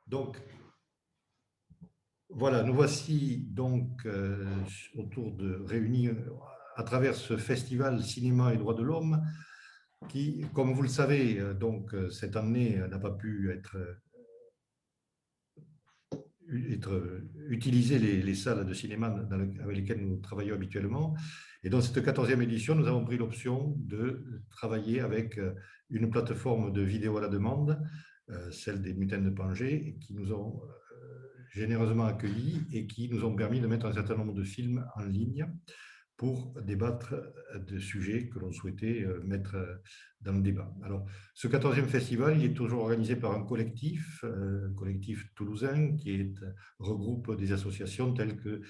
Donc, voilà, nous voici donc autour de réunis à travers ce festival Cinéma et Droits de l'Homme qui, comme vous le savez, cette année n'a pas pu utiliser les salles de cinéma avec lesquelles nous travaillons habituellement. Et dans cette 14e édition, nous avons pris l'option de travailler avec une plateforme de vidéo à la demande, celle des Mutaines de Pangée, qui nous ont généreusement accueillis et qui nous ont permis de mettre un certain nombre de films en ligne pour débattre de sujets que l'on souhaitait mettre dans le débat. Alors, ce 14e festival, il est toujours organisé par un collectif toulousain qui regroupe des associations telles que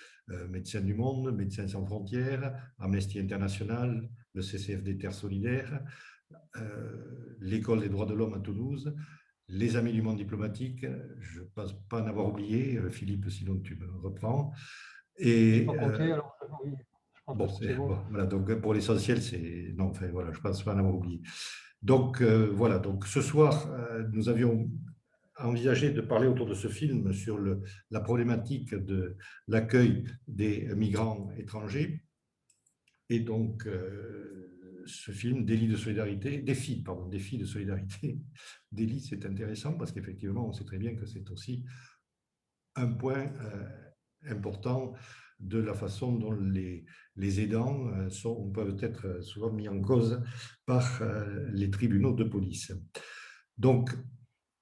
Médecins du Monde, Médecins sans frontières, Amnesty International, le CCFD Terre Solidaire, l'École des droits de l'homme à Toulouse, les Amis du monde diplomatique, je ne pense pas en avoir oublié, Philippe, sinon tu me reprends. Et, Pas compté, alors oui. Bon, voilà, donc pour l'essentiel, c'est. Non, enfin, voilà, je ne pense pas en avoir oublié. Donc, voilà, donc ce soir, nous avions envisagé de parler autour de ce film sur la problématique de l'accueil des migrants étrangers. Et donc, ce film, Délit de solidarité, défi de solidarité. Délit, c'est intéressant parce qu'effectivement, on sait très bien que c'est aussi un point important de la façon dont les aidants peuvent être souvent mis en cause par les tribunaux de police. Donc,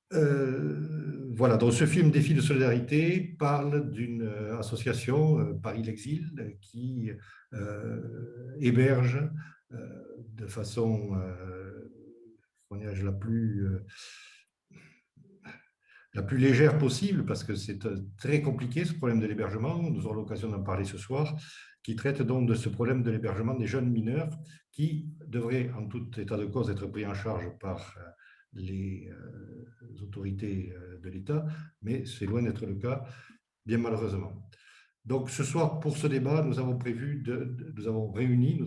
voilà, donc ce film Défi de solidarité parle d'une association, Paris l'Exil, qui héberge de façon la plus légère possible, parce que c'est très compliqué ce problème de l'hébergement. Nous aurons l'occasion d'en parler ce soir, qui traite donc de ce problème de l'hébergement des jeunes mineurs qui devraient, en tout état de cause, être pris en charge par les autorités de l'État, mais c'est loin d'être le cas, bien malheureusement. Donc ce soir, pour ce débat, nous avons réuni,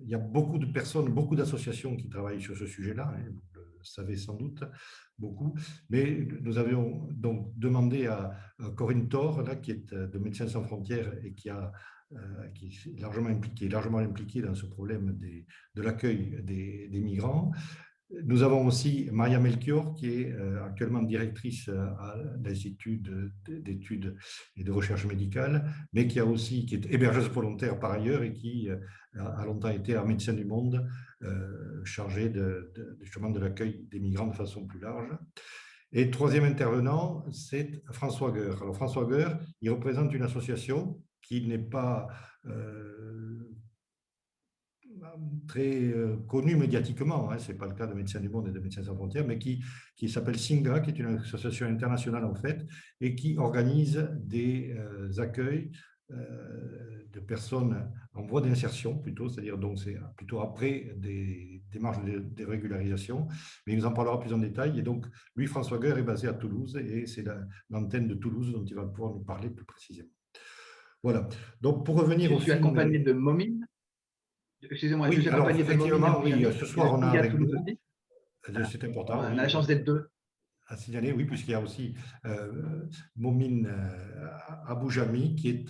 il y a beaucoup de personnes, beaucoup d'associations qui travaillent sur ce sujet-là, hein, vous le savez sans doute, beaucoup, mais nous avions donc demandé à Corinne Thor, là, qui est de Médecins sans frontières et qui est largement impliquée dans ce problème de l'accueil des migrants. Nous avons aussi Maria Melchior, qui est actuellement directrice à l'Institut d'études et de recherche médicale, mais qui est hébergeuse volontaire par ailleurs et qui a longtemps été un médecin du monde chargé justement de l'accueil des migrants de façon plus large. Et troisième intervenant, c'est François Gueur. Alors François Gueur, il représente une association qui n'est pas très connu médiatiquement, hein, ce n'est pas le cas de Médecins du Monde et de Médecins sans frontières, mais qui s'appelle SINGA, qui est une association internationale en fait, et qui organise des accueils de personnes en voie d'insertion plutôt, c'est-à-dire donc c'est plutôt après des démarches de régularisation, mais il nous en parlera plus en détail. Et donc, lui, François Gueur, est basé à Toulouse et c'est l'antenne de Toulouse dont il va pouvoir nous parler plus précisément. Voilà. Donc, pour revenir au film... Je suis accompagné de Momine. Excusez-moi, je suis accompagné de Momine. Oui, ce soir, on a avec nous... C'est important. On a la chance d'être deux. À signaler, oui, puisqu'il y a aussi Momine Aboujami qui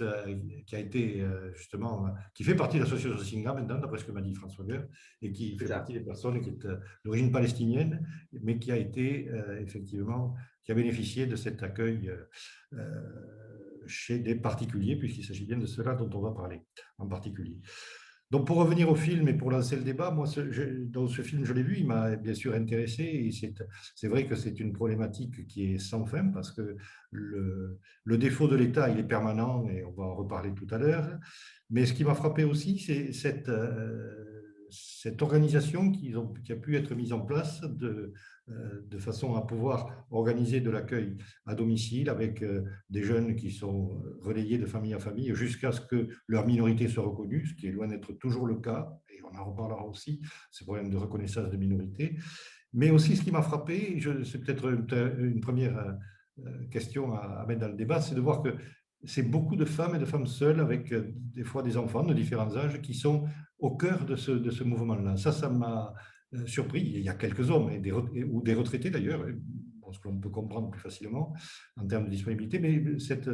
fait partie de l'association Singa maintenant, d'après ce que m'a dit François Gueur, et qui fait partie des personnes qui est d'origine palestinienne, mais qui a été effectivement, qui a bénéficié de cet accueil chez des particuliers, puisqu'il s'agit bien de cela dont on va parler en particulier. Donc, pour revenir au film et pour lancer le débat, moi, dans ce film, je l'ai vu, il m'a bien sûr intéressé. Et c'est vrai que c'est une problématique qui est sans fin parce que le défaut de l'État, il est permanent et on va en reparler tout à l'heure. Mais ce qui m'a frappé aussi, c'est cette organisation qui a pu être mise en place de façon à pouvoir organiser de l'accueil à domicile avec des jeunes qui sont relayés de famille à famille jusqu'à ce que leur minorité soit reconnue, ce qui est loin d'être toujours le cas, et on en reparlera aussi, ce problème de reconnaissance de minorité. Mais aussi, ce qui m'a frappé, c'est peut-être une première question à mettre dans le débat, c'est de voir que c'est beaucoup de femmes et de femmes seules avec des fois des enfants de différents âges qui sont au cœur de ce mouvement-là. Ça m'a surpris. Il y a quelques hommes ou des retraités d'ailleurs. ce que l'on peut comprendre plus facilement en termes de disponibilité, mais cette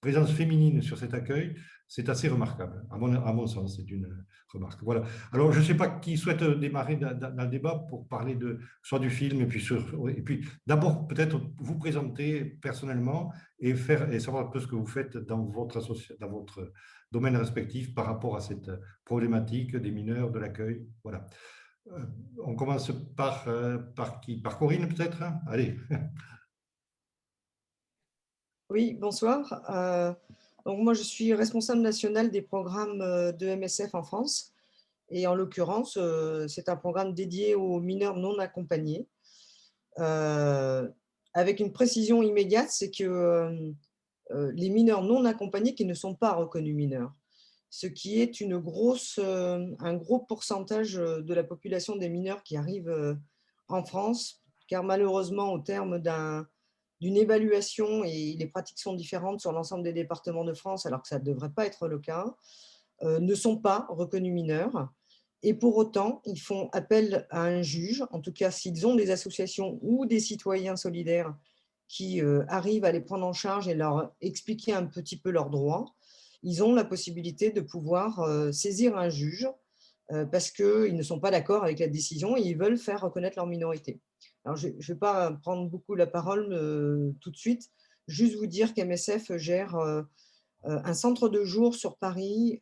présence féminine sur cet accueil, c'est assez remarquable. À mon sens, c'est une remarque. Voilà. Alors, je ne sais pas qui souhaite démarrer dans le débat pour parler soit du film, et puis d'abord, peut-être vous présenter personnellement et savoir un peu ce que vous faites dans dans votre domaine respectif par rapport à cette problématique des mineurs, de l'accueil. Voilà. On commence par qui? Par Corinne, peut-être? Allez. Oui, bonsoir. Donc moi, je suis responsable nationale des programmes de MSF en France. Et en l'occurrence, c'est un programme dédié aux mineurs non accompagnés. Avec une précision immédiate, c'est que les mineurs non accompagnés qui ne sont pas reconnus mineurs, ce qui est un gros pourcentage de la population des mineurs qui arrivent en France, car malheureusement, au terme d'une évaluation, et les pratiques sont différentes sur l'ensemble des départements de France, alors que ça ne devrait pas être le cas, ne sont pas reconnus mineurs. Et pour autant, ils font appel à un juge, en tout cas s'ils ont des associations ou des citoyens solidaires qui arrivent à les prendre en charge et leur expliquer un petit peu leurs droits, ils ont la possibilité de pouvoir saisir un juge parce qu'ils ne sont pas d'accord avec la décision et ils veulent faire reconnaître leur minorité. Alors, je ne vais pas prendre beaucoup la parole tout de suite, juste vous dire qu'MSF gère un centre de jour sur Paris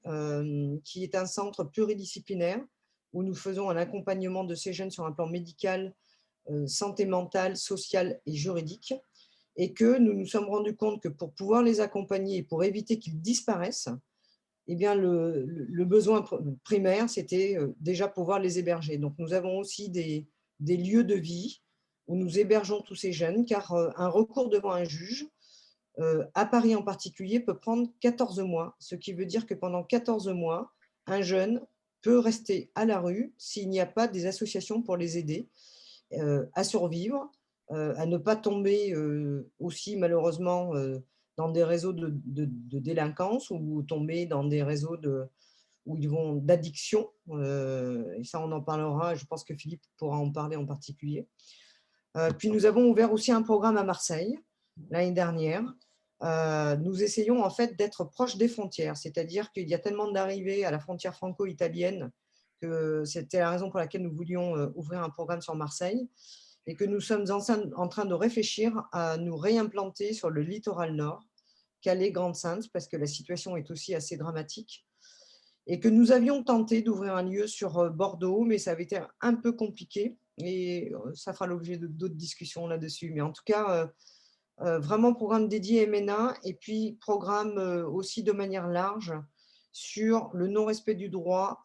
qui est un centre pluridisciplinaire où nous faisons un accompagnement de ces jeunes sur un plan médical, santé mentale, sociale et juridique, et que nous nous sommes rendus compte que pour pouvoir les accompagner et pour éviter qu'ils disparaissent, eh bien le besoin primaire, c'était déjà pouvoir les héberger. Donc nous avons aussi des lieux de vie où nous hébergeons tous ces jeunes, car un recours devant un juge, à Paris en particulier, peut prendre 14 mois, ce qui veut dire que pendant 14 mois, un jeune peut rester à la rue s'il n'y a pas des associations pour les aider à survivre, à ne pas tomber aussi malheureusement dans des réseaux de délinquance ou tomber dans des réseaux où ils vont d'addiction. Et ça, on en parlera, je pense que Philippe pourra en parler en particulier. Puis nous avons ouvert aussi un programme à Marseille l'année dernière. Nous essayons en fait d'être proches des frontières, c'est-à-dire qu'il y a tellement d'arrivées à la frontière franco-italienne que c'était la raison pour laquelle nous voulions ouvrir un programme sur Marseille et que nous sommes en train de réfléchir à nous réimplanter sur le littoral nord, Calais, Grande-Synthe, parce que la situation est aussi assez dramatique, et que nous avions tenté d'ouvrir un lieu sur Bordeaux, mais ça avait été un peu compliqué et ça fera l'objet d'autres discussions là-dessus. Mais en tout cas, vraiment programme dédié MNA et puis programme aussi de manière large sur le non-respect du droit,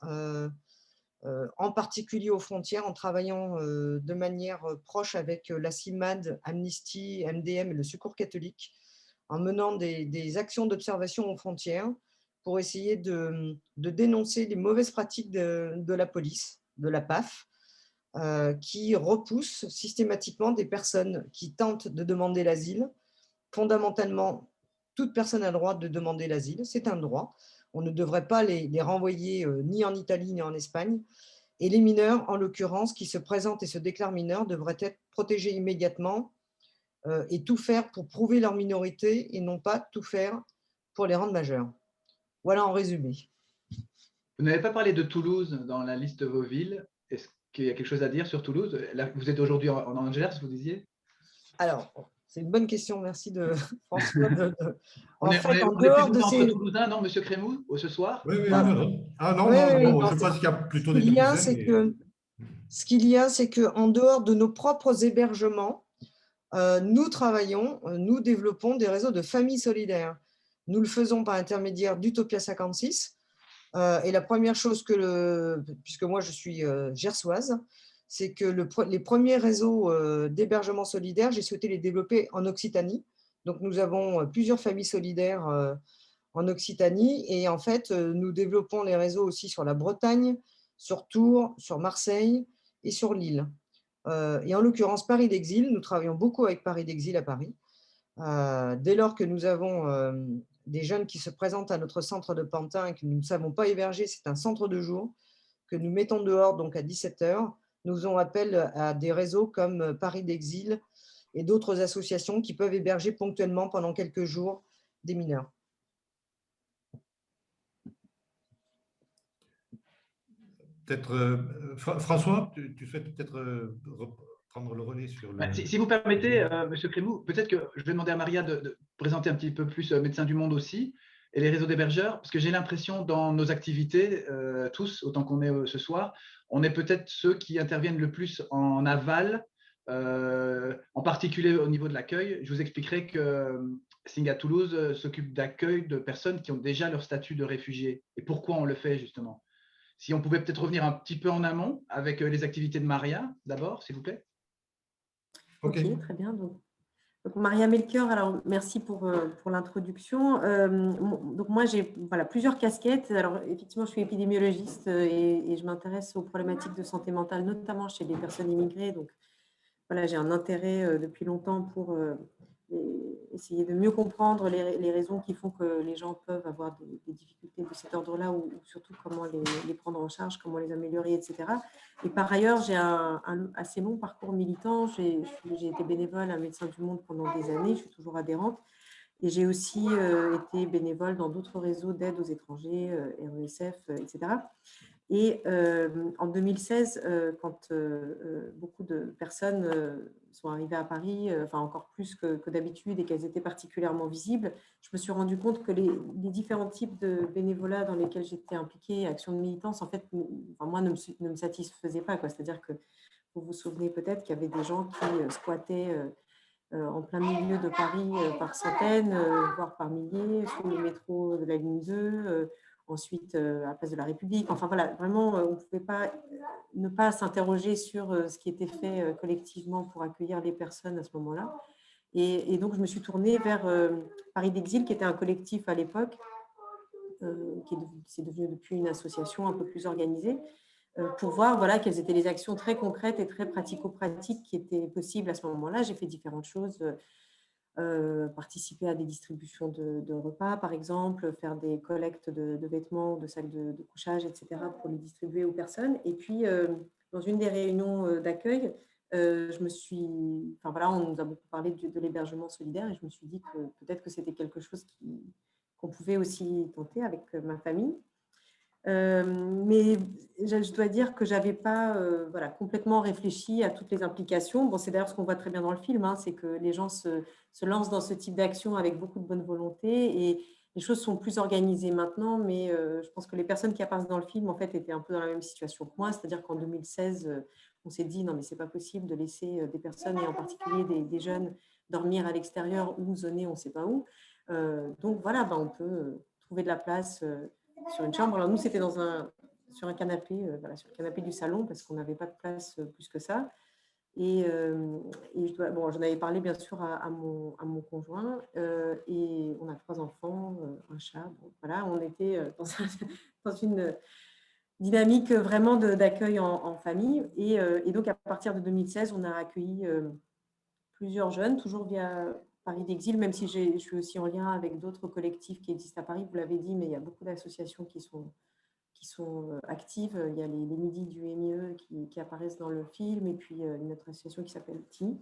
en particulier aux frontières, en travaillant de manière proche avec la CIMAD, Amnesty, MDM et le Secours catholique, en menant des actions d'observation aux frontières pour essayer de dénoncer les mauvaises pratiques de la police, de la PAF, qui repoussent systématiquement des personnes qui tentent de demander l'asile. Fondamentalement, toute personne a le droit de demander l'asile, c'est un droit. On ne devrait pas les renvoyer ni en Italie ni en Espagne. Et les mineurs, en l'occurrence, qui se présentent et se déclarent mineurs, devraient être protégés immédiatement et tout faire pour prouver leur minorité et non pas tout faire pour les rendre majeurs. Voilà en résumé. Vous n'avez pas parlé de Toulouse dans la liste de vos villes. Est-ce qu'il y a quelque chose à dire sur Toulouse? Là, vous êtes aujourd'hui en Gers, vous disiez? Alors, c'est une bonne question, merci de François. On est plutôt entre Toulousains, non, Monsieur Crémou, ce soir? Oui, oui, non. Ah non, Oui, oui, non, je pense qu'il y a plutôt des Ce qu'il y a, Toulousains. ce qu'il y a, c'est qu'en dehors de nos propres hébergements, nous travaillons, nous développons des réseaux de familles solidaires. Nous le faisons par l'intermédiaire d'Utopia 56. Et la première chose puisque moi je suis gersoise, c'est que les premiers réseaux d'hébergement solidaire, j'ai souhaité les développer en Occitanie. Donc nous avons plusieurs familles solidaires en Occitanie et en fait nous développons les réseaux aussi sur la Bretagne, sur Tours, sur Marseille et sur Lille. Et en l'occurrence Paris d'Exil, nous travaillons beaucoup avec Paris d'Exil à Paris. Dès lors que nous avons des jeunes qui se présentent à notre centre de Pantin et que nous ne savons pas héberger, c'est un centre de jour que nous mettons dehors donc à 17h. Nous faisons appel à des réseaux comme Paris d'Exil et d'autres associations qui peuvent héberger ponctuellement pendant quelques jours des mineurs. Peut-être, François, tu souhaites peut-être prendre le relais sur le… Si vous permettez, Monsieur Crémou, peut-être que je vais demander à Maria de présenter un petit peu plus Médecins du Monde aussi et les réseaux d'hébergeurs, parce que j'ai l'impression dans nos activités, tous, autant qu'on est ce soir, on est peut-être ceux qui interviennent le plus en aval, en particulier au niveau de l'accueil. Je vous expliquerai que Singa Toulouse s'occupe d'accueil de personnes qui ont déjà leur statut de réfugié. Et pourquoi on le fait justement? Si on pouvait peut-être revenir un petit peu en amont avec les activités de Maria, d'abord, s'il vous plaît. Ok, très bien. Donc, Maria Melchior, alors merci pour l'introduction. Donc moi, j'ai plusieurs casquettes. Alors effectivement, je suis épidémiologiste et je m'intéresse aux problématiques de santé mentale, notamment chez les personnes immigrées. Donc voilà, j'ai un intérêt depuis longtemps pour essayer de mieux comprendre les raisons qui font que les gens peuvent avoir des difficultés de cet ordre-là, ou surtout comment les prendre en charge, comment les améliorer, etc. Et par ailleurs, j'ai un assez long parcours militant. J'ai été bénévole à Médecins du Monde pendant des années, je suis toujours adhérente. Et j'ai aussi été bénévole dans d'autres réseaux d'aide aux étrangers, RESF, etc. Et en 2016, quand beaucoup de personnes sont arrivées à Paris, enfin encore plus que d'habitude, et qu'elles étaient particulièrement visibles, je me suis rendu compte que les différents types de bénévolat dans lesquels j'étais impliquée, actions de militance, en fait, moi, ne me satisfaisaient pas. C'est-à-dire que vous vous souvenez peut-être qu'il y avait des gens qui squattaient en plein milieu de Paris par centaines, voire par milliers, sous le métro de la ligne 2, ensuite à la place de la République. Enfin voilà, vraiment, on ne pouvait pas ne pas s'interroger sur ce qui était fait collectivement pour accueillir les personnes à ce moment-là. Et donc, je me suis tournée vers Paris d'Exil, qui était un collectif à l'époque, qui est devenu depuis une association un peu plus organisée, pour voir quelles étaient les actions très concrètes et très pratico-pratiques qui étaient possibles à ce moment-là. J'ai fait différentes choses, participer à des distributions de repas, par exemple, faire des collectes de vêtements, de sacs de couchage, etc., pour les distribuer aux personnes. Et puis, dans une des réunions d'accueil, on nous a beaucoup parlé de l'hébergement solidaire, et je me suis dit que peut-être que c'était quelque chose qu'on pouvait aussi tenter avec ma famille. Mais je dois dire que je n'avais pas complètement réfléchi à toutes les implications. Bon, c'est d'ailleurs ce qu'on voit très bien dans le film, hein, c'est que les gens se lancent dans ce type d'action avec beaucoup de bonne volonté, et les choses sont plus organisées maintenant, mais je pense que les personnes qui apparaissent dans le film, en fait, étaient un peu dans la même situation que moi, c'est-à-dire qu'en 2016, on s'est dit non, mais ce n'est pas possible de laisser des personnes, et en particulier des jeunes, dormir à l'extérieur ou zoner on ne sait pas où. Donc voilà, on peut trouver de la place sur une chambre. Alors nous, c'était sur un canapé, sur le canapé du salon, parce qu'on n'avait pas de place plus que ça. Et j'en avais parlé bien sûr à mon conjoint, et on a 3 enfants, un chat. Bon, voilà, on était dans une dynamique vraiment d'accueil en famille. Et donc, à partir de 2016, on a accueilli plusieurs jeunes, toujours via Paris d'Exil, même si je suis aussi en lien avec d'autres collectifs qui existent à Paris, vous l'avez dit, mais il y a beaucoup d'associations qui sont actives. Il y a les midis du MIE qui apparaissent dans le film, et puis une autre association qui s'appelle TIMI.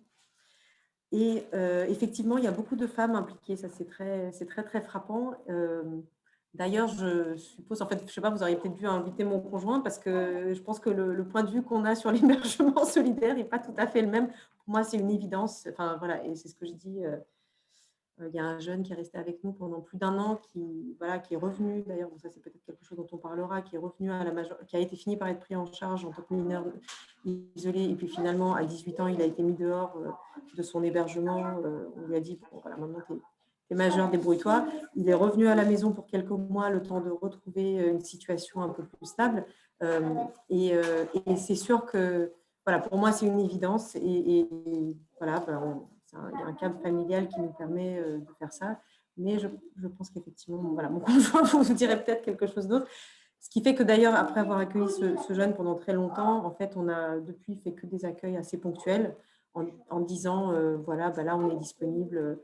Et effectivement, il y a beaucoup de femmes impliquées, ça c'est très, très frappant. D'ailleurs, je suppose, en fait, je ne sais pas, vous auriez peut-être dû inviter mon conjoint, parce que je pense que le point de vue qu'on a sur l'hébergement solidaire n'est pas tout à fait le même. Pour moi, c'est une évidence. Enfin, voilà, et c'est ce que je dis. Il y a un jeune qui est resté avec nous pendant plus d'1 an, qui est revenu, d'ailleurs, ça c'est peut-être quelque chose dont on parlera, qui est revenu qui a été fini par être pris en charge en tant que mineur isolé, et puis finalement, à 18 ans, il a été mis dehors de son hébergement. On lui a dit, bon, voilà, maintenant t'es majeur, débrouille-toi. Il est revenu à la maison pour quelques mois, le temps de retrouver une situation un peu plus stable. Et c'est sûr que, voilà, pour moi, c'est une évidence. Et voilà, il y a un cadre familial qui nous permet de faire ça. Mais je pense qu'effectivement, voilà, mon conjoint vous dirait peut-être quelque chose d'autre. Ce qui fait que d'ailleurs, après avoir accueilli ce jeune pendant très longtemps, en fait, on a depuis fait que des accueils assez ponctuels, en disant, voilà, là, on est disponible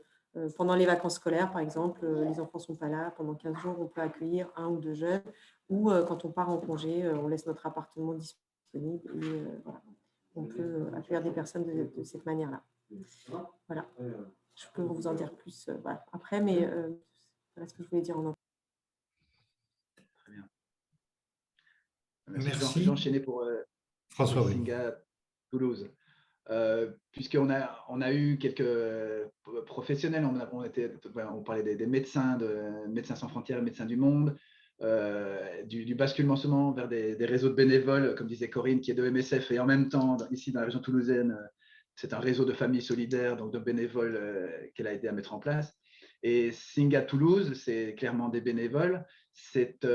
pendant les vacances scolaires, par exemple, les enfants ne sont pas là. Pendant 15 jours, on peut accueillir 1 ou 2 jeunes. Ou quand on part en congé, on laisse notre appartement disponible, et voilà, on peut accueillir des personnes de cette manière-là. Voilà. Je peux vous en dire plus après, mais voilà ce que je voulais dire en anglais. Très bien. Merci. Merci. Je vais enchaîner pour François, oui. Singa Toulouse. Puisqu'on a eu quelques professionnels, on parlait des médecins, de Médecins sans frontières, Médecins du monde, du basculement vers des réseaux de bénévoles, comme disait Corinne, qui est de MSF, et en même temps, ici dans la région toulousaine, c'est un réseau de familles solidaires, donc de bénévoles qu'elle a aidé à mettre en place. Et Singa Toulouse, c'est clairement des bénévoles. C'est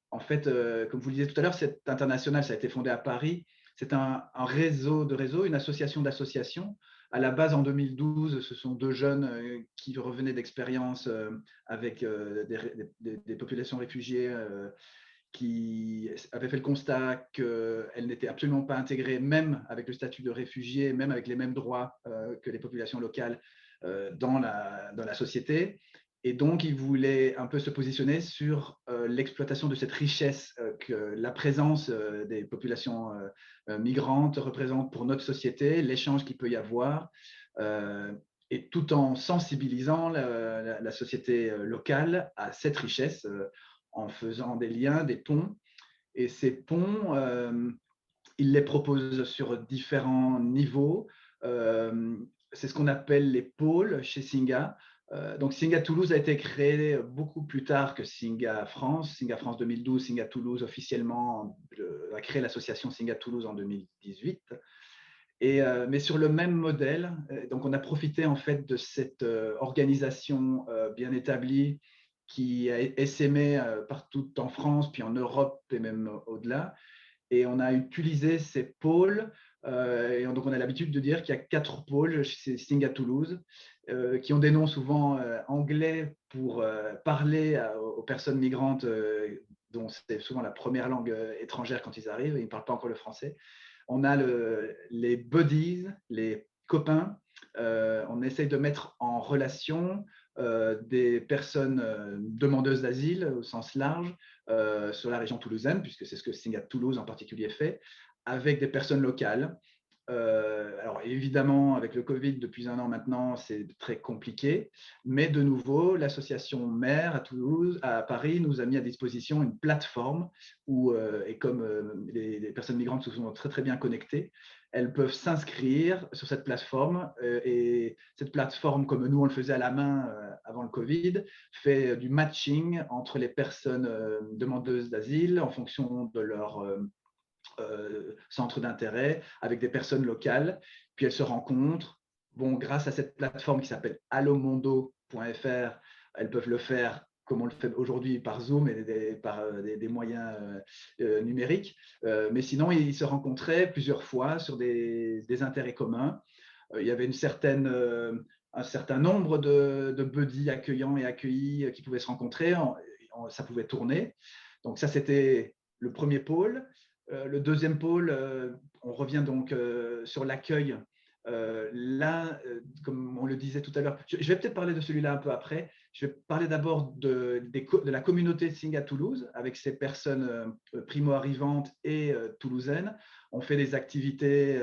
en fait, comme vous le disiez tout à l'heure, c'est international, ça a été fondé à Paris. C'est un réseau de réseaux, une association d'associations. À la base, en 2012, ce sont deux jeunes qui revenaient d'expériences avec des populations réfugiées qui avaient fait le constat qu'elles n'étaient absolument pas intégrées, même avec le statut de réfugié, même avec les mêmes droits que les populations locales dans la société. Et donc, ils voulaient un peu se positionner sur l'exploitation de cette richesse que la présence des populations migrantes représente pour notre société, l'échange qu'il peut y avoir, et tout en sensibilisant la société locale à cette richesse, en faisant des liens, des ponts. Et ces ponts, ils les proposent sur différents niveaux. C'est ce qu'on appelle les pôles chez Singa. Donc Singa Toulouse a été créé beaucoup plus tard que Singa France. Singa France 2012, Singa Toulouse officiellement a créé l'association Singa Toulouse en 2018. Mais sur le même modèle, donc on a profité en fait de cette organisation bien établie qui a essaimé partout en France, puis en Europe et même au-delà. Et on a utilisé ces pôles. Et donc, on a l'habitude de dire qu'il y a 4 pôles chez Singa Toulouse qui ont des noms souvent anglais pour parler aux personnes migrantes dont c'est souvent la première langue étrangère quand ils arrivent et ils ne parlent pas encore le français. On a les buddies, les copains. On essaye de mettre en relation des personnes demandeuses d'asile au sens large sur la région toulousaine, puisque c'est ce que Singa Toulouse en particulier fait, avec des personnes locales. Alors évidemment, avec le Covid depuis 1 an maintenant, c'est très compliqué, mais de nouveau, l'association mère à Toulouse, à Paris, nous a mis à disposition une plateforme où, et comme les personnes migrantes se sont très très bien connectées, elles peuvent s'inscrire sur cette plateforme et cette plateforme, comme nous on le faisait à la main avant le Covid, fait du matching entre les personnes demandeuses d'asile en fonction de leur centre d'intérêt avec des personnes locales, puis elles se rencontrent. Bon, grâce à cette plateforme qui s'appelle allomondo.fr, elles peuvent le faire comme on le fait aujourd'hui par Zoom et par des moyens numériques. Mais sinon, ils se rencontraient plusieurs fois sur des intérêts communs. Il y avait un certain nombre de buddies accueillants et accueillis qui pouvaient se rencontrer. Ça pouvait tourner. Donc ça, c'était le premier pôle. Le deuxième pôle, on revient donc sur l'accueil. Là, comme on le disait tout à l'heure, je vais peut-être parler de celui-là un peu après. Je vais parler d'abord de la communauté Singa Toulouse, avec ces personnes primo-arrivantes et toulousaines. On fait des activités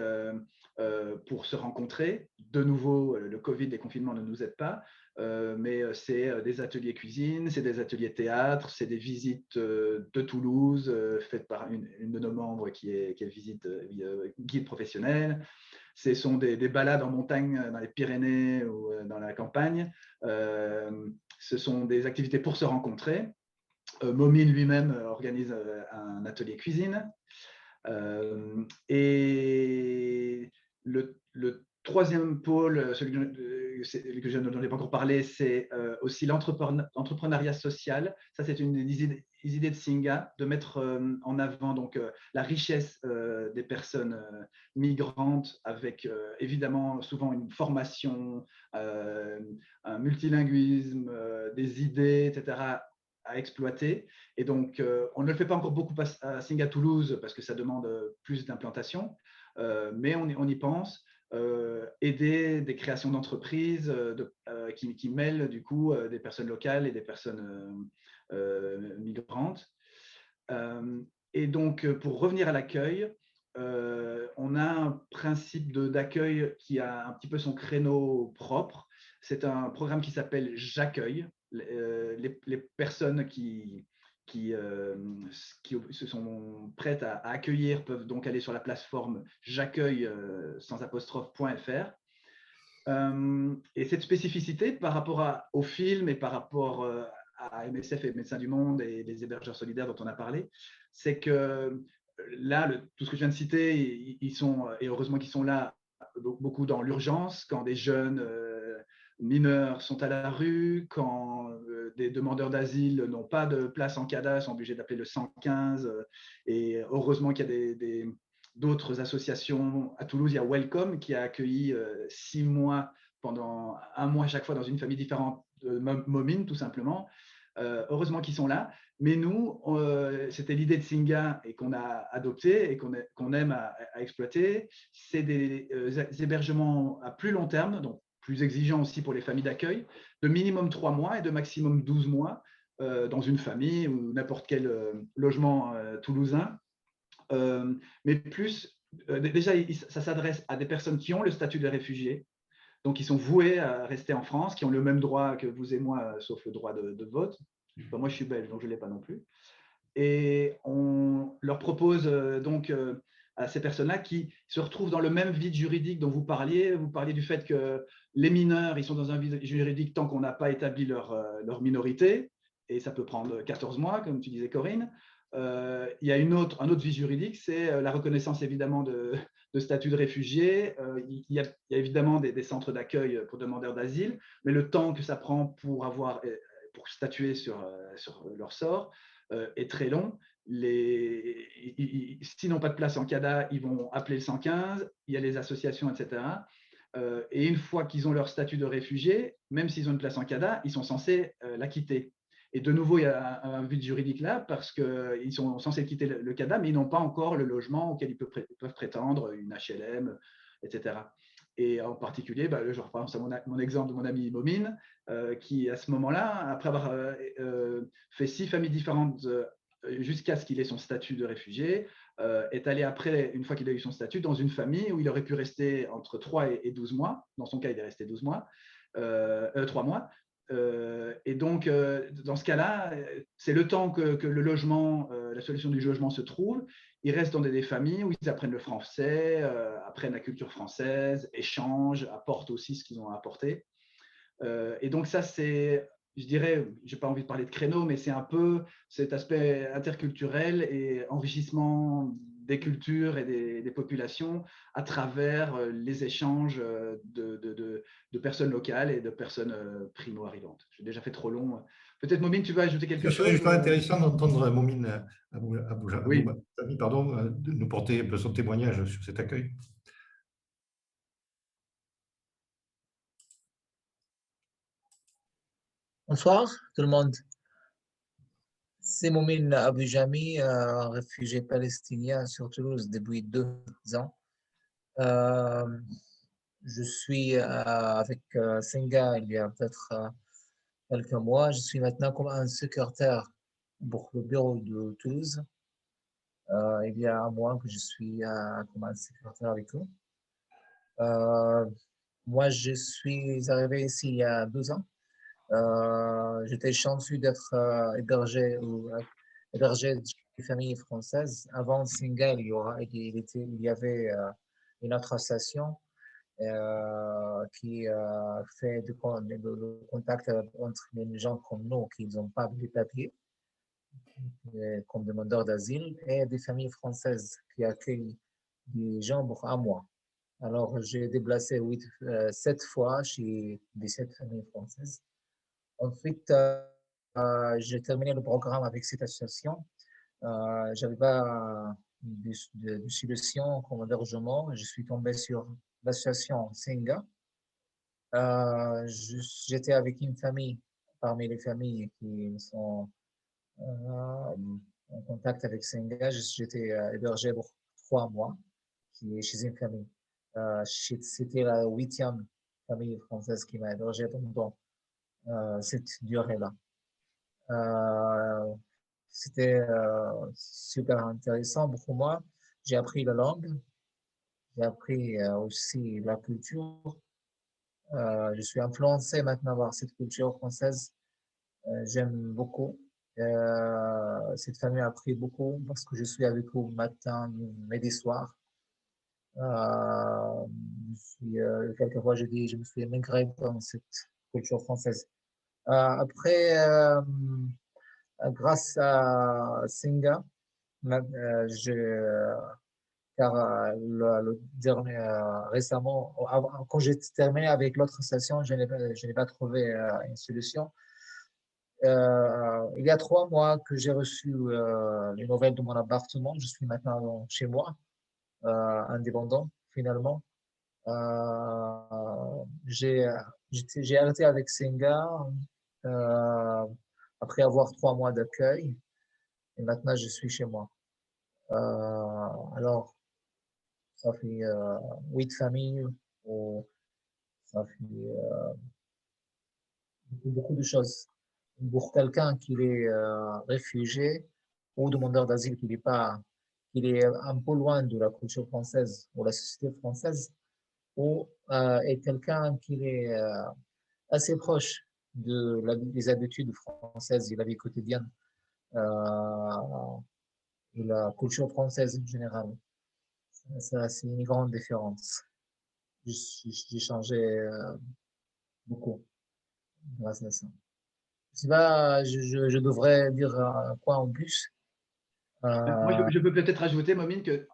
pour se rencontrer. De nouveau, le Covid, les confinements ne nous aident pas. Mais c'est des ateliers cuisine, c'est des ateliers théâtre, c'est des visites de Toulouse faites par une de nos membres qui est visite guide professionnel. Ce sont des balades en montagne dans les Pyrénées ou dans la campagne. Ce sont des activités pour se rencontrer. Momine lui-même organise un atelier cuisine. Et le troisième pôle, celui que je n'en ai pas encore parlé, c'est aussi l'entrepreneuriat social. Ça, c'est une des idées de Singa, de mettre en avant donc, la richesse des personnes migrantes avec évidemment souvent une formation, un multilinguisme, des idées, etc. à exploiter. Et donc, on ne le fait pas encore beaucoup à Singa Toulouse parce que ça demande plus d'implantation, mais on y pense. Aider des créations d'entreprises qui mêlent du coup des personnes locales et des personnes migrantes. Et donc, pour revenir à l'accueil, on a un principe d'accueil qui a un petit peu son créneau propre. C'est un programme qui s'appelle J'accueille. Les personnes qui se sont prêtes à accueillir peuvent donc aller sur la plateforme j'accueille sans apostrophe.fr. Et cette spécificité par rapport au film et par rapport à MSF et Médecins du Monde et les hébergeurs solidaires dont on a parlé, c'est que là, tout ce que je viens de citer, ils sont, et heureusement qu'ils sont là, beaucoup dans l'urgence, quand des jeunes mineurs sont à la rue, quand des demandeurs d'asile n'ont pas de place en CADA, sont obligés d'appeler le 115. Et heureusement qu'il y a d'autres associations. À Toulouse, il y a Welcome qui a accueilli 6 mois, pendant 1 mois chaque fois dans une famille différente, Momine tout simplement. Heureusement qu'ils sont là. Mais nous, c'était l'idée de Singa et qu'on a adopté et qu'on aime à exploiter. C'est des hébergements à plus long terme, donc plus exigeants aussi pour les familles d'accueil, de minimum 3 mois et de maximum 12 mois dans une famille ou n'importe quel logement toulousain. Mais plus, déjà, ça s'adresse à des personnes qui ont le statut de réfugié, donc qui sont voués à rester en France, qui ont le même droit que vous et moi, sauf le droit de vote. Enfin, moi, je suis belge, donc je ne l'ai pas non plus. Et on leur propose donc à ces personnes-là qui se retrouvent dans le même vide juridique dont vous parliez. Vous parliez du fait que les mineurs, ils sont dans un vide juridique tant qu'on n'a pas établi leur minorité, et ça peut prendre 14 mois, comme tu disais, Corinne. Il y a un autre vide juridique, c'est la reconnaissance évidemment de statut de réfugié. Il y a évidemment des centres d'accueil pour demandeurs d'asile, mais le temps que ça prend pour statuer sur leur sort est très long. S'ils n'ont pas de place en CADA, ils vont appeler le 115, il y a les associations, etc. Et une fois qu'ils ont leur statut de réfugié, même s'ils ont une place en CADA, ils sont censés la quitter. Et de nouveau, il y a un vide juridique là parce qu'ils sont censés quitter le CADA, mais ils n'ont pas encore le logement auquel ils peuvent prétendre, une HLM, etc. Et en particulier, je repense à mon exemple de mon ami Momine, qui à ce moment-là, après avoir fait 6 familles différentes jusqu'à ce qu'il ait son statut de réfugié, est allé après, une fois qu'il a eu son statut, dans une famille où il aurait pu rester entre 3 et 12 mois. Dans son cas, il est resté 12 mois, 3 mois. Et donc, dans ce cas-là, c'est le temps que le logement, la solution du logement se trouve. Ils restent dans des familles où ils apprennent le français, apprennent la culture française, échangent, apportent aussi ce qu'ils ont à apporter. Et donc ça, c'est, je dirais, je n'ai pas envie de parler de créneau, mais c'est un peu cet aspect interculturel et enrichissement des cultures et des populations à travers les échanges de personnes locales et de personnes primo-arrivantes. J'ai déjà fait trop long. Peut-être, Momine, tu veux ajouter quelque chose? Ce serait intéressant d'entendre Momine Oui. de nous porter un peu son témoignage sur cet accueil. Bonsoir tout le monde. C'est Moumine Aboujami, réfugié palestinien sur Toulouse depuis 2 ans. Je suis avec Senga il y a peut-être quelques mois. Je suis maintenant comme un secrétaire pour le bureau de Toulouse. Il y a 1 mois que je suis comme un secrétaire avec eux. Moi, je suis arrivé ici il y a 2 ans. J'étais chanceux d'être hébergé chez des familles françaises. Avant Singa, il y avait une autre association qui fait le contact entre les gens comme nous qui n'ont pas les papiers, comme demandeurs d'asile, et des familles françaises qui accueillent des gens pour 1 mois. Alors, j'ai déplacé 7 fois chez 17 familles françaises. Ensuite, j'ai terminé le programme avec cette association. Je n'avais pas de solution comme hébergement. Je suis tombé sur l'association Singa. J'étais avec une famille, parmi les familles qui sont en contact avec Singa. J'étais hébergé pour 3 mois chez une famille. C'était la 8e famille française qui m'a hébergé pendant cette durée-là. C'était super intéressant pour moi. J'ai appris la langue. J'ai appris aussi la culture. Je suis influencé maintenant par cette culture française. J'aime beaucoup. Cette famille a appris beaucoup parce que je suis avec eux matin, midi, soir. Quelquefois, je dis, je me suis immigré dans cette culture française. Après, grâce à Singa, car le dernier, récemment, quand j'ai terminé avec l'autre station, je n'ai pas trouvé une solution. Il y a 3 mois que j'ai reçu les nouvelles de mon appartement. Je suis maintenant chez moi, indépendant, finalement. J'ai j'ai arrêté avec Singa euh, après avoir 3 mois d'accueil et maintenant je suis chez moi. Alors, ça fait 8 familles, ou ça fait beaucoup de choses. Pour quelqu'un qui est réfugié ou demandeur d'asile qui est un peu loin de la culture française ou la société française, ou est quelqu'un qui est assez proche des habitudes françaises et la vie quotidienne et la culture française en général. Ça, c'est une grande différence. J'ai changé beaucoup grâce à ça. Je devrais dire quoi en plus. Moi, je peux peut-être ajouter, Momine, que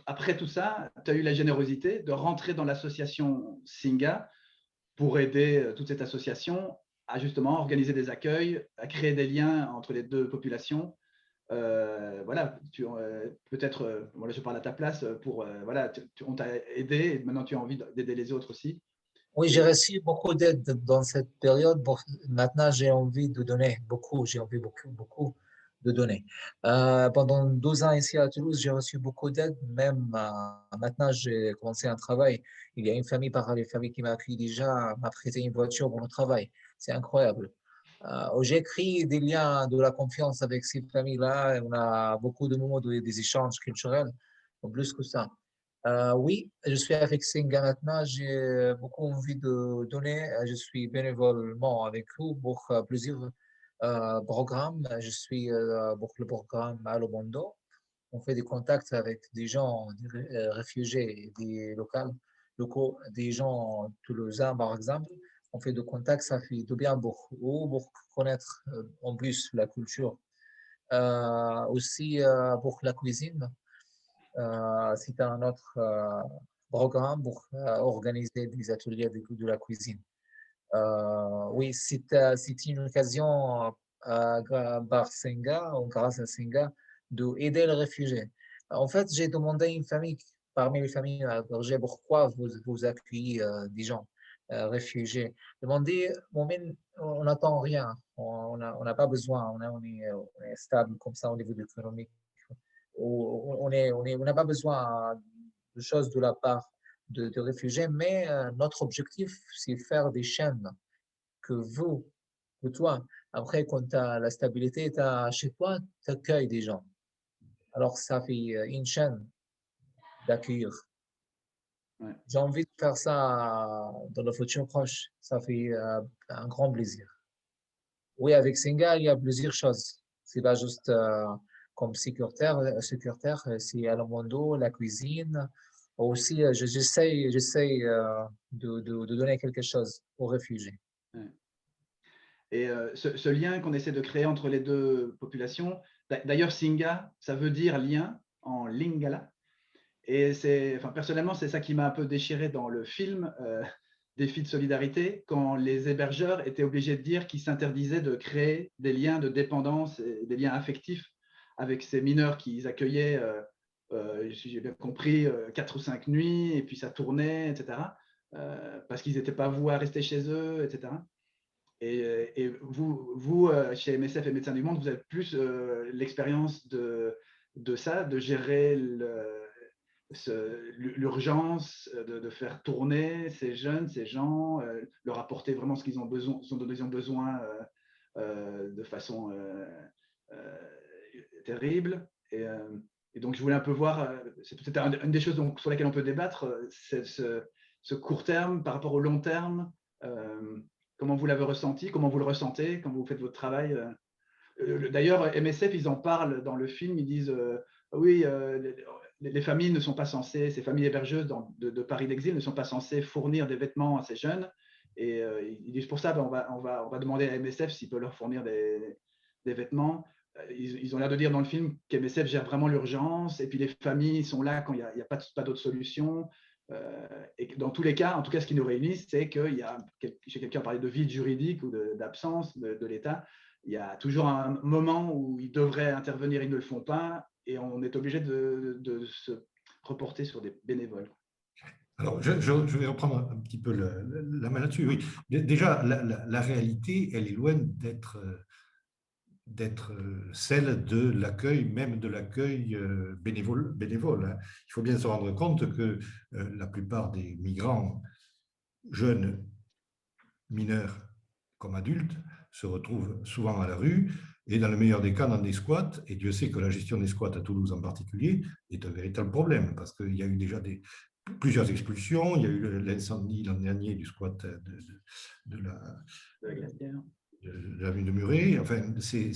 après tout ça, tu as eu la générosité de rentrer dans l'association Singa pour aider toute cette association à justement organiser des accueils, à créer des liens entre les deux populations. Voilà, peut-être, voilà, je parle à ta place, voilà, on t'a aidé et maintenant tu as envie d'aider les autres aussi. Oui, j'ai reçu beaucoup d'aide dans cette période. Maintenant, j'ai envie de donner beaucoup. J'ai envie beaucoup de donner. Pendant 12 ans ici à Toulouse, j'ai reçu beaucoup d'aide. Même maintenant, j'ai commencé un travail. Il y a une famille par les familles qui m'a accueilli déjà, m'a prêté une voiture pour le travail. C'est incroyable. J'ai créé des liens de la confiance avec ces familles-là. On a beaucoup de moments des échanges culturels, en plus que ça. Oui, je suis avec Singa maintenant. J'ai beaucoup envie de donner. Je suis bénévolement avec eux pour plusieurs programmes. Je suis pour le programme Allo Mondo. On fait des contacts avec des gens, des réfugiés, des locaux, des gens toulousains par exemple. On fait des contacts, ça fait du bien pour eux, pour connaître en plus la culture. Aussi pour la cuisine. C'est un autre programme pour organiser des ateliers de la cuisine. Oui, c'est une occasion par Senga, ou grâce à Senga, d'aider les réfugiés. En fait, j'ai demandé à une famille, parmi les familles hébergées, pourquoi vous accueillez des gens réfugiés. Demandez, on n'attend rien, on n'a pas besoin, on est stable comme ça au niveau économique. On n'a pas besoin de choses de la part de réfugiés, mais notre objectif, c'est faire des chaînes que toi, après, quand tu as la stabilité, chez toi, tu accueilles des gens. Alors, ça fait une chaîne d'accueillir. Ouais. J'ai envie de faire ça dans le futur proche. Ça fait un grand plaisir. Oui, avec Singa, il y a plusieurs choses. C'est pas juste comme sécuritaire, c'est à Mondo, la cuisine. Aussi, j'essaie de donner quelque chose aux réfugiés. Ouais. Et ce lien qu'on essaie de créer entre les deux populations, d'ailleurs, Singa, ça veut dire lien en lingala. Et personnellement, c'est ça qui m'a un peu déchiré dans le film Défi de solidarité, quand les hébergeurs étaient obligés de dire qu'ils s'interdisaient de créer des liens de dépendance et des liens affectifs avec ces mineurs qu'ils accueillaient, si j'ai bien compris, 4 ou 5 nuits, et puis ça tournait, etc. Parce qu'ils n'étaient pas voués à rester chez eux, etc. Et vous, chez MSF et Médecins du Monde, vous avez plus l'expérience de ça, de gérer l'urgence, de faire tourner ces jeunes, ces gens, leur apporter vraiment ce qu'ils ont besoin, dont ils ont besoin de façon terrible. Et donc, je voulais un peu voir c'est peut-être une des choses sur lesquelles on peut débattre, c'est ce court terme par rapport au long terme. Comment vous l'avez ressenti, comment vous le ressentez quand vous faites votre travail. D'ailleurs, MSF, ils en parlent dans le film, ils disent oui, les familles ne sont pas censées, ces familles hébergeuses de Paris d'exil ne sont pas censées fournir des vêtements à ces jeunes. Et ils disent pour ça, on va demander à MSF s'il peut leur fournir des vêtements. Ils ont l'air de dire dans le film qu'MSF gère vraiment l'urgence, et puis les familles sont là quand il n'y a pas d'autre solution. Et dans tous les cas, en tout cas, ce qui nous réunit, c'est qu'il y a, chez quelqu'un parlé de vide juridique ou d'absence de l'État, il y a toujours un moment où ils devraient intervenir, ils ne le font pas, et on est obligé de se reporter sur des bénévoles. Alors, je vais reprendre un petit peu la main là-dessus. Oui. Déjà, la réalité, elle est loin d'être celle de l'accueil, même de l'accueil bénévole. Il faut bien se rendre compte que la plupart des migrants, jeunes, mineurs comme adultes, se retrouvent souvent à la rue et dans le meilleur des cas dans des squats. Et Dieu sait que la gestion des squats à Toulouse en particulier est un véritable problème parce qu'il y a eu déjà plusieurs expulsions. Il y a eu l'incendie l'an dernier du squat de l'avenue de Muret. Enfin, c'est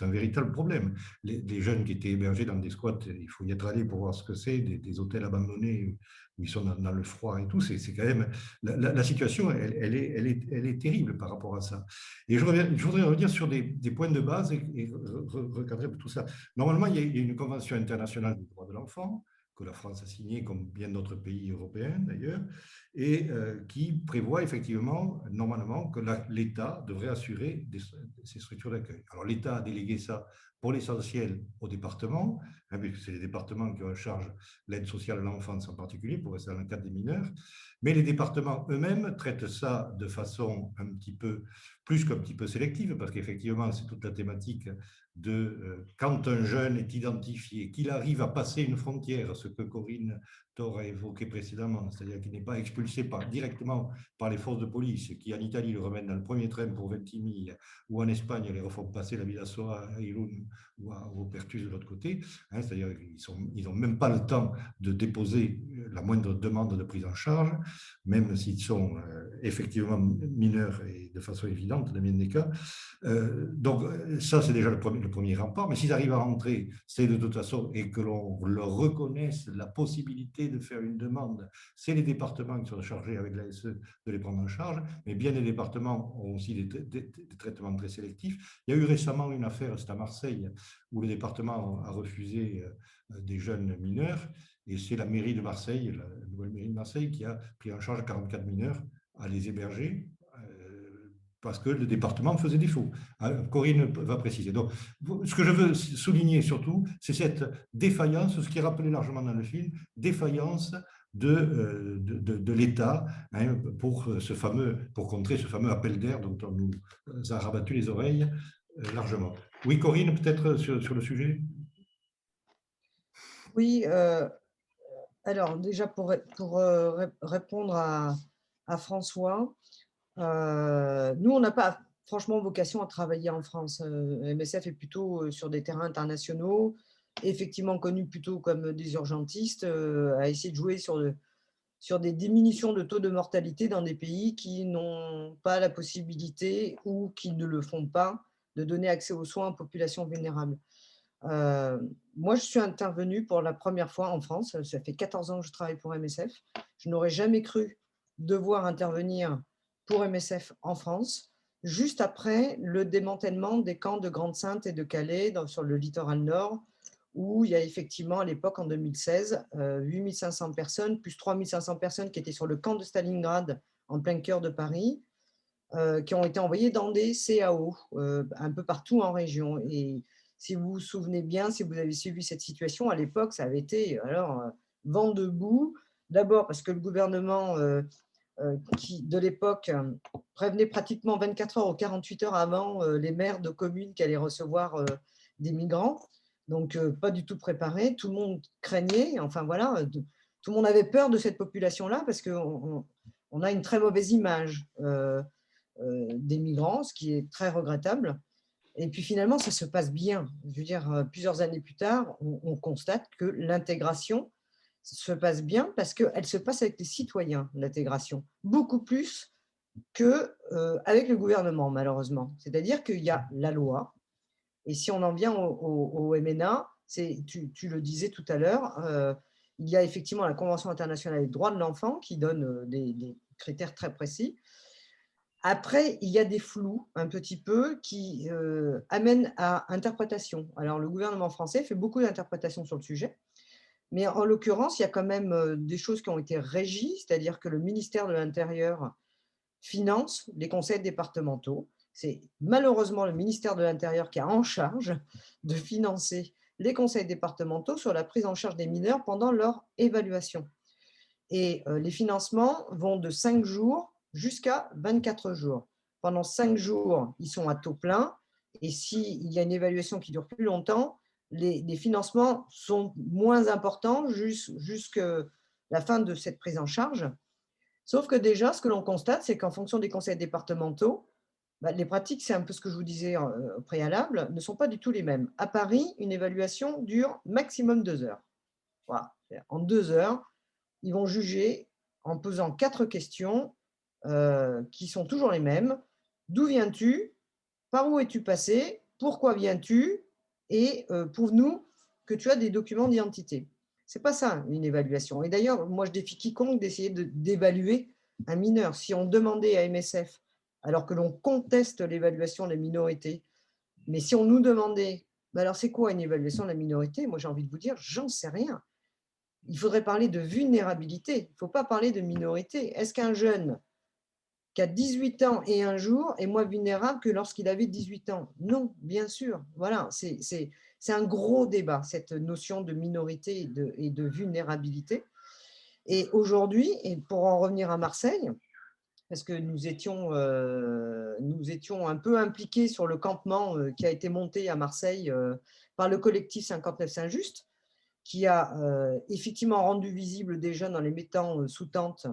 un véritable problème. Les jeunes qui étaient hébergés dans des squats, il faut y être allé pour voir ce que c'est, des hôtels abandonnés où ils sont dans le froid et tout. C'est quand même la situation, elle est terrible par rapport à ça. Et je voudrais revenir sur des points de base et recadrer tout ça. Normalement, il y a une convention internationale des droits de l'enfant que la France a signée, comme bien d'autres pays européens d'ailleurs, et qui prévoit effectivement, normalement, que l'État devrait assurer ces structures d'accueil. Alors l'État a délégué ça pour l'essentiel aux départements, puisque c'est les départements qui ont en charge l'aide sociale à l'enfance en particulier, pour rester dans le cadre des mineurs, mais les départements eux-mêmes traitent ça de façon un petit peu, plus qu'un petit peu sélective, parce qu'effectivement, c'est toute la thématique de quand un jeune est identifié, qu'il arrive à passer une frontière, ce que Corinne Thor a évoqué précédemment, c'est-à-dire qu'il n'est pas expulsé directement par les forces de police, qui en Italie le remènent dans le premier train pour Ventimiglia, ou en Espagne les refont passer la Vidasoa à Irun ou au Pertus de l'autre côté, hein, c'est-à-dire qu'ils n'ont même pas le temps de déposer la moindre demande de prise en charge, même s'ils sont effectivement mineurs et de façon évidente dans bien des cas. Donc ça, c'est déjà le premier rempart, mais s'ils arrivent à rentrer, c'est de toute façon, et que l'on leur reconnaisse la possibilité de faire une demande, c'est les départements qui sont chargés avec l'ASE de les prendre en charge, mais bien les départements ont aussi des traitements très sélectifs. Il y a eu récemment une affaire, c'est à Marseille, où le département a refusé des jeunes mineurs, et c'est la mairie de Marseille, la nouvelle mairie de Marseille, qui a pris en charge 44 mineurs à les héberger, parce que le département faisait défaut. Corinne va préciser. Donc, ce que je veux souligner surtout, c'est cette défaillance, ce qui est rappelé largement dans le film, défaillance de l'État, hein, pour contrer ce fameux appel d'air dont on nous a rabattu les oreilles largement. Oui, Corinne, peut-être sur le sujet? Oui, alors déjà pour répondre à François, nous, on n'a pas franchement vocation à travailler en France. MSF est plutôt sur des terrains internationaux, effectivement connus plutôt comme des urgentistes, à essayer de jouer sur des diminutions de taux de mortalité dans des pays qui n'ont pas la possibilité ou qui ne le font pas de donner accès aux soins aux populations vulnérables. Moi, je suis intervenue pour la première fois en France. Ça fait 14 ans que je travaille pour MSF. Je n'aurais jamais cru devoir intervenir pour MSF en France, juste après le démantèlement des camps de Grande-Synthe et de Calais sur le littoral nord, où il y a effectivement à l'époque, en 2016, 8500 personnes, plus 3500 personnes qui étaient sur le camp de Stalingrad, en plein cœur de Paris, qui ont été envoyées dans des CAO, un peu partout en région. Et si vous vous souvenez bien, si vous avez suivi cette situation, à l'époque, ça avait été vent debout. D'abord parce que le gouvernement de l'époque prévenait pratiquement 24 heures ou 48 heures avant les maires de communes qui allaient recevoir des migrants. Donc, pas du tout préparé. Tout le monde craignait. Enfin, voilà, tout le monde avait peur de cette population-là parce qu'on a une très mauvaise image des migrants, ce qui est très regrettable. Et puis finalement, ça se passe bien. Je veux dire, plusieurs années plus tard, on constate que l'intégration se passe bien parce qu'elle se passe avec les citoyens, l'intégration, beaucoup plus qu'avec le gouvernement, malheureusement. C'est-à-dire qu'il y a la loi, et si on en vient au MNA, tu le disais tout à l'heure, il y a effectivement la Convention internationale des droits de l'enfant qui donne des critères très précis. Après, il y a des flous un petit peu qui amènent à interprétation. Alors, le gouvernement français fait beaucoup d'interprétations sur le sujet, mais en l'occurrence, il y a quand même des choses qui ont été régies, c'est-à-dire que le ministère de l'Intérieur finance les conseils départementaux. C'est malheureusement le ministère de l'Intérieur qui a en charge de financer les conseils départementaux sur la prise en charge des mineurs pendant leur évaluation. Et les financements vont de 5 jours jusqu'à 24 jours. Pendant 5 jours, ils sont à taux plein. Et s'il y a une évaluation qui dure plus longtemps, les financements sont moins importants jusqu'à la fin de cette prise en charge. Sauf que déjà, ce que l'on constate, c'est qu'en fonction des conseils départementaux, les pratiques, c'est un peu ce que je vous disais au préalable, ne sont pas du tout les mêmes. À Paris, une évaluation dure maximum 2 heures. Voilà. En 2 heures, ils vont juger en posant 4 questions qui sont toujours les mêmes. D'où viens-tu? Par où es-tu passé? Pourquoi viens-tu? Et prouve-nous que tu as des documents d'identité. Ce n'est pas ça, une évaluation. Et d'ailleurs, moi, je défie quiconque d'essayer d'évaluer un mineur. Si on demandait à MSF, alors que l'on conteste l'évaluation des minorités, mais si on nous demandait, alors c'est quoi une évaluation de la minorité? Moi, j'ai envie de vous dire, j'en sais rien. Il faudrait parler de vulnérabilité. Il ne faut pas parler de minorité. Est-ce qu'un jeune qui a 18 ans et un jour est moins vulnérable que lorsqu'il avait 18 ans? Non, bien sûr. Voilà, c'est un gros débat, cette notion de minorité et de vulnérabilité. Et aujourd'hui, et pour en revenir à Marseille, parce que nous étions un peu impliqués sur le campement qui a été monté à Marseille par le collectif 59 Saint-Just, qui a effectivement rendu visible des jeunes en les mettant sous tente.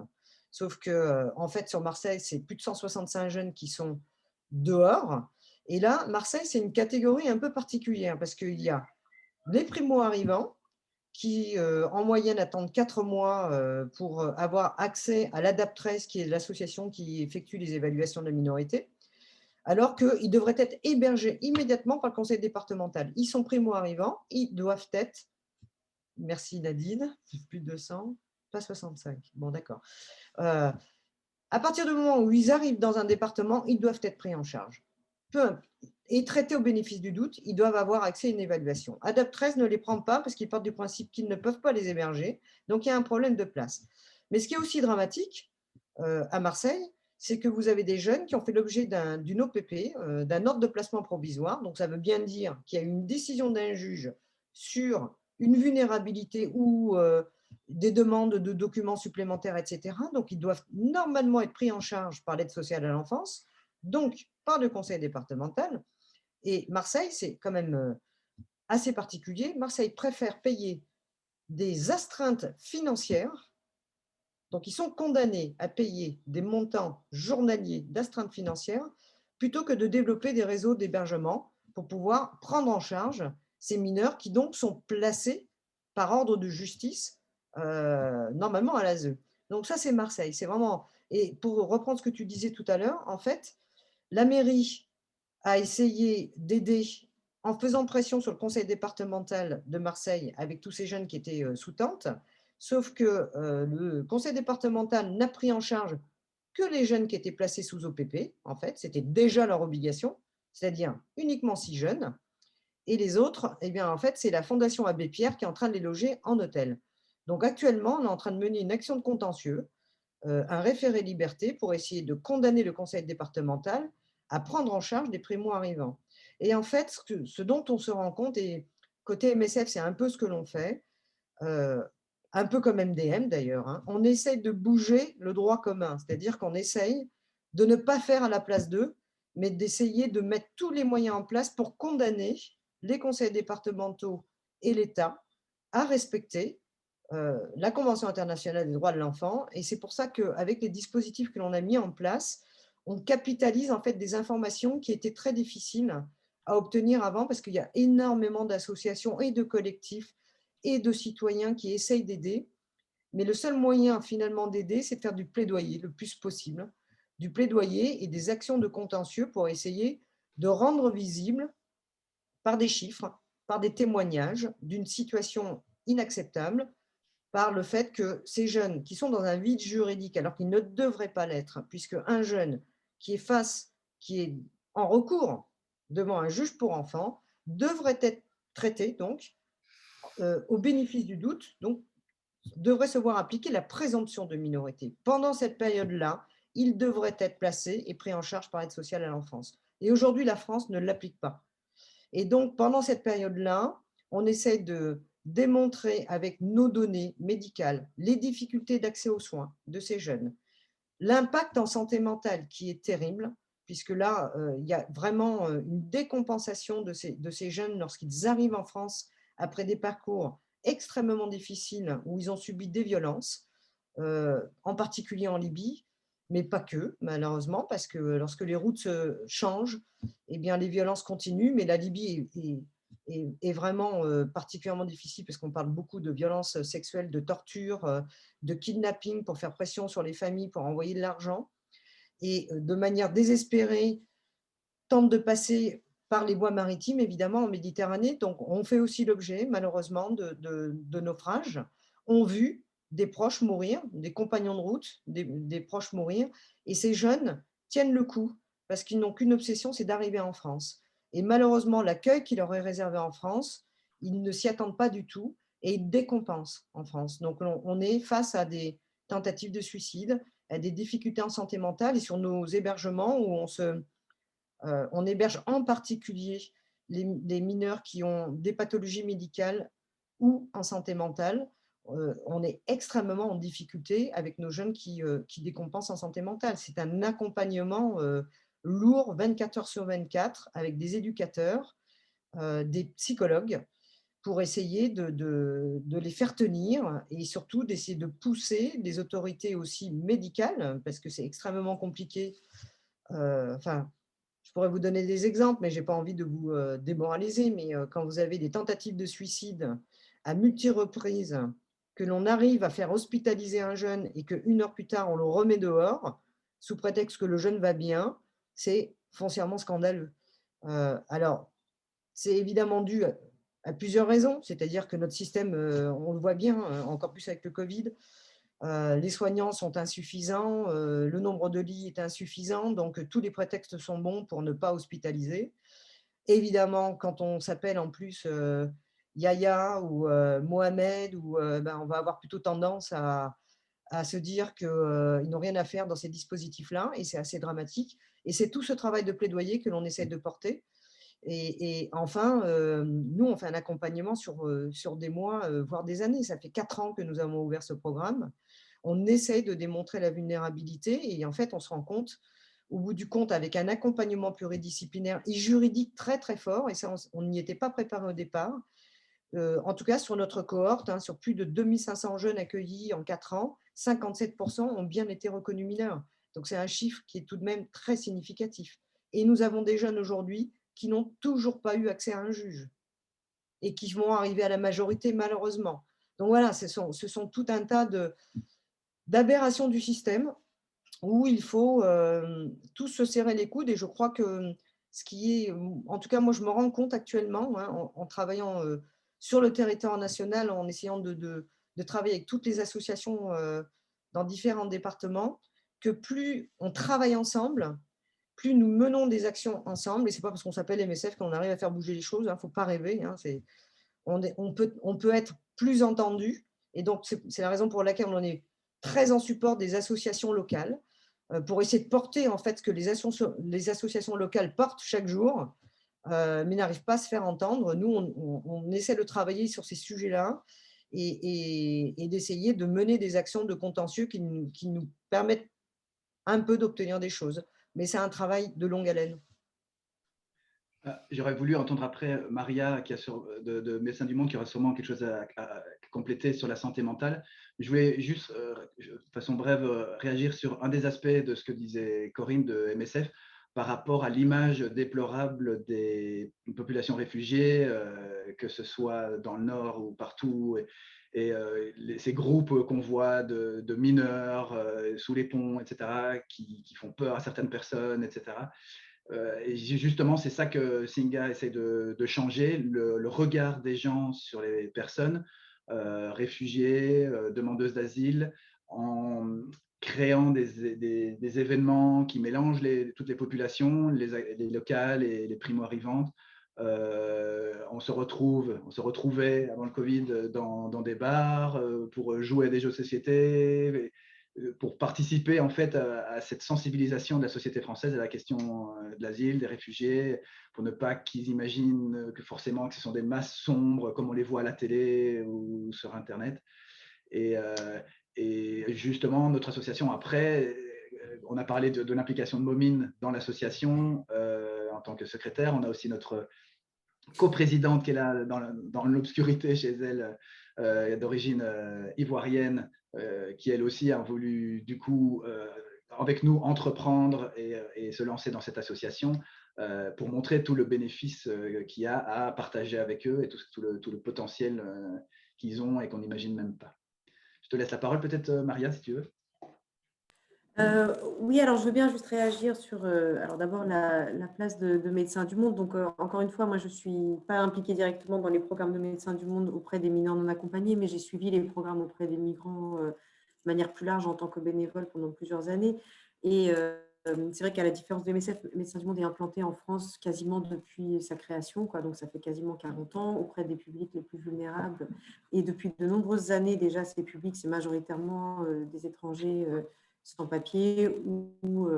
Sauf que, en fait, sur Marseille, c'est plus de 165 jeunes qui sont dehors. Et là, Marseille, c'est une catégorie un peu particulière parce qu'il y a les primo-arrivants qui, en moyenne, attendent 4 mois pour avoir accès à l'ADAPT-13, qui est l'association qui effectue les évaluations de la minorité, alors qu'ils devraient être hébergés immédiatement par le conseil départemental. Ils sont primo-arrivants, ils doivent être, merci Nadine, plus de 200, pas 65, bon d'accord. À partir du moment où ils arrivent dans un département, ils doivent être pris en charge. Et traités au bénéfice du doute, ils doivent avoir accès à une évaluation. ADAPT-13 ne les prend pas parce qu'ils partent du principe qu'ils ne peuvent pas les héberger, donc il y a un problème de place. Mais ce qui est aussi dramatique à Marseille, c'est que vous avez des jeunes qui ont fait l'objet d'une OPP, d'un ordre de placement provisoire, donc ça veut bien dire qu'il y a eu une décision d'un juge sur une vulnérabilité ou des demandes de documents supplémentaires, etc. Donc, ils doivent normalement être pris en charge par l'aide sociale à l'enfance, donc par le conseil départemental. Et Marseille, c'est quand même assez particulier. Marseille préfère payer des astreintes financières. Donc, ils sont condamnés à payer des montants journaliers d'astreintes financières plutôt que de développer des réseaux d'hébergement pour pouvoir prendre en charge ces mineurs qui donc sont placés par ordre de justice normalement à l'ASE. Donc ça, c'est Marseille. C'est vraiment… Et pour reprendre ce que tu disais tout à l'heure, en fait, la mairie a essayé d'aider en faisant pression sur le conseil départemental de Marseille avec tous ces jeunes qui étaient sous tente, sauf que le conseil départemental n'a pris en charge que les jeunes qui étaient placés sous OPP. En fait, c'était déjà leur obligation, c'est-à-dire uniquement 6 jeunes. Et les autres, eh bien, en fait, c'est la Fondation Abbé Pierre qui est en train de les loger en hôtel. Donc actuellement, on est en train de mener une action de contentieux, un référé liberté pour essayer de condamner le conseil départemental à prendre en charge des primo-arrivants. Et en fait, ce dont on se rend compte, et côté MSF, c'est un peu ce que l'on fait, un peu comme MDM d'ailleurs, hein, on essaye de bouger le droit commun, c'est-à-dire qu'on essaye de ne pas faire à la place d'eux, mais d'essayer de mettre tous les moyens en place pour condamner les conseils départementaux et l'État à respecter la Convention internationale des droits de l'enfant. Et c'est pour ça qu'avec les dispositifs que l'on a mis en place, on capitalise en fait des informations qui étaient très difficiles à obtenir avant parce qu'il y a énormément d'associations et de collectifs et de citoyens qui essayent d'aider. Mais le seul moyen finalement d'aider, c'est de faire du plaidoyer le plus possible, du plaidoyer et des actions de contentieux pour essayer de rendre visible par des chiffres, par des témoignages d'une situation inacceptable, par le fait que ces jeunes qui sont dans un vide juridique alors qu'ils ne devraient pas l'être, puisque un jeune qui est en recours devant un juge pour enfants devrait être traité donc au bénéfice du doute, donc devrait se voir appliquer la présomption de minorité. Pendant cette période-là, il devrait être placé et pris en charge par l'aide sociale à l'enfance. Et aujourd'hui, la France ne l'applique pas. Et donc, pendant cette période-là, on essaie de démontrer avec nos données médicales les difficultés d'accès aux soins de ces jeunes, l'impact en santé mentale qui est terrible, puisque là, il y a vraiment une décompensation de ces jeunes lorsqu'ils arrivent en France après des parcours extrêmement difficiles où ils ont subi des violences, en particulier en Libye, mais pas que, malheureusement, parce que lorsque les routes changent, eh bien, les violences continuent, mais la Libye est vraiment particulièrement difficile parce qu'on parle beaucoup de violences sexuelles, de torture, de kidnapping pour faire pression sur les familles, pour envoyer de l'argent. Et de manière désespérée, tente de passer par les voies maritimes, évidemment, en Méditerranée. Donc, on fait aussi l'objet, malheureusement, de naufrages. On a vu des proches mourir, des compagnons de route, des proches mourir. Et ces jeunes tiennent le coup parce qu'ils n'ont qu'une obsession, c'est d'arriver en France. Et malheureusement, l'accueil qui leur est réservé en France, ils ne s'y attendent pas du tout et ils décompensent en France. Donc, on est face à des tentatives de suicide, à des difficultés en santé mentale et sur nos hébergements où on héberge en particulier les mineurs qui ont des pathologies médicales ou en santé mentale. On est extrêmement en difficulté avec nos jeunes qui décompensent en santé mentale. C'est un accompagnement lourd, 24 heures sur 24, avec des éducateurs, des psychologues, pour essayer de les faire tenir et surtout d'essayer de pousser les autorités aussi médicales, parce que c'est extrêmement compliqué. Enfin, je pourrais vous donner des exemples, mais je n'ai pas envie de vous démoraliser. Mais quand vous avez des tentatives de suicide à multi-reprises, que l'on arrive à faire hospitaliser un jeune et qu'une heure plus tard, on le remet dehors, sous prétexte que le jeune va bien, c'est foncièrement scandaleux. Alors, c'est évidemment dû à plusieurs raisons, c'est-à-dire que notre système, on le voit bien, encore plus avec le Covid, les soignants sont insuffisants, le nombre de lits est insuffisant, donc tous les prétextes sont bons pour ne pas hospitaliser. Évidemment, quand on s'appelle en plus Yaya ou Mohamed, on va avoir plutôt tendance à se dire qu'ils n'ont rien à faire dans ces dispositifs-là, et c'est assez dramatique. Et c'est tout ce travail de plaidoyer que l'on essaie de porter. Et enfin, nous, on fait un accompagnement sur des mois, voire des années. Ça fait 4 ans que nous avons ouvert ce programme. On essaye de démontrer la vulnérabilité et en fait, on se rend compte, au bout du compte, avec un accompagnement pluridisciplinaire et juridique très, très fort, et ça, on n'y était pas préparé au départ. En tout cas, sur notre cohorte, sur plus de 2500 jeunes accueillis en 4 ans, 57% ont bien été reconnus mineurs. Donc, c'est un chiffre qui est tout de même très significatif. Et nous avons des jeunes aujourd'hui qui n'ont toujours pas eu accès à un juge et qui vont arriver à la majorité, malheureusement. Donc voilà, ce sont tout un tas d'aberrations du système où il faut tous se serrer les coudes. Et je crois que ce qui est, en tout cas, moi, je me rends compte actuellement, en travaillant sur le territoire national, en essayant de travailler avec toutes les associations dans différents départements, que plus on travaille ensemble, plus nous menons des actions ensemble, et ce n'est pas parce qu'on s'appelle MSF qu'on arrive à faire bouger les choses, il ne faut pas rêver, on peut être plus entendu, et donc c'est la raison pour laquelle on est très en support des associations locales, pour essayer de porter en fait ce que les associations locales portent chaque jour, mais n'arrivent pas à se faire entendre. Nous, on essaie de travailler sur ces sujets-là et d'essayer de mener des actions de contentieux qui nous permettent un peu d'obtenir des choses. Mais c'est un travail de longue haleine. J'aurais voulu entendre après Maria de Médecins du Monde qui aura sûrement quelque chose à compléter sur la santé mentale. Je voulais juste, de façon brève, réagir sur un des aspects de ce que disait Corinne de MSF par rapport à l'image déplorable des populations réfugiées, que ce soit dans le Nord ou partout, ces groupes qu'on voit de mineurs sous les ponts, etc., qui font peur à certaines personnes, etc. Et justement, c'est ça que Singa essaie de changer, le regard des gens sur les personnes réfugiées, demandeuses d'asile, en créant des événements qui mélangent toutes les populations, les locales et les primo-arrivantes. On se retrouvait avant le Covid dans des bars pour jouer à des jeux de société, pour participer en fait à cette sensibilisation de la société française à la question de l'asile, des réfugiés, pour ne pas qu'ils imaginent que forcément que ce sont des masses sombres comme on les voit à la télé ou sur Internet. Et justement, notre association, après, on a parlé de l'implication de Momine dans l'association en tant que secrétaire. On a aussi notre coprésidente qui est là dans l'obscurité chez elle, d'origine ivoirienne, qui elle aussi a voulu du coup avec nous entreprendre et se lancer dans cette association pour montrer tout le bénéfice qu'il y a à partager avec eux et tout le potentiel qu'ils ont et qu'on n'imagine même pas. Je te laisse la parole peut-être Maria si tu veux. Oui, alors je veux bien juste réagir sur alors d'abord la place de Médecins du Monde. Donc encore une fois, moi je ne suis pas impliquée directement dans les programmes de Médecins du Monde auprès des mineurs non accompagnés, mais j'ai suivi les programmes auprès des migrants de manière plus large en tant que bénévole pendant plusieurs années. Et c'est vrai qu'à la différence de MSF, Médecins du Monde est implanté en France quasiment depuis sa création, quoi, donc ça fait quasiment 40 ans auprès des publics les plus vulnérables. Et depuis de nombreuses années déjà, ces publics, c'est majoritairement des étrangers sans papier ou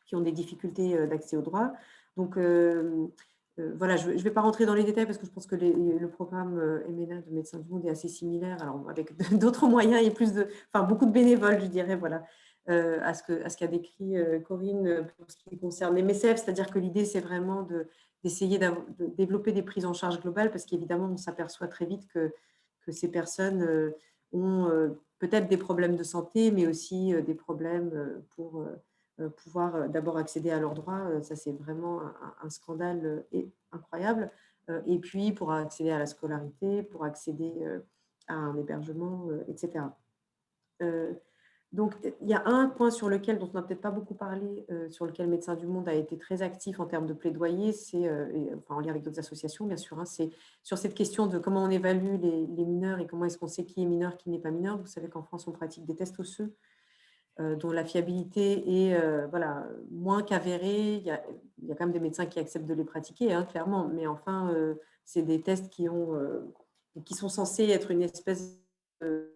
qui ont des difficultés d'accès aux droits. Donc, voilà, je ne vais pas rentrer dans les détails parce que je pense que le programme MNA de Médecins du Monde est assez similaire, alors avec d'autres moyens et beaucoup de bénévoles, je dirais, voilà, à ce qu'a décrit Corinne pour ce qui concerne les MSF, c'est-à-dire que l'idée, c'est vraiment d'essayer de développer des prises en charge globales parce qu'évidemment, on s'aperçoit très vite que ces personnes ont peut-être des problèmes de santé, mais aussi des problèmes pour pouvoir d'abord accéder à leurs droits. Ça, c'est vraiment un scandale incroyable. Et puis, pour accéder à la scolarité, pour accéder à un hébergement, etc. Donc, il y a un point sur lequel, dont on n'a peut-être pas beaucoup parlé, sur lequel Médecins du Monde a été très actif en termes de plaidoyer, c'est, en lien avec d'autres associations, bien sûr, hein, c'est sur cette question de comment on évalue les mineurs et comment est-ce qu'on sait qui est mineur, qui n'est pas mineur. Vous savez qu'en France, on pratique des tests osseux dont la fiabilité est moins qu'avérée. Il y a quand même des médecins qui acceptent de les pratiquer, hein, clairement, mais enfin, c'est des tests qui sont censés être une espèce de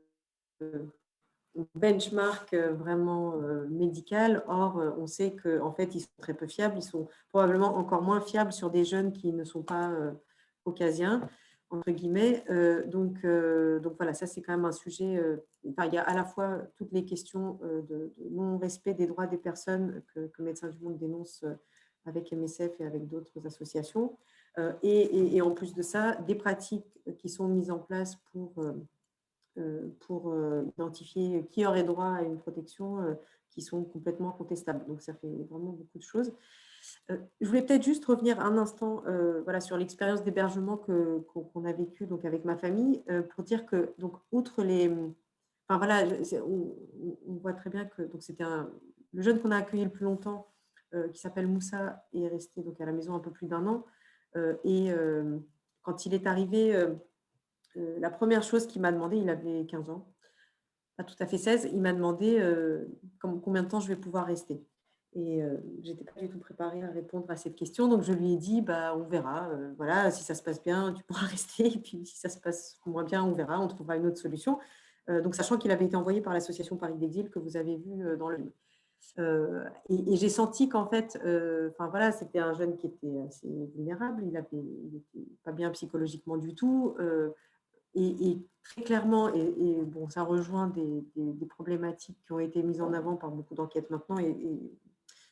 benchmark vraiment médical. Or, on sait qu'en fait, ils sont très peu fiables. Ils sont probablement encore moins fiables sur des jeunes qui ne sont pas caucasiens, entre guillemets. Donc voilà, ça, c'est quand même un sujet. Il y a à la fois toutes les questions de non-respect des droits des personnes que Médecins du Monde dénonce avec MSF et avec d'autres associations. Et en plus de ça, des pratiques qui sont mises en place pour identifier qui aurait droit à une protection qui sont complètement contestables. Donc, ça fait vraiment beaucoup de choses. Je voulais peut-être juste revenir un instant sur l'expérience d'hébergement qu'on a vécue donc, avec ma famille pour dire que, donc, outre les… Enfin, voilà, on voit très bien que c'était le jeune qu'on a accueilli le plus longtemps, qui s'appelle Moussa, est resté donc, à la maison un peu plus d'1 an. Quand il est arrivé… la première chose qu'il m'a demandé, il avait 15 ans, pas tout à fait 16, il m'a demandé combien de temps je vais pouvoir rester. Et je n'étais pas du tout préparée à répondre à cette question. Donc, je lui ai dit, on verra. Voilà, si ça se passe bien, tu pourras rester. Et puis, si ça se passe moins bien, on verra. On trouvera une autre solution. Donc, sachant qu'il avait été envoyé par l'association Paris d'Exil que vous avez vu dans le film. Et j'ai senti qu'en fait, c'était un jeune qui était assez vulnérable. Il n'était pas bien psychologiquement du tout. Et très clairement, et bon, ça rejoint des problématiques qui ont été mises en avant par beaucoup d'enquêtes maintenant, et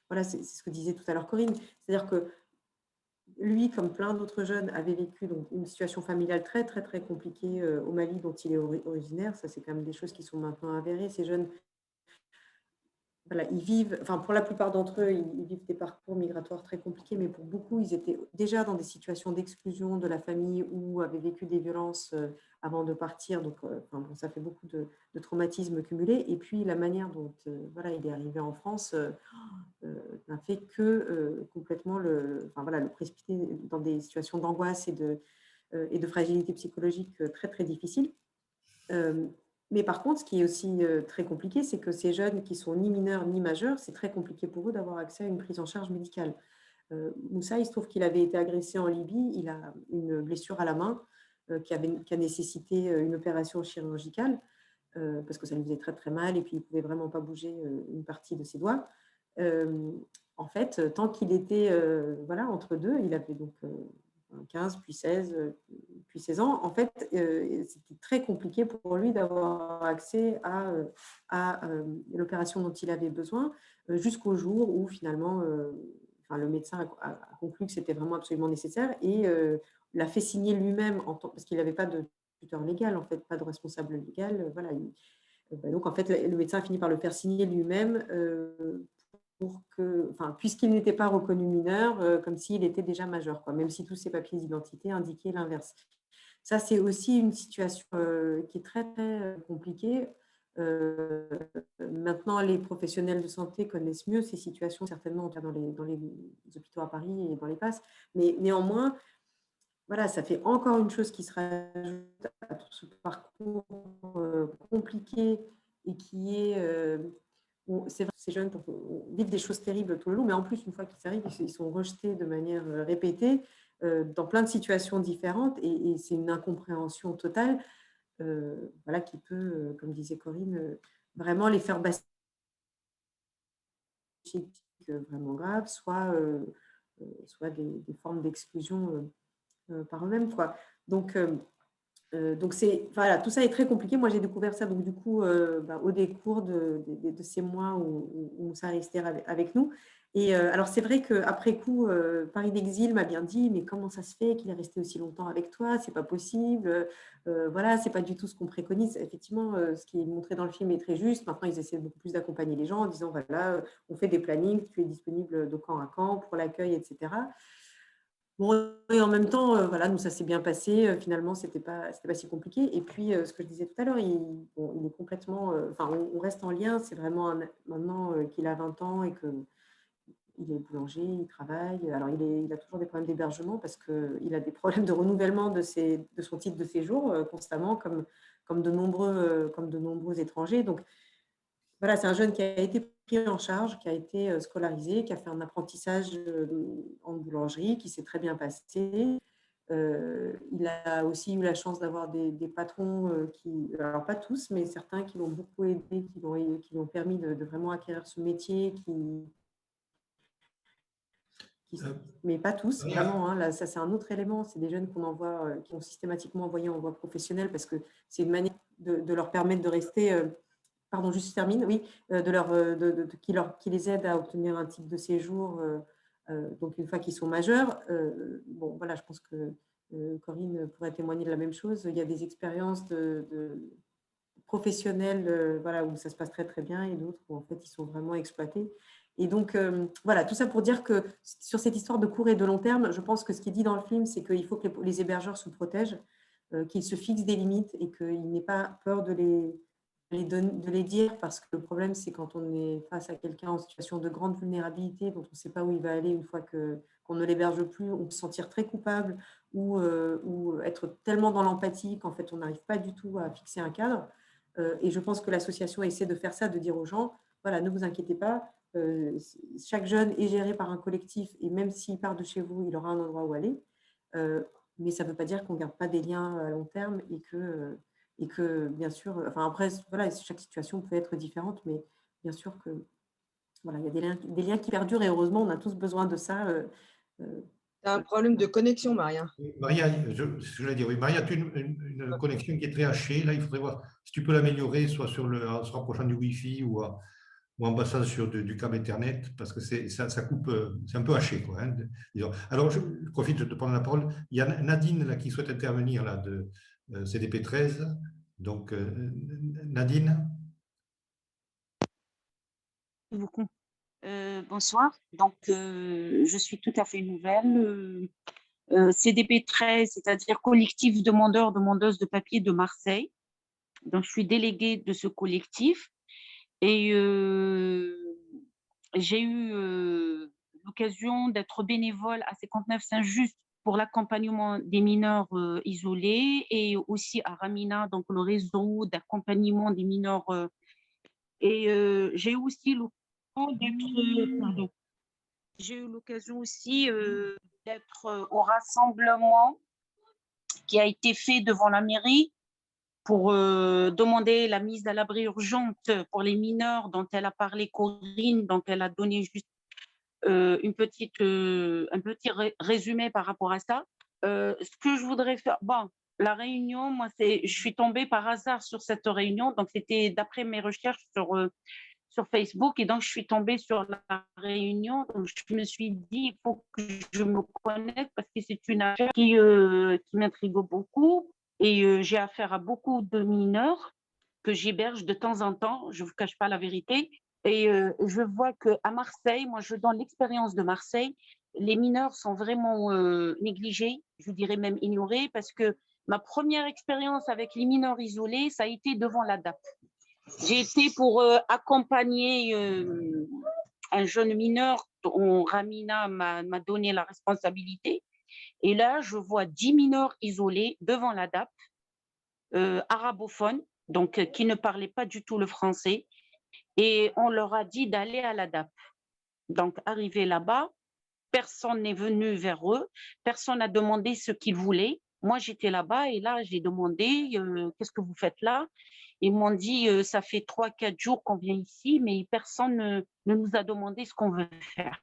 voilà, c'est ce que disait tout à l'heure Corinne, c'est-à-dire que lui, comme plein d'autres jeunes, avait vécu donc, une situation familiale très, très, très compliquée au Mali, dont il est originaire. Ça, c'est quand même des choses qui sont maintenant avérées. Ces jeunes, voilà, ils vivent, enfin pour la plupart d'entre eux, ils vivent des parcours migratoires très compliqués, mais pour beaucoup, ils étaient déjà dans des situations d'exclusion de la famille ou avaient vécu des violences avant de partir. Donc, enfin, bon, ça fait beaucoup de traumatismes cumulés. Et puis, la manière dont voilà, il est arrivé en France n'a fait que complètement enfin, voilà, le précipiter dans des situations d'angoisse et de fragilité psychologique très, très difficiles. Mais par contre, ce qui est aussi très compliqué, c'est que ces jeunes qui sont ni mineurs ni majeurs, c'est très compliqué pour eux d'avoir accès à une prise en charge médicale. Moussa, il se trouve qu'il avait été agressé en Libye, il a une blessure à la main qui a nécessité une opération chirurgicale parce que ça lui faisait très très mal et puis il ne pouvait vraiment pas bouger une partie de ses doigts. En fait, tant qu'il était voilà, entre deux, il avait donc 15, puis 16, puis 16 ans, en fait, c'était très compliqué pour lui d'avoir accès à l'opération dont il avait besoin jusqu'au jour où finalement enfin, le médecin a conclu que c'était vraiment absolument nécessaire et l'a fait signer lui-même parce qu'il n'avait pas de tuteur légal, en fait, pas de responsable légal. Voilà, donc, en fait, le médecin a fini par le faire signer lui-même pour que, enfin, puisqu'il n'était pas reconnu mineur, comme s'il était déjà majeur, quoi, même si tous ses papiers d'identité indiquaient l'inverse. Ça, c'est aussi une situation qui est très, très compliquée. Maintenant, les professionnels de santé connaissent mieux ces situations, certainement dans les hôpitaux à Paris et dans les PASS, mais néanmoins, voilà, ça fait encore une chose qui se rajoute à tout ce parcours compliqué et qui est… c'est vrai que ces jeunes vivent des choses terribles tout le long, mais en plus, une fois qu'ils arrivent, ils sont rejetés de manière répétée dans plein de situations différentes et c'est une incompréhension totale voilà, qui peut, comme disait Corinne, vraiment les faire basculer vraiment graves, soit des formes d'exclusion par eux-mêmes, quoi. Donc voilà, tout ça est très compliqué. Moi, j'ai découvert ça donc du coup au décours de ces mois où ça restait avec nous. Et alors c'est vrai qu'après coup, Paris d'Exil m'a bien dit, mais comment ça se fait qu'il est resté aussi longtemps avec toi? C'est pas possible. Voilà, c'est pas du tout ce qu'on préconise. Effectivement, ce qui est montré dans le film est très juste. Maintenant, ils essaient beaucoup plus d'accompagner les gens en disant voilà, on fait des plannings, tu es disponible de camp à camp pour l'accueil, etc. Bon, et en même temps, voilà, nous, ça s'est bien passé. Finalement, c'était pas si compliqué. Et puis, ce que je disais tout à l'heure, il est complètement… Enfin, on reste en lien. C'est vraiment maintenant qu'il a 20 ans et qu'il est boulanger, il travaille. Alors, il a toujours des problèmes d'hébergement parce qu'il a des problèmes de renouvellement de son titre de séjour constamment, comme de nombreux étrangers. Donc, voilà, c'est un jeune qui a été pris en charge, qui a été scolarisé, qui a fait un apprentissage en boulangerie, qui s'est très bien passé. Il a aussi eu la chance d'avoir des patrons qui, alors pas tous, mais certains qui l'ont beaucoup aidé, qui lui ont permis de vraiment acquérir ce métier, mais pas tous, vraiment. Hein, là, ça, c'est un autre élément. C'est des jeunes qu'on envoie, qui sont systématiquement envoyés en voie professionnelle parce que c'est une manière de leur permettre de rester… Pardon, juste termine, oui, qui les aide à obtenir un titre de séjour, donc une fois qu'ils sont majeurs. Bon, voilà, je pense que Corinne pourrait témoigner de la même chose. Il y a des expériences professionnelles voilà, où ça se passe très, très bien et d'autres où en fait, ils sont vraiment exploités. Et donc, voilà, tout ça pour dire que sur cette histoire de court et de long terme, je pense que ce qui est dit dans le film, c'est qu'il faut que les hébergeurs se protègent, qu'ils se fixent des limites et qu'ils n'aient pas peur de les dire, parce que le problème, c'est quand on est face à quelqu'un en situation de grande vulnérabilité, dont on ne sait pas où il va aller une fois qu'on ne l'héberge plus, on peut se sentir très coupable ou être tellement dans l'empathie qu'en fait, on n'arrive pas du tout à fixer un cadre. Et je pense que l'association essaie de faire ça, de dire aux gens, voilà, ne vous inquiétez pas, chaque jeune est géré par un collectif et même s'il part de chez vous, il aura un endroit où aller. Mais ça ne veut pas dire qu'on ne garde pas des liens à long terme et que bien sûr, enfin après, voilà, chaque situation peut être différente, mais bien sûr que voilà, il y a des liens qui perdurent et heureusement, on a tous besoin de ça. Tu as un problème de connexion, Maria. Maria, je voulais dire, oui, Maria, tu as une connexion qui est très hachée. Là, il faudrait voir si tu peux l'améliorer, soit en se rapprochant du Wi-Fi ou en passant sur du câble Ethernet, parce que ça coupe, c'est un peu haché, quoi. Hein, disons. Alors, je profite de prendre la parole. Il y a Nadine là, qui souhaite intervenir là, de CDP 13. Donc, Nadine. beaucoup. Bonsoir. Donc, je suis tout à fait nouvelle. CDP 13, c'est-à-dire collectif demandeurs, demandeuses de papier de Marseille. Donc, je suis déléguée de ce collectif et j'ai eu l'occasion d'être bénévole à 59 Saint-Just pour l'accompagnement des mineurs isolés et aussi à Ramina, donc le réseau d'accompagnement des mineurs. Et j'ai eu aussi l'occasion d'être, pardon, j'ai eu l'occasion aussi d'être au rassemblement qui a été fait devant la mairie pour demander la mise à l'abri urgente pour les mineurs dont elle a parlé Corinne, donc elle a donné juste un petit résumé par rapport à ça. Ce que je voudrais faire, bon, la réunion, moi, je suis tombée par hasard sur cette réunion, donc c'était d'après mes recherches sur Facebook, et donc je suis tombée sur la réunion, donc je me suis dit, il faut que je me connecte parce que c'est une affaire qui m'intrigue beaucoup, et j'ai affaire à beaucoup de mineurs que j'héberge de temps en temps, je ne vous cache pas la vérité, et je vois qu'à Marseille, moi je donne l'expérience de Marseille, les mineurs sont vraiment négligés, je dirais même ignorés, parce que ma première expérience avec les mineurs isolés, ça a été devant la DAP. J'ai été pour accompagner un jeune mineur dont Ramina m'a donné la responsabilité. Et là, je vois 10 mineurs isolés devant la DAP, arabophones, donc qui ne parlaient pas du tout le français. Et on leur a dit d'aller à la DAP. Donc, arrivé là-bas, personne n'est venu vers eux, personne n'a demandé ce qu'ils voulaient. Moi, j'étais là-bas et là, j'ai demandé qu'est-ce que vous faites là? Ils m'ont dit ça fait 3-4 jours qu'on vient ici, mais personne ne nous a demandé ce qu'on veut faire.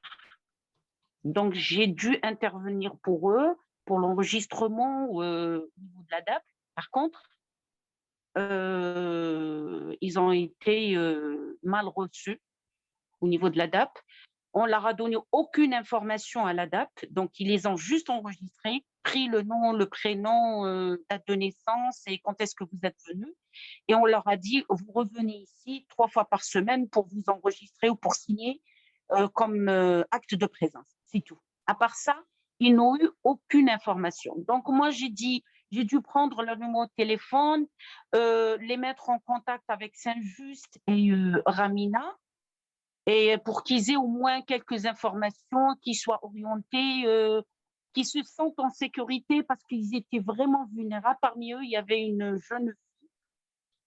Donc, j'ai dû intervenir pour eux, pour l'enregistrement au niveau de la DAP. Par contre, ils ont été mal reçus au niveau de la DAP. On leur a donné aucune information à la DAP, donc ils les ont juste enregistrés, pris le nom, le prénom, date de naissance et quand est-ce que vous êtes venus. Et on leur a dit, vous revenez ici 3 fois par semaine pour vous enregistrer ou pour signer comme acte de présence. C'est tout. À part ça, ils n'ont eu aucune information. Donc moi, j'ai dû prendre leur numéro de téléphone, les mettre en contact avec Saint-Just et Ramina, et pour qu'ils aient au moins quelques informations, qu'ils soient orientés, qu'ils se sentent en sécurité parce qu'ils étaient vraiment vulnérables. Parmi eux, il y avait une jeune fille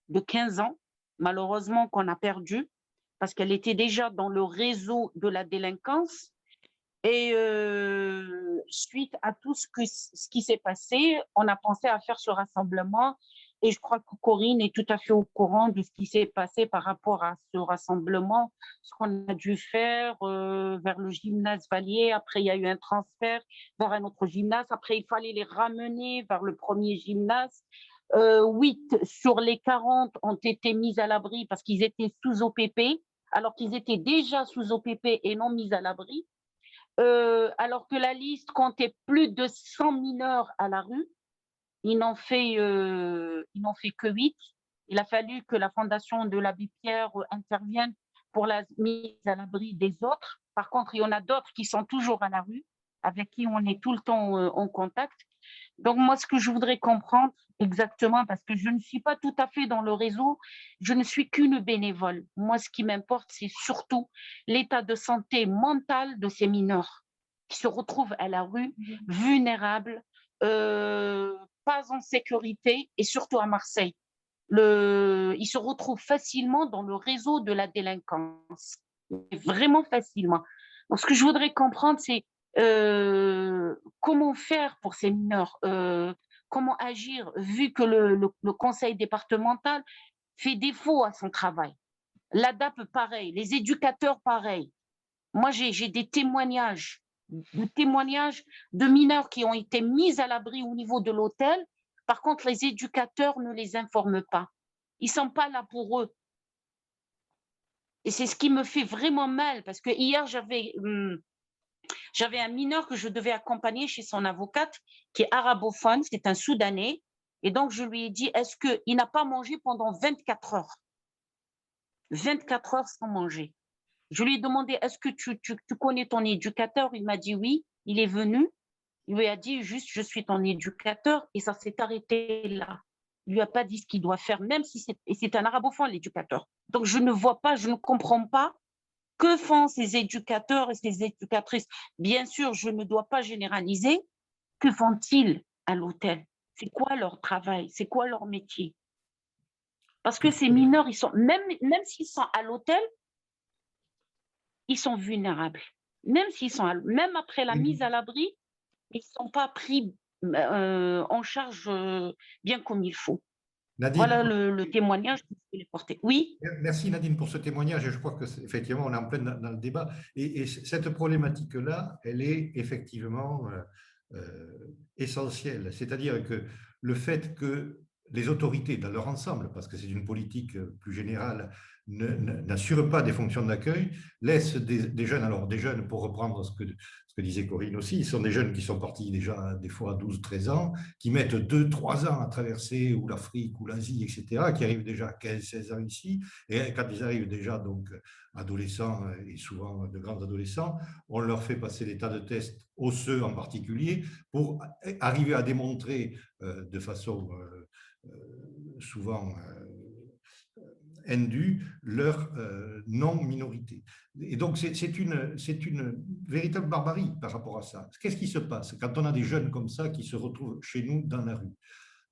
de 15 ans, malheureusement qu'on a perdue parce qu'elle était déjà dans le réseau de la délinquance. Et suite à tout ce qui s'est passé, on a pensé à faire ce rassemblement. Et je crois que Corinne est tout à fait au courant de ce qui s'est passé par rapport à ce rassemblement, ce qu'on a dû faire vers le gymnase Valier. Après, il y a eu un transfert vers un autre gymnase. Après, il fallait les ramener vers le premier gymnase. 8 sur les 40 ont été mis à l'abri parce qu'ils étaient sous OPP, alors qu'ils étaient déjà sous OPP et non mis à l'abri. Alors que la liste comptait plus de 100 mineurs à la rue, ils n'ont fait que 8. Il a fallu que la Fondation de l'Abbé Pierre intervienne pour la mise à l'abri des autres. Par contre, il y en a d'autres qui sont toujours à la rue, avec qui on est tout le temps en contact. Donc, moi, ce que je voudrais comprendre exactement, parce que je ne suis pas tout à fait dans le réseau, je ne suis qu'une bénévole. Moi, ce qui m'importe, c'est surtout l'état de santé mentale de ces mineurs qui se retrouvent à la rue, vulnérables, pas en sécurité, et surtout à Marseille. Ils se retrouvent facilement dans le réseau de la délinquance, vraiment facilement. Donc, ce que je voudrais comprendre, c'est comment faire pour ces mineurs, comment agir, vu que le conseil départemental fait défaut à son travail. L'ADAP, pareil, les éducateurs, pareil. Moi, j'ai des témoignages de mineurs qui ont été mis à l'abri au niveau de l'hôtel. Par contre, les éducateurs ne les informent pas. Ils ne sont pas là pour eux. Et c'est ce qui me fait vraiment mal, parce que hier, j'avais un mineur que je devais accompagner chez son avocate, qui est arabophone, c'est un Soudanais. Et donc, je lui ai dit, est-ce qu'il n'a pas mangé pendant 24 heures 24 heures sans manger. Je lui ai demandé, est-ce que tu connais ton éducateur? Il m'a dit oui, il est venu. Il lui a dit juste, je suis ton éducateur, et ça s'est arrêté là. Il lui a pas dit ce qu'il doit faire, même si c'est un arabophone, l'éducateur. Donc, je ne vois pas, je ne comprends pas que font ces éducateurs et ces éducatrices. Bien sûr, je ne dois pas généraliser. Que font-ils à l'hôtel? C'est quoi leur travail? C'est quoi leur métier? Parce que ces mineurs, ils sont, même s'ils sont à l'hôtel, ils sont vulnérables. Même après la mise à l'abri, ils ne sont pas pris en charge bien comme il faut. Nadine, voilà le témoignage que je voulais porter. Oui. Merci Nadine pour ce témoignage, et je crois qu'effectivement on est en plein dans le débat. Et cette problématique-là, elle est effectivement essentielle. C'est-à-dire que le fait que les autorités, dans leur ensemble, parce que c'est une politique plus générale, n'assurent pas des fonctions d'accueil, laissent des jeunes, alors des jeunes, pour reprendre ce que disait Corinne aussi, ce sont des jeunes qui sont partis déjà des fois à 12-13 ans, qui mettent 2-3 ans à traverser ou l'Afrique ou l'Asie, etc., qui arrivent déjà à 15-16 ans ici, et quand ils arrivent déjà donc adolescents et souvent de grands adolescents, on leur fait passer des tas de tests osseux en particulier pour arriver à démontrer de façon souvent indue leur non-minorité. Et donc, c'est une véritable barbarie par rapport à ça. Qu'est-ce qui se passe quand on a des jeunes comme ça qui se retrouvent chez nous dans la rue?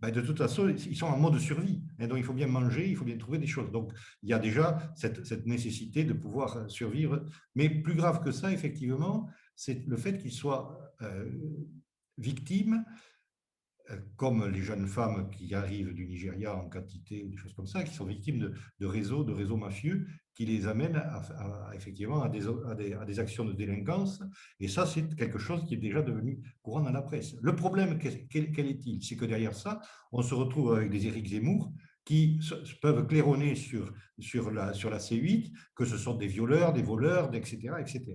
Ben, de toute façon, ils sont en mode survie. Et donc, il faut bien manger, il faut bien trouver des choses. Donc, il y a déjà cette nécessité de pouvoir survivre. Mais plus grave que ça, effectivement, c'est le fait qu'ils soient victimes, comme les jeunes femmes qui arrivent du Nigeria en quantité ou des choses comme ça, qui sont victimes de réseaux mafieux qui les amènent effectivement à des actions de délinquance. Et ça, c'est quelque chose qui est déjà devenu courant dans la presse. Le problème, quel est-il? C'est que derrière ça, on se retrouve avec des Éric Zemmour qui peuvent claironner sur la C8 que ce sont des violeurs, des voleurs, etc., etc.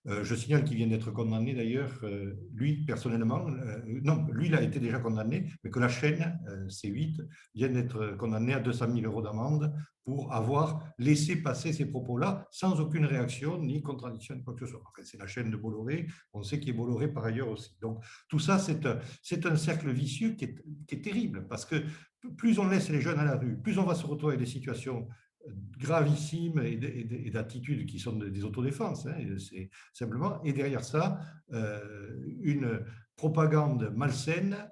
Je signale qu'il vient d'être condamné d'ailleurs, lui personnellement, non, lui il a été déjà condamné, mais que la chaîne C8 vient d'être condamnée à 200 000 € d'amende pour avoir laissé passer ces propos-là sans aucune réaction ni contradiction ni quoi que ce soit. Enfin, c'est la chaîne de Bolloré, on sait qu'il est Bolloré par ailleurs aussi. Donc tout ça, c'est un cercle vicieux qui est terrible, parce que plus on laisse les jeunes à la rue, plus on va se retrouver avec des situations gravissimes et d'attitudes qui sont des autodéfenses, hein, c'est simplement, et derrière ça, une propagande malsaine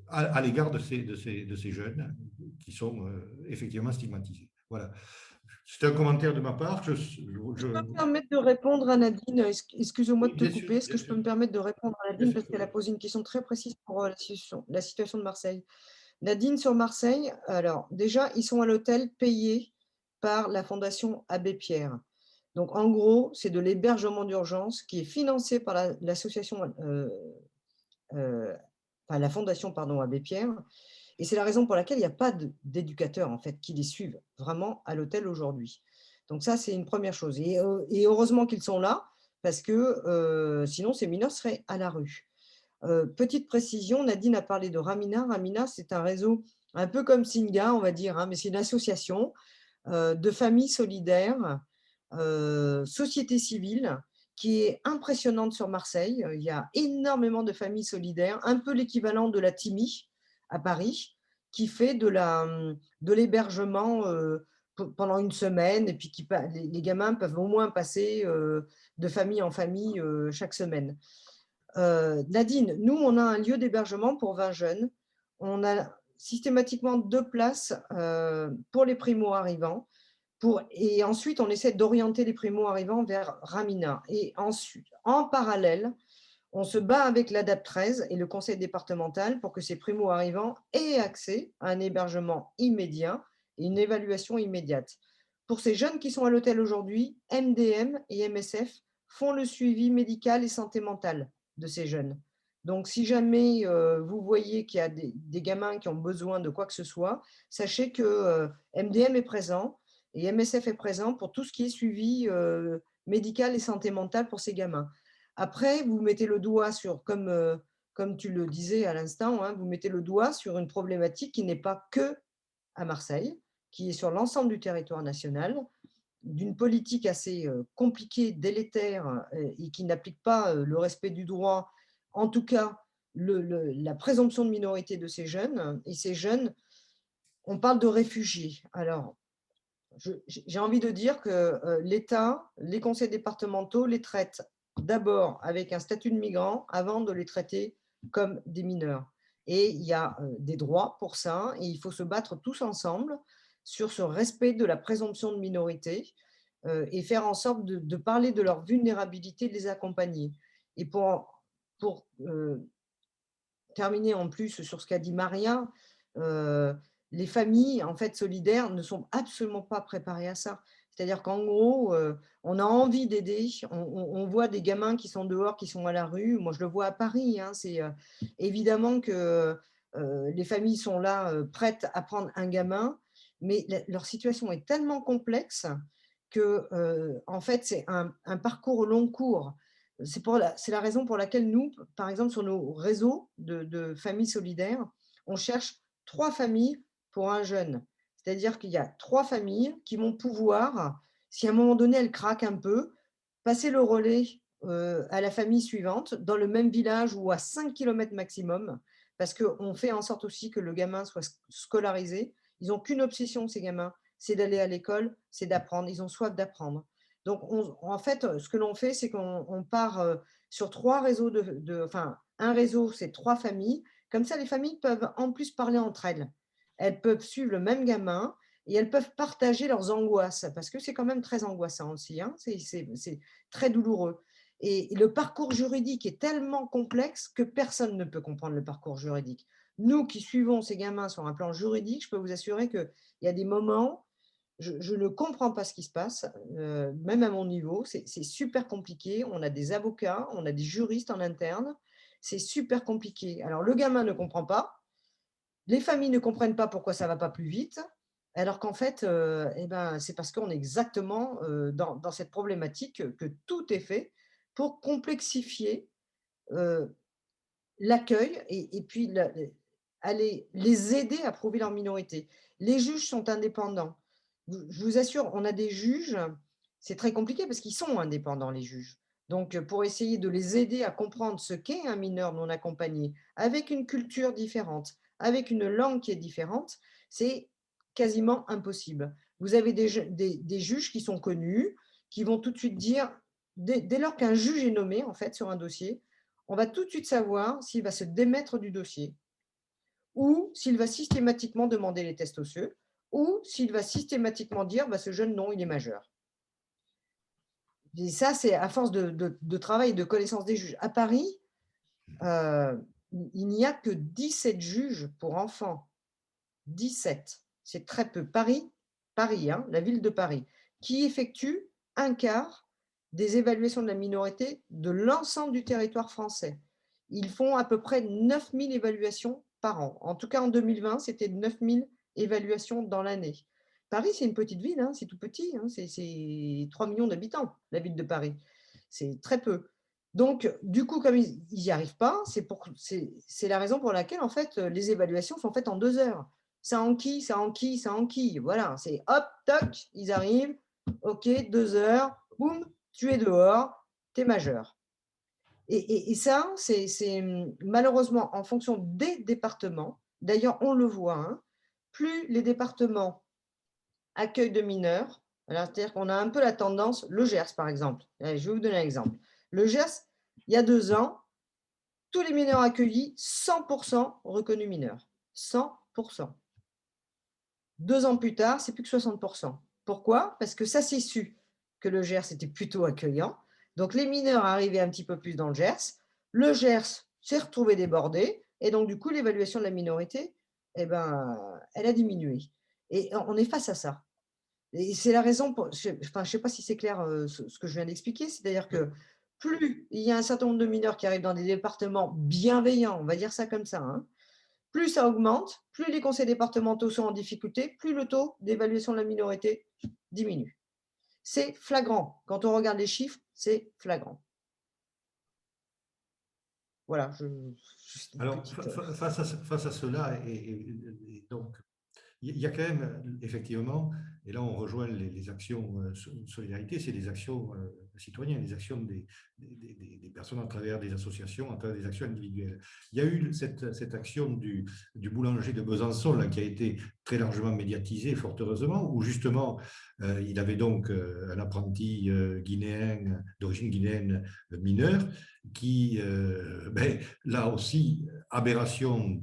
à l'égard de ces jeunes qui sont effectivement stigmatisés. Voilà. C'est un commentaire de ma part. Je peux me permettre de répondre à Nadine. Excuse-moi de te couper. Est-ce que je peux me permettre de répondre à Nadine parce qu'elle a posé une question très précise pour la situation de Marseille. Nadine, sur Marseille, alors déjà, ils sont à l'hôtel payés par la Fondation Abbé Pierre. Donc, en gros, c'est de l'hébergement d'urgence qui est financé par l'association, la Fondation Abbé Pierre. Et c'est la raison pour laquelle il n'y a pas d'éducateurs en fait, qui les suivent vraiment à l'hôtel aujourd'hui. Donc ça, c'est une première chose. Et heureusement qu'ils sont là, parce que sinon, ces mineurs seraient à la rue. Petite précision, Nadine a parlé de Ramina. Ramina, c'est un réseau un peu comme Singa, on va dire, hein, mais c'est une association de familles solidaires, société civile, qui est impressionnante sur Marseille. Il y a énormément de familles solidaires, un peu l'équivalent de la TIMI à Paris, qui fait de l'hébergement pendant une semaine, et puis les gamins peuvent au moins passer de famille en famille chaque semaine. Nadine, nous, on a un lieu d'hébergement pour 20 jeunes. On a systématiquement 2 places pour les primo-arrivants. Et ensuite, on essaie d'orienter les primo-arrivants vers Ramina. Et ensuite, en parallèle, on se bat avec l'ADAP 13 et le conseil départemental pour que ces primo-arrivants aient accès à un hébergement immédiat et une évaluation immédiate. Pour ces jeunes qui sont à l'hôtel aujourd'hui, MDM et MSF font le suivi médical et santé mentale de ces jeunes. Donc, si jamais vous voyez qu'il y a des gamins qui ont besoin de quoi que ce soit, sachez que MDM est présent et MSF est présent pour tout ce qui est suivi médical et santé mentale pour ces gamins. Après, vous mettez le doigt sur, comme tu le disais à l'instant, hein, vous mettez le doigt sur une problématique qui n'est pas que à Marseille, qui est sur l'ensemble du territoire national. d'une politique assez compliquée, délétère, et qui n'applique pas le respect du droit, en tout cas la présomption de minorité de ces jeunes. Et ces jeunes, on parle de réfugiés. Alors, j'ai envie de dire que l'État, les conseils départementaux les traitent d'abord avec un statut de migrant avant de les traiter comme des mineurs. Et il y a des droits pour ça, et il faut se battre tous ensemble sur ce respect de la présomption de minorité et faire en sorte de parler de leur vulnérabilité, de les accompagner. Et pour terminer en plus sur ce qu'a dit Maria, les familles en fait solidaires ne sont absolument pas préparées à ça. C'est-à-dire qu'en gros, on a envie d'aider, on voit des gamins qui sont dehors, qui sont à la rue. Moi, je le vois à Paris. Hein, c'est évidemment que les familles sont là prêtes à prendre un gamin, mais leur situation est tellement complexe que, en fait, c'est un parcours au long cours. C'est la raison pour laquelle nous, par exemple, sur nos réseaux de familles solidaires, on cherche 3 familles pour un jeune. C'est-à-dire qu'il y a 3 familles qui vont pouvoir, si à un moment donné elles craquent un peu, passer le relais à la famille suivante, dans le même village ou à 5 km maximum, parce qu'on fait en sorte aussi que le gamin soit scolarisé. Ils n'ont qu'une obsession, ces gamins, c'est d'aller à l'école, c'est d'apprendre. Ils ont soif d'apprendre. Donc, en fait, ce que l'on fait, c'est qu'on part sur 3 réseaux enfin, un réseau, c'est 3 familles. Comme ça, les familles peuvent en plus parler entre elles. Elles peuvent suivre le même gamin et elles peuvent partager leurs angoisses, parce que c'est quand même très angoissant aussi, hein, c'est très douloureux. Et le parcours juridique est tellement complexe que personne ne peut comprendre le parcours juridique. Nous qui suivons ces gamins sur un plan juridique, je peux vous assurer qu'il y a des moments, je ne comprends pas ce qui se passe, même à mon niveau, c'est super compliqué. On a des avocats, on a des juristes en interne, c'est super compliqué. Alors le gamin ne comprend pas, les familles ne comprennent pas pourquoi ça ne va pas plus vite, alors qu'en fait, eh ben, c'est parce qu'on est exactement dans cette problématique que tout est fait pour complexifier l'accueil et puis aller les aider à prouver leur minorité. Les juges sont indépendants. Je vous assure, on a des juges, c'est très compliqué parce qu'ils sont indépendants, les juges. Donc, pour essayer de les aider à comprendre ce qu'est un mineur non accompagné, avec une culture différente, avec une langue qui est différente, c'est quasiment impossible. Vous avez des juges qui sont connus, qui vont tout de suite dire, dès lors qu'un juge est nommé en fait, sur un dossier, on va tout de suite savoir s'il va se démettre du dossier ou s'il va systématiquement demander les tests osseux ou s'il va systématiquement dire bah, ce jeune, non, il est majeur. Et ça, c'est à force de travail et de connaissance des juges. À Paris, il n'y a que 17 juges pour enfants. 17. C'est très peu. Paris, hein, la ville de Paris, qui effectue un quart des évaluations de la minorité de l'ensemble du territoire français. Ils font à peu près 9000 évaluations par an. En tout cas, en 2020, c'était 9000 évaluations dans l'année. Paris, c'est une petite ville, hein, c'est tout petit, hein, c'est 3 millions d'habitants, la ville de Paris. C'est très peu. Donc, du coup, comme ils n'y arrivent pas, c'est la raison pour laquelle, en fait, les évaluations sont faites en 2 heures. Ça enquille, ça enquille, ça enquille. Voilà, c'est hop, toc, ils arrivent, ok, 2 heures, boum, tu es dehors, tu es majeur. Et ça, c'est malheureusement en fonction des départements. D'ailleurs, on le voit, hein, plus les départements accueillent de mineurs, c'est-à-dire qu'on a un peu la tendance, le Gers par exemple, allez, je vais vous donner un exemple. Le Gers, il y a 2 ans, tous les mineurs accueillis, 100% reconnus mineurs. 100%. 2 ans plus tard, c'est plus que 60%. Pourquoi? Parce que ça s'est su que le Gers était plutôt accueillant. Donc les mineurs arrivaient un petit peu plus dans le Gers. Le Gers s'est retrouvé débordé. Et donc, du coup, l'évaluation de la minorité, eh ben, elle a diminué. Et on est face à ça. Et c'est la raison, je ne sais pas si c'est clair ce que je viens d'expliquer, c'est-à-dire que plus il y a un certain nombre de mineurs qui arrivent dans des départements bienveillants, on va dire ça comme ça, hein, plus ça augmente, plus les conseils départementaux sont en difficulté, plus le taux d'évaluation de la minorité diminue. C'est flagrant. Quand on regarde les chiffres, c'est flagrant. Voilà. Alors, face à cela, et donc, il y a quand même, effectivement, et là on rejoint les actions de solidarité, c'est des actions citoyennes, des actions des personnes à travers des associations, à travers des actions individuelles. Il y a eu cette action du boulanger de Besançon là, qui a été très largement médiatisée, fort heureusement, où justement il avait donc un apprenti guinéen, d'origine guinéenne mineur, qui, là aussi, aberration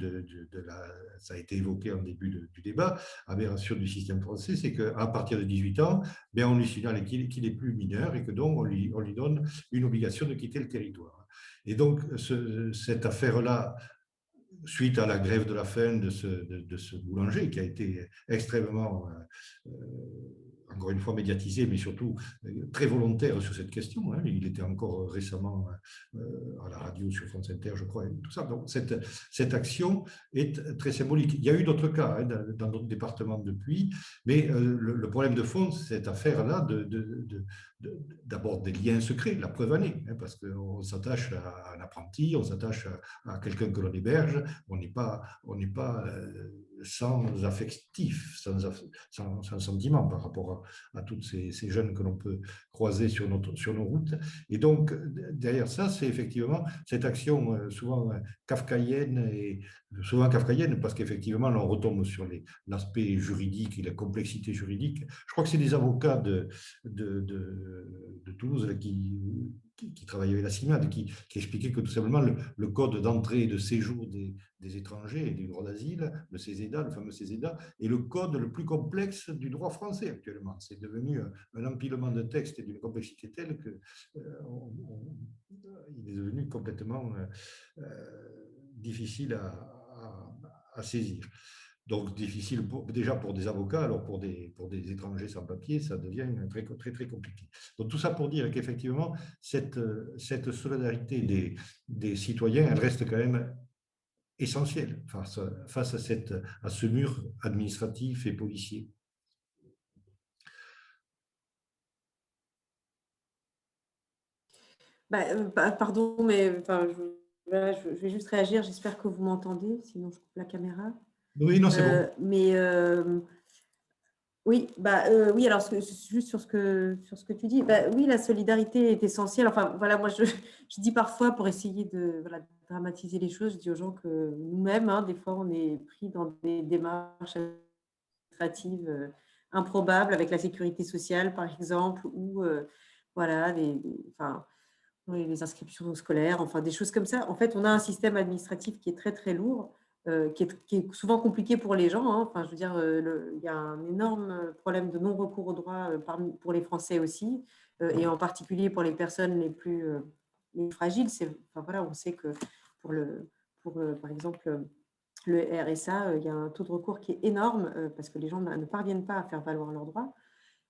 ça a été évoqué en début du débat, aberration du système français, c'est qu'à partir de 18 ans, on lui signale qu'il n'est plus mineur et que donc on lui donne une obligation de quitter le territoire. Et donc, cette affaire-là, suite à la grève de la faim de ce boulanger qui a été extrêmement, encore une fois, médiatisé, mais surtout très volontaire sur cette question. Hein. Il était encore récemment à la radio sur France Inter, je crois, et tout ça. Donc, cette action est très symbolique. Il y a eu d'autres cas hein, dans d'autres départements depuis, mais le problème de fond, c'est cette affaire-là d'abord des liens secrets, la preuve année, hein, parce qu'on s'attache à un apprenti, on s'attache à quelqu'un que l'on héberge, on n'est pas sans affectif, sans sentiment par rapport à tous ces jeunes que l'on peut croiser sur nos routes. Et donc, derrière ça, c'est effectivement cette action souvent kafkaïenne, parce qu'effectivement, on retombe sur l'aspect juridique et la complexité juridique. Je crois que c'est des avocats de Toulouse là, qui travaillaient avec la CIMAD, qui expliquaient que tout simplement le code d'entrée et de séjour des étrangers et du droit d'asile, le CESEDA, le fameux CESEDA, est le code le plus complexe du droit français actuellement. C'est devenu un empilement de textes et d'une complexité telle que il est devenu complètement difficile à saisir. Donc, difficile déjà pour des avocats, alors pour des étrangers sans papier, ça devient très, très, très compliqué. Donc, tout ça pour dire qu'effectivement, cette solidarité des citoyens, elle reste quand même essentielle face à ce mur administratif et policier. Pardon, mais je vais juste réagir. J'espère que vous m'entendez, sinon je coupe la caméra. Oui, non, c'est bon. Mais oui, oui, alors juste sur ce que tu dis, oui, la solidarité est essentielle. Enfin, voilà, moi, je dis parfois, pour essayer de dramatiser les choses, je dis aux gens que nous-mêmes, hein, des fois, on est pris dans des démarches administratives improbables avec la sécurité sociale, par exemple, ou voilà, les inscriptions scolaires, enfin, des choses comme ça. En fait, on a un système administratif qui est très, très lourd. Qui est souvent compliqué pour les gens. Hein. Enfin, je veux dire, il y a un énorme problème de non-recours au droit pour les Français aussi, et en particulier pour les personnes les plus fragiles. Enfin, voilà, on sait que par exemple, le RSA, il y a un taux de recours qui est énorme parce que les gens ne parviennent pas à faire valoir leurs droits.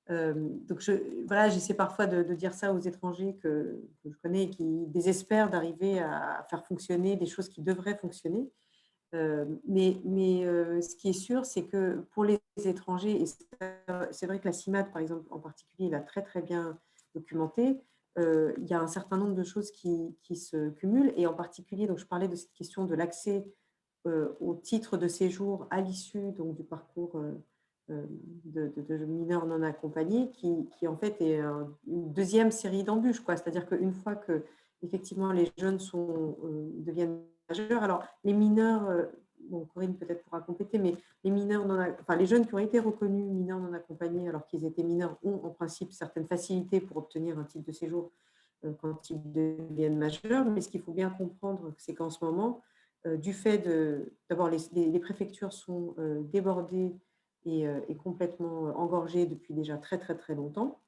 Donc, j'essaie parfois de dire ça aux étrangers que je connais et qui désespèrent d'arriver à faire fonctionner des choses qui devraient fonctionner. Mais ce qui est sûr, c'est que pour les étrangers, et c'est vrai que la CIMAD, par exemple, en particulier, l'a très, très bien documenté, il y a un certain nombre de choses qui se cumulent, et en particulier, donc je parlais de cette question de l'accès au titre de séjour à l'issue du parcours de mineurs non accompagnés, qui en fait est une deuxième série d'embûches, quoi. C'est-à-dire qu'une fois que effectivement les jeunes deviennent majeurs, alors les mineurs, Corinne peut-être pourra compléter, mais les jeunes qui ont été reconnus mineurs non accompagnés alors qu'ils étaient mineurs ont en principe certaines facilités pour obtenir un titre de séjour quand ils deviennent majeurs. Mais ce qu'il faut bien comprendre, c'est qu'en ce moment, du fait d'abord les préfectures sont débordées et complètement engorgées depuis déjà très très très longtemps.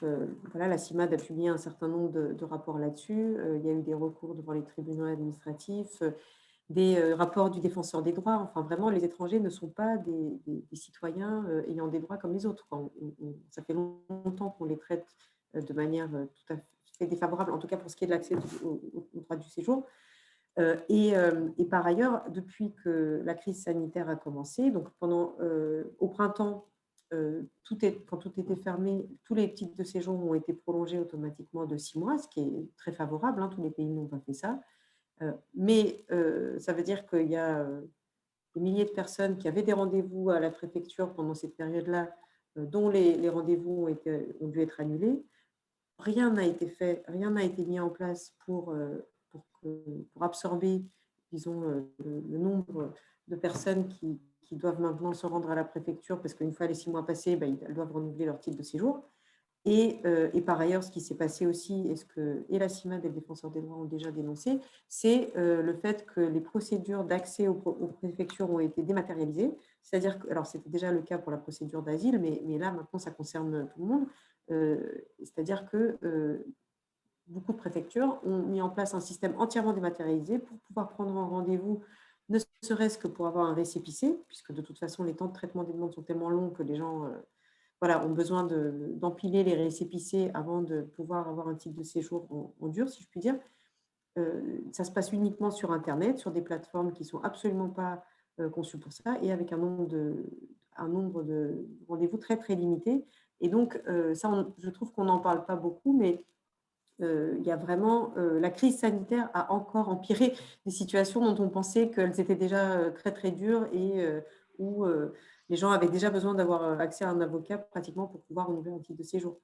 Voilà, la CIMAD a publié un certain nombre de rapports là-dessus. Il y a eu des recours devant les tribunaux administratifs, des rapports du défenseur des droits. Enfin, vraiment, les étrangers ne sont pas des citoyens ayant des droits comme les autres. Ça fait longtemps qu'on les traite de manière tout à fait défavorable, en tout cas pour ce qui est de l'accès au droit du séjour. Et par ailleurs, depuis que la crise sanitaire a commencé, donc au printemps, quand tout était fermé, tous les titres de séjour ont été prolongés automatiquement de 6 mois, ce qui est très favorable. Hein, tous les pays n'ont pas fait ça. Mais ça veut dire qu'il y a des milliers de personnes qui avaient des rendez-vous à la préfecture pendant cette période-là dont les rendez-vous ont dû être annulés. Rien n'a été fait, rien n'a été mis en place pour absorber, disons, le nombre de personnes qui doivent maintenant se rendre à la préfecture parce qu'une fois les 6 mois passés, elles doivent renouveler leur titre de séjour. Et par ailleurs, ce qui s'est passé aussi, et ce que la CIMAD et le Défenseur des droits ont déjà dénoncé, c'est le fait que les procédures d'accès aux préfectures ont été dématérialisées. C'est-à-dire que, alors c'était déjà le cas pour la procédure d'asile, mais là maintenant ça concerne tout le monde. C'est-à-dire que beaucoup de préfectures ont mis en place un système entièrement dématérialisé pour pouvoir prendre un rendez-vous, ne serait-ce que pour avoir un récépissé, puisque de toute façon les temps de traitement des demandes sont tellement longs que les gens ont besoin d'empiler les récépissés avant de pouvoir avoir un titre de séjour en dur, si je puis dire. Ça se passe uniquement sur Internet, sur des plateformes qui ne sont absolument pas conçues pour ça, et avec un nombre de rendez-vous très, très limité. Et donc, ça, je trouve qu'on n'en parle pas beaucoup, mais il y a vraiment… la crise sanitaire a encore empiré des situations dont on pensait qu'elles étaient déjà très, très dures et où les gens avaient déjà besoin d'avoir accès à un avocat pratiquement pour pouvoir renouveler un titre de séjour.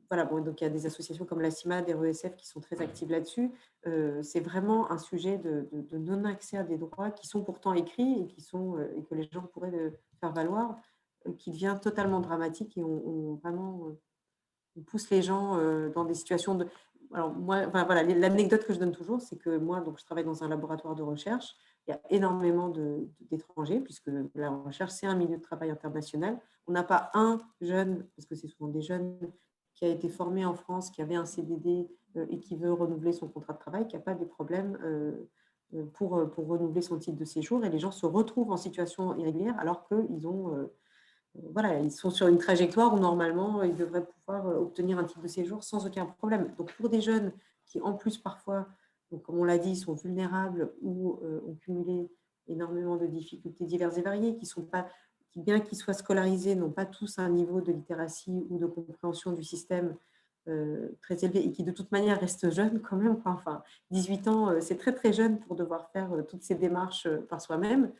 Voilà, bon, donc il y a des associations comme la CIMAD et RESF qui sont très actives là-dessus. C'est vraiment un sujet de non-accès à des droits qui sont pourtant écrits et, et que les gens pourraient faire valoir, qui devient totalement dramatique et on pousse les gens dans des situations de… Alors moi, voilà, l'anecdote que je donne toujours, c'est que moi, donc, je travaille dans un laboratoire de recherche. Il y a énormément d'étrangers, puisque la recherche, c'est un milieu de travail international. On n'a pas un jeune, parce que c'est souvent des jeunes, qui a été formé en France, qui avait un CDD et qui veut renouveler son contrat de travail, qui n'a pas des problèmes pour renouveler son titre de séjour. Et les gens se retrouvent en situation irrégulière alors qu'ils ont… voilà, ils sont sur une trajectoire où normalement, ils devraient pouvoir obtenir un titre de séjour sans aucun problème. Donc, pour des jeunes qui, en plus, parfois, donc, comme on l'a dit, sont vulnérables ou ont cumulé énormément de difficultés diverses et variées, qui, bien qu'ils soient scolarisés, n'ont pas tous un niveau de littératie ou de compréhension du système très élevé et qui, de toute manière, restent jeunes quand même. Enfin, 18 ans, c'est très, très jeune pour devoir faire toutes ces démarches par soi-même.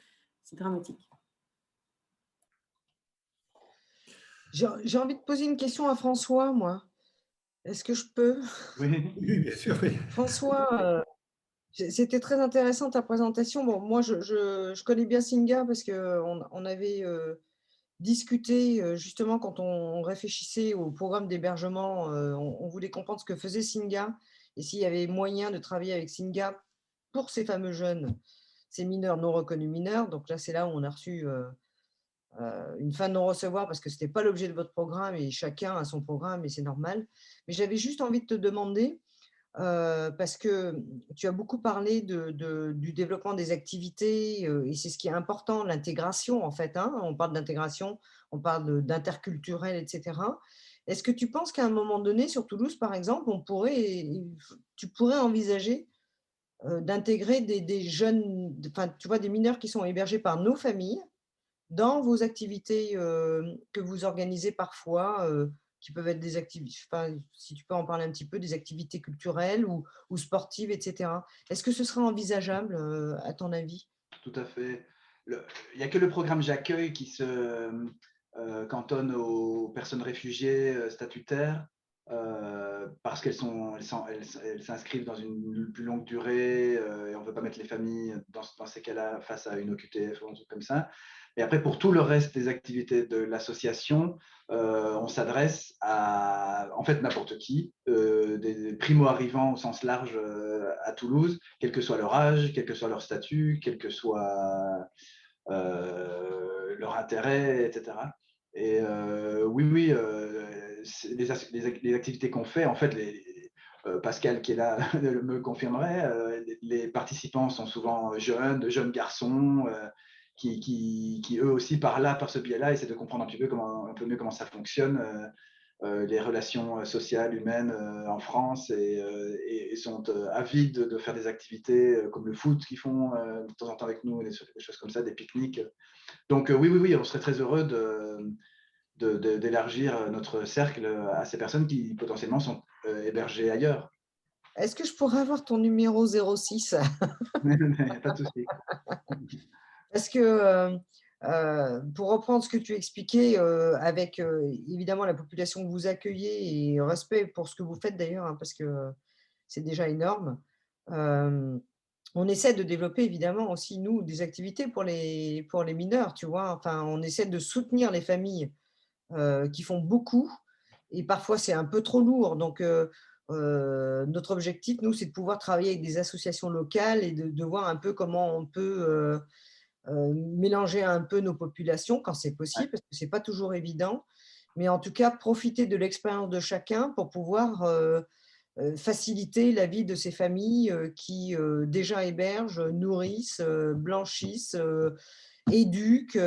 C'est dramatique. J'ai envie de poser une question à François, moi. Est-ce que je peux? Oui, Oui, bien sûr, oui. François, c'était très intéressant ta présentation. Bon, moi, je connais bien Singa parce qu'on avait discuté justement quand on réfléchissait au programme d'hébergement. On voulait comprendre ce que faisait Singa et s'il y avait moyen de travailler avec Singa pour ces fameux jeunes, ces mineurs non reconnus mineurs. Donc là, c'est là où on a reçu une fin de non-recevoir parce que ce n'était pas l'objet de votre programme et chacun a son programme et c'est normal. Mais j'avais juste envie de te demander, parce que tu as beaucoup parlé du développement des activités et c'est ce qui est important, l'intégration en fait. Hein, on parle d'intégration, on parle d'interculturel, etc. Est-ce que tu penses qu'à un moment donné, sur Toulouse par exemple, tu pourrais envisager d'intégrer des jeunes, enfin, tu vois, des mineurs qui sont hébergés par nos familles dans vos activités que vous organisez parfois, qui peuvent être des activités, enfin, si tu peux en parler un petit peu, des activités culturelles ou sportives, etc. Est-ce que ce sera envisageable, à ton avis? tout à fait. Il n'y a que le programme J'accueille qui se cantonne aux personnes réfugiées statutaires parce qu'elles s'inscrivent dans une plus longue durée et on ne veut pas mettre les familles dans ces cas-là face à une OQTF ou un truc comme ça. Et après, pour tout le reste des activités de l'association, on s'adresse à en fait n'importe qui, des primo-arrivants au sens large à Toulouse, quel que soit leur âge, quel que soit leur statut, quel que soit leur intérêt, etc. Et oui, les activités qu'on fait, en fait, Pascal qui est là me confirmerait, les participants sont souvent jeunes garçons qui eux aussi par ce biais-là essaient de comprendre un peu mieux comment ça fonctionne, les relations sociales, humaines en France et sont avides de faire des activités comme le foot qu'ils font de temps en temps avec nous, des choses comme ça, des pique-niques. Donc oui, on serait très heureux d'élargir notre cercle à ces personnes qui potentiellement sont hébergées ailleurs. Est-ce que je pourrais avoir ton numéro 06? Pas de souci. Parce que Pour reprendre ce que tu expliquais, avec évidemment la population que vous accueillez et respect pour ce que vous faites d'ailleurs, hein, parce que c'est déjà énorme. On essaie de développer évidemment aussi, nous, des activités pour les mineurs, tu vois. Enfin, on essaie de soutenir les familles qui font beaucoup et parfois c'est un peu trop lourd. Donc, notre objectif, nous, c'est de pouvoir travailler avec des associations locales et de voir un peu comment on peut mélanger un peu nos populations quand c'est possible, parce que ce n'est pas toujours évident. Mais en tout cas, profiter de l'expérience de chacun pour pouvoir faciliter la vie de ces familles qui déjà hébergent, nourrissent, blanchissent, éduquent,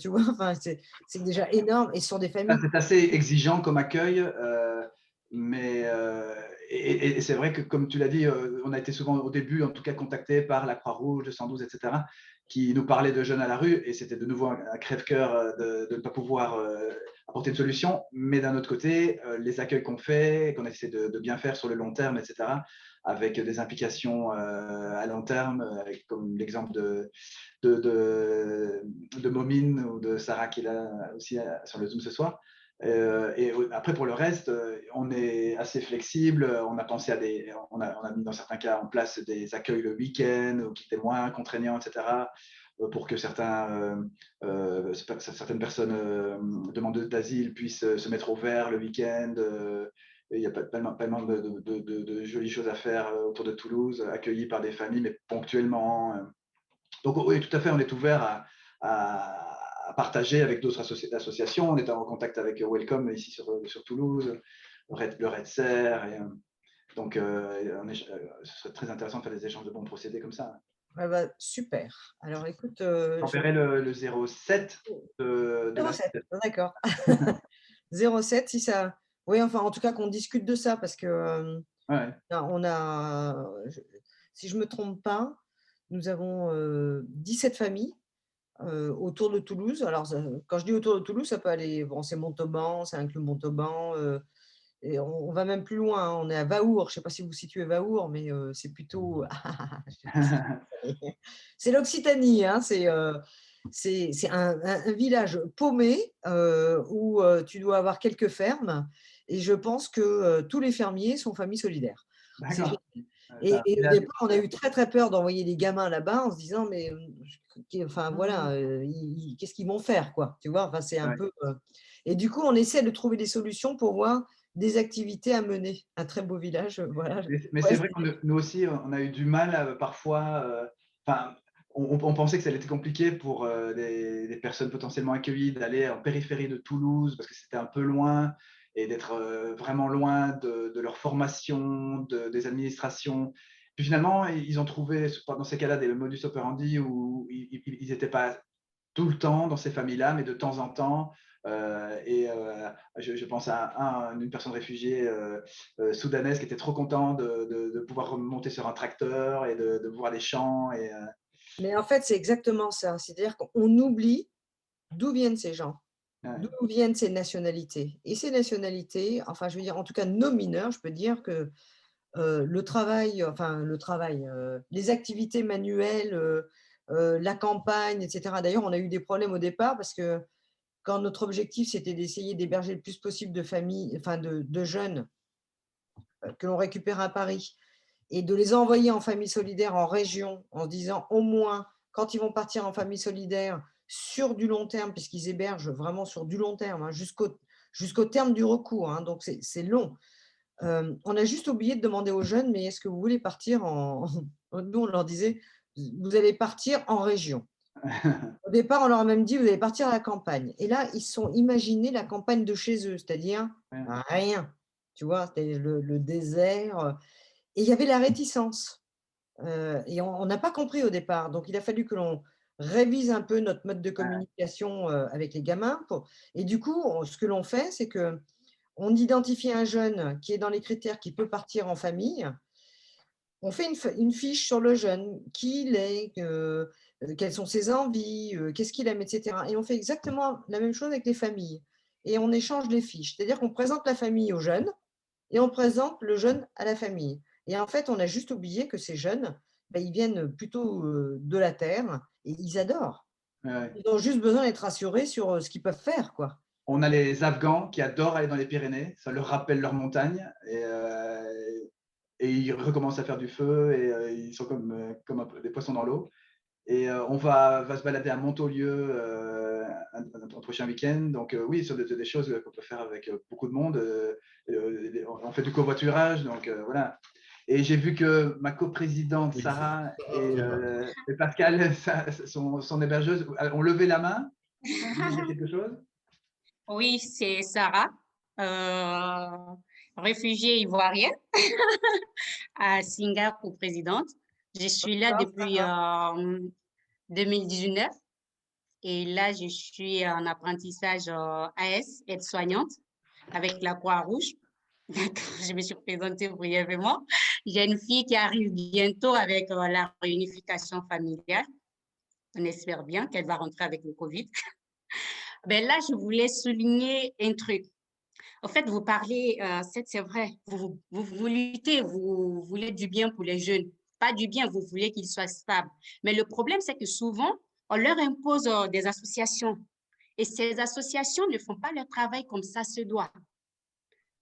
tu vois, enfin, c'est déjà énorme et ce sont des familles. C'est assez exigeant comme accueil, mais et c'est vrai que, comme tu l'as dit, on a été souvent au début, en tout cas, contactés par la Croix-Rouge, le 112, etc., qui nous parlaient de jeunes à la rue, et c'était de nouveau un crève-cœur de ne pas pouvoir apporter une solution. Mais d'un autre côté, les accueils qu'on fait, qu'on essaie de bien faire sur le long terme, etc., avec des implications à long terme, avec, comme l'exemple de Momine ou de Sarah qui est là aussi sur le Zoom ce soir. Et après, pour le reste, on est assez flexible. On a pensé à on a mis dans certains cas en place des accueils le week-end qui étaient moins contraignants, etc., pour que certaines personnes demandeuses d'asile puissent se mettre au vert le week-end. Il y a pas mal de jolies choses à faire autour de Toulouse, accueillis par des familles, mais ponctuellement. Donc oui, tout à fait, on est ouvert à partager avec d'autres associations. On est en contact avec Welcome ici sur Toulouse, le Red Serre. Donc, ce serait très intéressant de faire des échanges de bons procédés comme ça. Ah bah, super. Alors écoute, J'enverrai le 07 de 07, d'accord. 07, si ça. Oui, enfin, en tout cas, qu'on discute de ça parce que ouais. on a, si je ne me trompe pas, nous avons 17 familles autour de Toulouse. Alors, quand je dis autour de Toulouse, ça peut aller, bon, c'est Montauban, ça inclut Montauban, et on va même plus loin, hein. On est à Vaour, je ne sais pas si vous situez Vaour, mais c'est plutôt… c'est l'Occitanie, hein, c'est un village paumé où tu dois avoir quelques fermes, et je pense que tous les fermiers sont familles solidaires. C'est D'accord. génial. Et au départ, on a eu très très peur d'envoyer les gamins là-bas en se disant mais enfin voilà, qu'est-ce qu'ils vont faire, quoi, tu vois, enfin c'est un peu et du coup on essaie de trouver des solutions pour voir des activités à mener. Un très beau village, voilà. Mais Ouais, c'est vrai que nous aussi, on a eu du mal parfois. Enfin, on pensait que ça allait être compliqué pour des personnes potentiellement accueillies d'aller en périphérie de Toulouse parce que c'était un peu loin et d'être vraiment loin de leur formation, des administrations. Puis finalement, ils ont trouvé dans ces cas-là des modus operandi où ils n'étaient pas tout le temps dans ces familles-là, mais de temps en temps. Je pense à une personne réfugiée soudanaise qui était trop contente de pouvoir remonter sur un tracteur et de voir les champs. Mais en fait, c'est exactement ça. C'est-à-dire qu'on oublie d'où viennent ces gens, d'où viennent ces nationalités. Et ces nationalités, enfin, je veux dire, en tout cas, nos mineurs, je peux dire que le travail, les activités manuelles, la campagne, etc. D'ailleurs, on a eu des problèmes au départ parce que quand notre objectif, c'était d'essayer d'héberger le plus possible de familles, enfin de jeunes que l'on récupère à Paris et de les envoyer en famille solidaire en région en se disant au moins, quand ils vont partir en famille solidaire sur du long terme, puisqu'ils hébergent vraiment sur du long terme, hein, jusqu'au terme du recours, hein, donc c'est long. On a juste oublié de demander aux jeunes, mais est-ce que vous voulez partir en… Nous, on leur disait, vous allez partir en région. Au départ, on leur a même dit, vous allez partir à la campagne. Et là, ils se sont imaginés la campagne de chez eux, c'est-à-dire rien. Tu vois, c'était le désert. Et il y avait la réticence. Et on n'a pas compris au départ. Donc, il a fallu que l'on révise un peu notre mode de communication avec les gamins. Et du coup, ce que l'on fait, c'est qu'on identifie un jeune qui est dans les critères qui peut partir en famille. On fait une fiche sur le jeune, qui il est, quelles sont ses envies, qu'est-ce qu'il aime, etc. Et on fait exactement la même chose avec les familles. Et on échange les fiches. C'est-à-dire qu'on présente la famille au jeune et on présente le jeune à la famille. Et en fait, on a juste oublié que ces jeunes, ils viennent plutôt de la terre et ils adorent. Ouais. Ils ont juste besoin d'être rassurés sur ce qu'ils peuvent faire, quoi. On a les Afghans qui adorent aller dans les Pyrénées, ça leur rappelle leur montagne et ils recommencent à faire du feu et ils sont comme un peu des poissons dans l'eau. Et on va se balader à Montaulieu un prochain week-end. Donc oui, ce sont des choses qu'on peut faire avec beaucoup de monde. On fait du covoiturage, donc voilà. Et j'ai vu que ma coprésidente Sarah et Pascal, son hébergeuse, ont levé la main. Vous voulez dire quelque chose? Oui, c'est Sarah, réfugiée ivoirienne à Singapour, présidente. Je suis là depuis 2019 et là, je suis en apprentissage AS, aide-soignante, avec la Croix-Rouge. Je me suis présentée brièvement. J'ai une fille qui arrive bientôt avec la réunification familiale. On espère bien qu'elle va rentrer avec le Covid. Ben là, je voulais souligner un truc. En fait, vous parlez, c'est vrai, vous luttez, vous voulez du bien pour les jeunes. Pas du bien, vous voulez qu'ils soient stables. Mais le problème, c'est que souvent, on leur impose des associations. Et ces associations ne font pas leur travail comme ça se doit.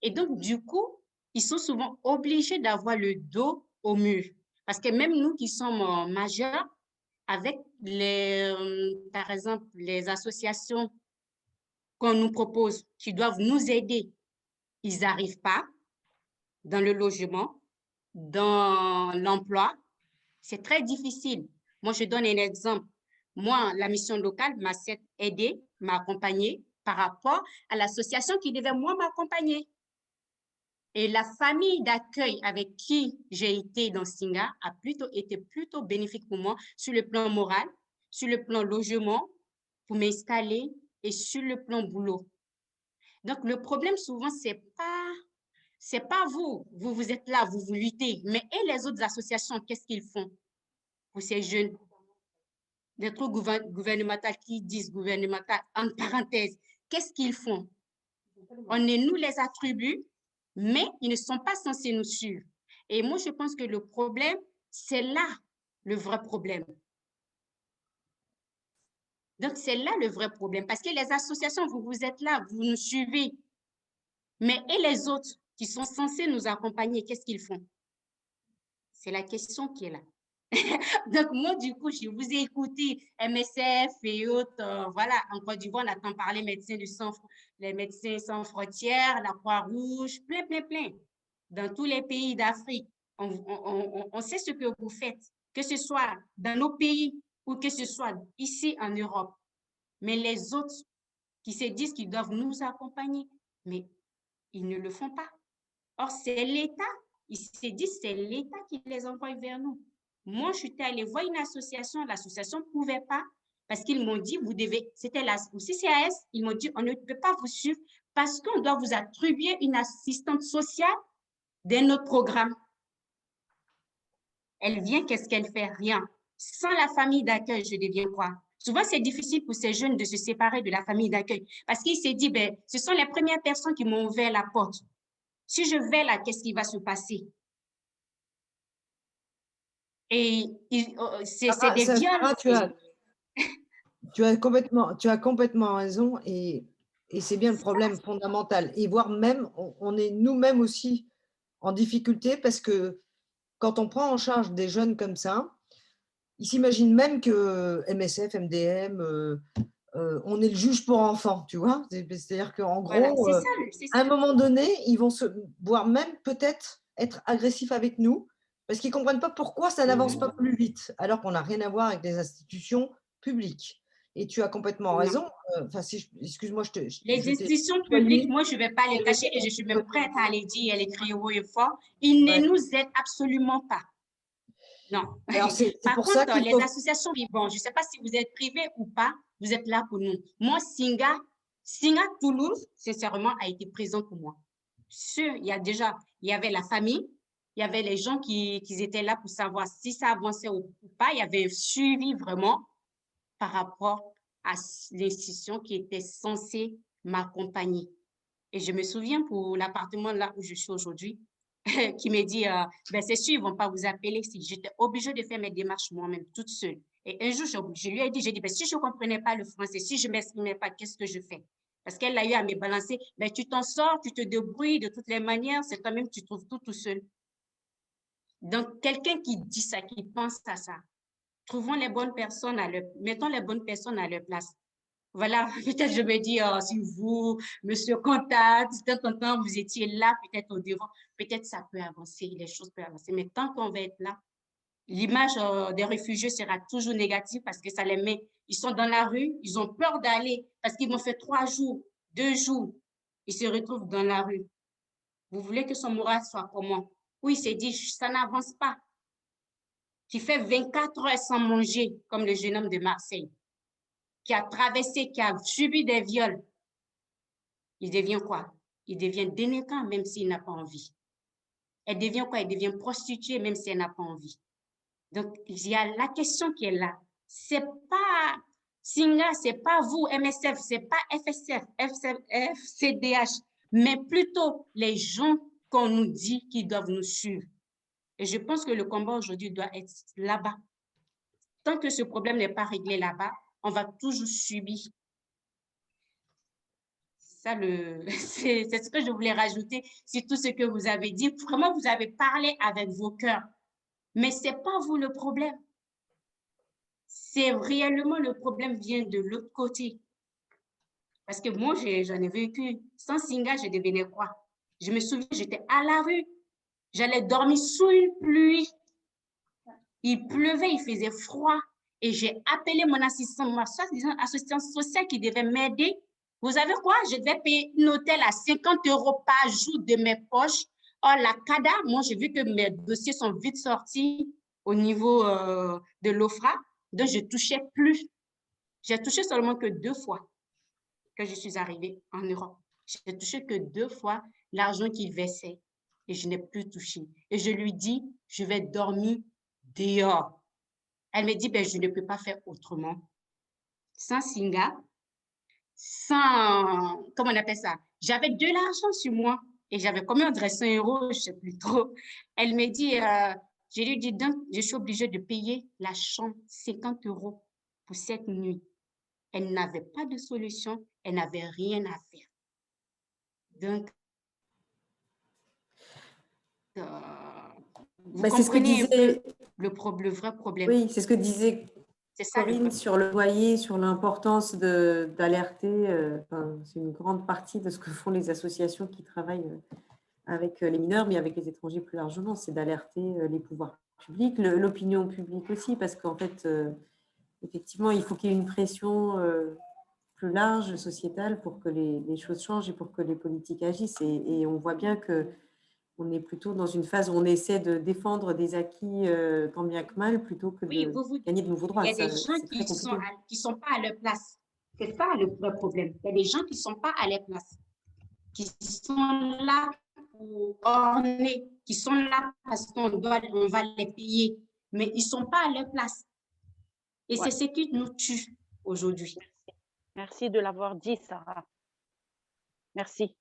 Et donc, du coup, ils sont souvent obligés d'avoir le dos au mur. Parce que même nous qui sommes majeurs, avec par exemple, les associations qu'on nous propose, qui doivent nous aider, ils n'arrivent pas dans le logement, dans l'emploi. C'est très difficile. Moi, je donne un exemple. Moi, la mission locale m'a aidé, m'a accompagnée par rapport à l'association qui devait, moi, m'accompagner. Et la famille d'accueil avec qui j'ai été dans Singa a été plutôt bénéfique pour moi sur le plan moral, sur le plan logement, pour m'installer et sur le plan boulot. Donc, le problème souvent, c'est pas vous. Vous êtes là, vous luttez. Mais et les autres associations, qu'est-ce qu'ils font pour ces jeunes? Des trucs gouvernementaux qui disent gouvernemental, en parenthèse, qu'est-ce qu'ils font? On nous les attribue, mais ils ne sont pas censés nous suivre. Et moi, je pense que le problème, c'est là le vrai problème. Donc, c'est là le vrai problème. Parce que les associations, vous êtes là, vous nous suivez. Mais et les autres qui sont censés nous accompagner, qu'est-ce qu'ils font? C'est la question qui est là. Donc, moi, du coup, je vous ai écouté, MSF et autres. Voilà, en Côte d'Ivoire, on entend parler les médecins sans frontières, la Croix-Rouge, plein. Dans tous les pays d'Afrique, on sait ce que vous faites, que ce soit dans nos pays ou que ce soit ici en Europe. Mais les autres qui se disent qu'ils doivent nous accompagner, mais ils ne le font pas. Or, c'est l'État. Ils se disent c'est l'État qui les envoie vers nous. Moi, je suis allée voir une association. L'association ne pouvait pas parce qu'ils m'ont dit, vous devez, c'était la CCAS, ils m'ont dit, on ne peut pas vous suivre parce qu'on doit vous attribuer une assistante sociale d'un autre programme. Elle vient, qu'est-ce qu'elle fait? Rien. Sans la famille d'accueil, je deviens quoi? Souvent, c'est difficile pour ces jeunes de se séparer de la famille d'accueil parce qu'il s'est dit, ben, ce sont les premières personnes qui m'ont ouvert la porte. Si je vais là, qu'est-ce qui va se passer? Et c'est des viols. Tu as complètement raison et c'est bien le problème fondamental. Et voire même, on est nous-mêmes aussi en difficulté parce que quand on prend en charge des jeunes comme ça, ils s'imaginent même que MSF, MDM, on est le juge pour enfants, tu vois. C'est-à-dire qu'en gros, Voilà, à un moment donné, ils vont voire même peut-être être agressifs avec nous parce qu'ils ne comprennent pas pourquoi ça n'avance pas plus vite, alors qu'on n'a rien à voir avec les institutions publiques. Et tu as complètement raison. Enfin, excuse-moi, les institutions publiques, moi, je ne vais pas les cacher et je suis même prête à les dire et les crier haut et fort. Ils ne nous aident absolument pas. Non. Alors, par contre, les associations vivantes, je ne sais pas si vous êtes privé ou pas, vous êtes là pour nous. Moi, Singa Toulouse, sincèrement, a été présent pour moi. Il y avait la famille, il y avait les gens qui étaient là pour savoir si ça avançait ou pas. Il y avait un suivi vraiment par rapport à l'institution qui était censée m'accompagner. Et je me souviens pour l'appartement là où je suis aujourd'hui, qui me dit, ben c'est sûr, ils ne vont pas vous appeler. J'étais obligée de faire mes démarches moi-même, toute seule. Et un jour, je lui ai dit, ben, si je ne comprenais pas le français, si je ne m'exprimais pas, qu'est-ce que je fais? Parce qu'elle a eu à me balancer, ben, tu t'en sors, tu te débrouilles de toutes les manières, c'est quand même, tu trouves tout seul. Donc, quelqu'un qui dit ça, qui pense à ça, trouvons les bonnes personnes, mettons les bonnes personnes à leur place. Voilà, peut-être je me dis, oh, si vous, monsieur comptable, quand vous étiez là, peut-être au devant, peut-être ça peut avancer, les choses peuvent avancer. Mais tant qu'on va être là, l'image des réfugiés sera toujours négative parce que ça les met, ils sont dans la rue, ils ont peur d'aller parce qu'ils vont faire 3 jours, 2 jours, ils se retrouvent dans la rue. Vous voulez que son moral soit comment? Oui, il s'est dit, ça n'avance pas. Tu fais 24 heures sans manger, comme le jeune homme de Marseille, qui a traversé, qui a subi des viols. Il devient quoi? Il devient délinquant même s'il n'a pas envie. Elle devient quoi? Elle devient prostituée même si elle n'a pas envie. Donc, il y a la question qui est là. C'est pas Singa, c'est pas vous, MSF, c'est pas FSF, FCDH, mais plutôt les gens qu'on nous dit qui doivent nous suivre. Et je pense que le combat aujourd'hui doit être là-bas. Tant que ce problème n'est pas réglé là-bas, on va toujours subir. C'est ce que je voulais rajouter sur tout ce que vous avez dit. Vraiment, vous avez parlé avec vos cœurs. Mais ce n'est pas vous le problème. C'est réellement le problème vient de l'autre côté. Parce que moi, j'en ai vécu. Sans Singa, je devenais quoi? Je me souviens, j'étais à la rue. J'allais dormir sous une pluie. Il pleuvait, il faisait froid. Et j'ai appelé mon assistante sociale qui devait m'aider. Vous savez quoi? Je devais payer un hôtel à 50 € par jour de mes poches. Or, la CADA, moi, j'ai vu que mes dossiers sont vite sortis au niveau de l'OFRA. Donc, je ne touchais plus. J'ai touché seulement que 2 fois que je suis arrivée en Europe. Je n'ai touché que 2 fois l'argent qu'il versait et je n'ai plus touché. Et je lui dis, je vais dormir dehors. Elle me dit, ben, je ne peux pas faire autrement. Sans Singa, sans, comment on appelle ça? J'avais de l'argent sur moi et j'avais combien de 100 €, je ne sais plus trop. Elle me dit, je lui dis, donc, je suis obligée de payer la chambre 50 € pour cette nuit. Elle n'avait pas de solution, elle n'avait rien à faire. Donc, vous comprenez un peu le vrai problème. Oui, c'est ce que disait Corinne sur le loyer, sur l'importance d'alerter. C'est une grande partie de ce que font les associations qui travaillent avec les mineurs, mais avec les étrangers plus largement, c'est d'alerter les pouvoirs publics, l'opinion publique aussi, parce qu'en fait, effectivement, il faut qu'il y ait une pression plus large, sociétale, pour que les choses changent et pour que les politiques agissent. Et on voit bien qu'on est plutôt dans une phase où on essaie de défendre des acquis tant bien que mal, plutôt que de gagner de nouveaux droits. Il y a des gens qui ne sont pas à leur place. C'est ça le vrai problème. Il y a des gens qui ne sont pas à leur place, qui sont là pour orner, qui sont là parce qu'on va les payer, mais ils ne sont pas à leur place. Et c'est ce qui nous tue aujourd'hui. Merci de l'avoir dit, Sarah. Merci.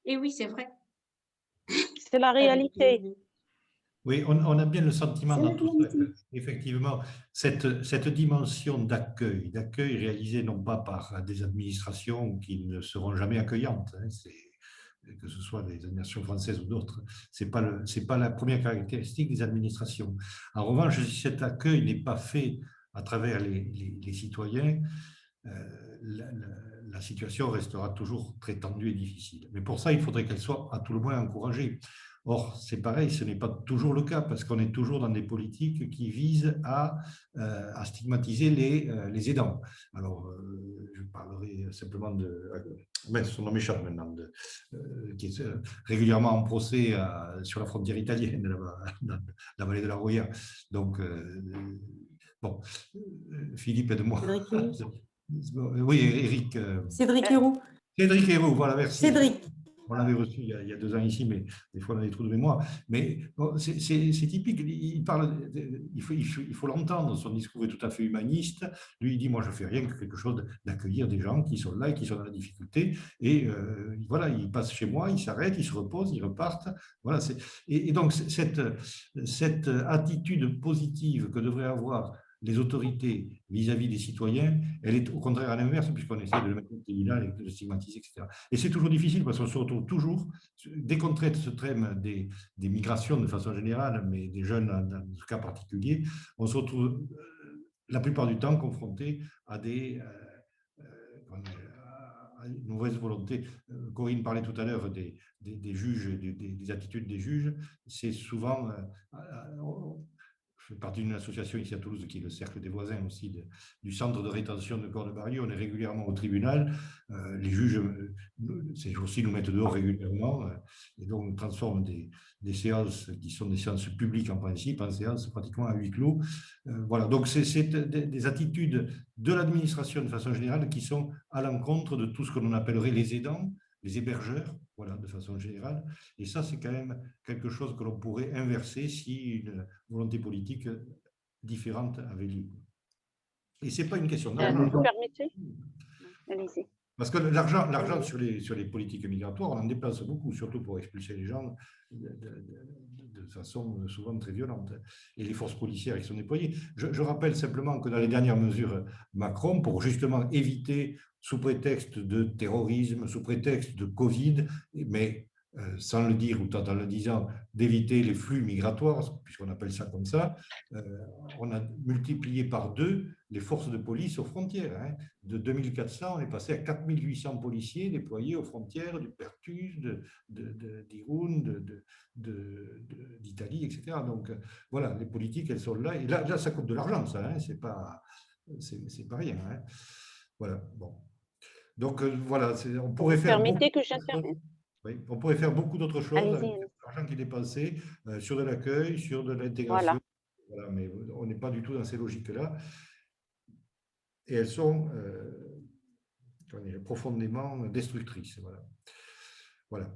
Et oui, c'est vrai. C'est la réalité. Oui, on a bien le sentiment dans tout ça qu'effectivement, cette dimension d'accueil réalisée non pas par des administrations qui ne seront jamais accueillantes, hein, que ce soit des administrations françaises ou d'autres, c'est pas la première caractéristique des administrations. En revanche, si cet accueil n'est pas fait à travers les citoyens, la situation restera toujours très tendue et difficile. Mais pour ça, il faudrait qu'elle soit à tout le moins encouragée. Or, c'est pareil, ce n'est pas toujours le cas, parce qu'on est toujours dans des politiques qui visent à stigmatiser les aidants. Alors, je parlerai simplement de... son nom m'échappe maintenant, qui est régulièrement en procès sur la frontière italienne, dans la vallée de la Roya. Donc, bon, Philippe, aide-moi. Oui, Eric. Cédric Héroux. Cédric Héroux, voilà, merci. Cédric. On l'avait reçu il y a 2 ans ici, mais des fois on a des trous de mémoire. Mais bon, c'est typique, il faut l'entendre, son discours est tout à fait humaniste. Lui, il dit, moi je ne fais rien que quelque chose d'accueillir des gens qui sont là et qui sont dans la difficulté. Et voilà, ils passent chez moi, ils s'arrêtent, ils se reposent, ils repartent. Voilà, et donc cette attitude positive que devrait avoir les autorités vis-à-vis des citoyens, elle est au contraire à l'inverse, puisqu'on essaie de le mettre au tribunal et de le stigmatiser, etc. Et c'est toujours difficile parce qu'on se retrouve toujours, dès qu'on traite ce thème des migrations de façon générale, mais des jeunes dans ce cas particulier, on se retrouve la plupart du temps confronté à à une mauvaise volonté. Corinne parlait tout à l'heure des juges, des attitudes des juges. C'est souvent, je fais partie d'une association ici à Toulouse qui est le Cercle des voisins aussi du centre de rétention de Corne-Barrieux. On est régulièrement au tribunal. Les juges, ces jours-ci, nous mettent dehors régulièrement et donc on transforme des séances qui sont des séances publiques en principe en séances pratiquement à huis clos. Voilà, donc c'est des attitudes de l'administration de façon générale qui sont à l'encontre de tout ce que l'on appellerait les aidants, les hébergeurs, voilà, de façon générale. Et ça, c'est quand même quelque chose que l'on pourrait inverser si une volonté politique différente avait lieu. Et ce n'est pas une question d'argent. Vous permettez ? Allez-y. Parce que l'argent sur les politiques migratoires, on en dépense beaucoup, surtout pour expulser les gens de façon souvent très violente. Et les forces policières qui sont déployées. Je rappelle simplement que dans les dernières mesures Macron, pour justement éviter, sous prétexte de terrorisme, sous prétexte de Covid, mais sans le dire ou tout en le disant, d'éviter les flux migratoires, puisqu'on appelle ça comme ça, on a multiplié par 2 les forces de police aux frontières. Hein. De 2400, on est passé à 4800 policiers déployés aux frontières du Pertus, d'Irun, d'Italie, etc. Donc voilà, les politiques, elles sont là. Et là ça coûte de l'argent, ça. Hein. C'est pas rien. Hein. Voilà, bon. Donc voilà, on pourrait faire... Permettez que j'intervienne. Oui, on pourrait faire beaucoup d'autres choses avec l'argent qui est dépensé sur de l'accueil, sur de l'intégration. Voilà, mais on n'est pas du tout dans ces logiques-là. Et elles sont profondément destructrices. Voilà.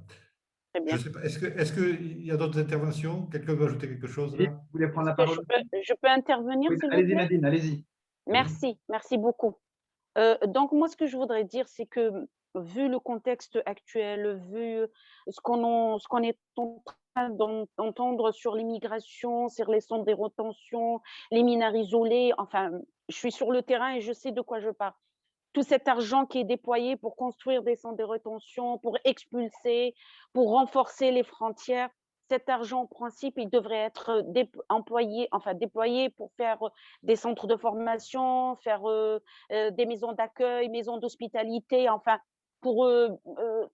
Très bien. Je sais pas, est-ce qu'il y a d'autres interventions? Quelqu'un veut ajouter quelque chose là? Vous voulez prendre la parole? Je peux intervenir, oui, s'il vous allez-y, plaît? Nadine, allez-y. Merci beaucoup. Donc, moi, ce que je voudrais dire, c'est que vu le contexte actuel, vu ce qu'on est en train d'entendre sur l'immigration, sur les centres de rétention, les mineurs isolés, enfin, je suis sur le terrain et je sais de quoi je parle. Tout cet argent qui est déployé pour construire des centres de rétention, pour expulser, pour renforcer les frontières, cet argent, en principe, il devrait être déployé pour faire des centres de formation, faire des maisons d'accueil, maisons d'hospitalité, enfin, pour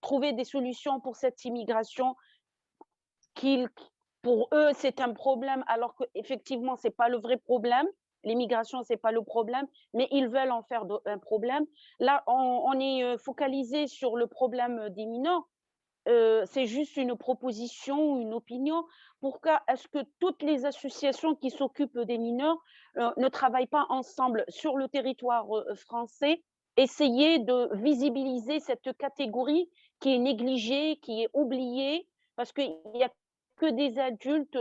trouver des solutions pour cette immigration pour eux, c'est un problème, alors qu'effectivement, ce n'est pas le vrai problème. L'immigration, ce n'est pas le problème, mais ils veulent en faire un problème. Là, on est focalisé sur le problème des mineurs. C'est juste une proposition, une opinion. Pourquoi est-ce que toutes les associations qui s'occupent des mineurs ne travaillent pas ensemble sur le territoire français, essayer de visibiliser cette catégorie qui est négligée, qui est oubliée, parce qu'il n'y a que des adultes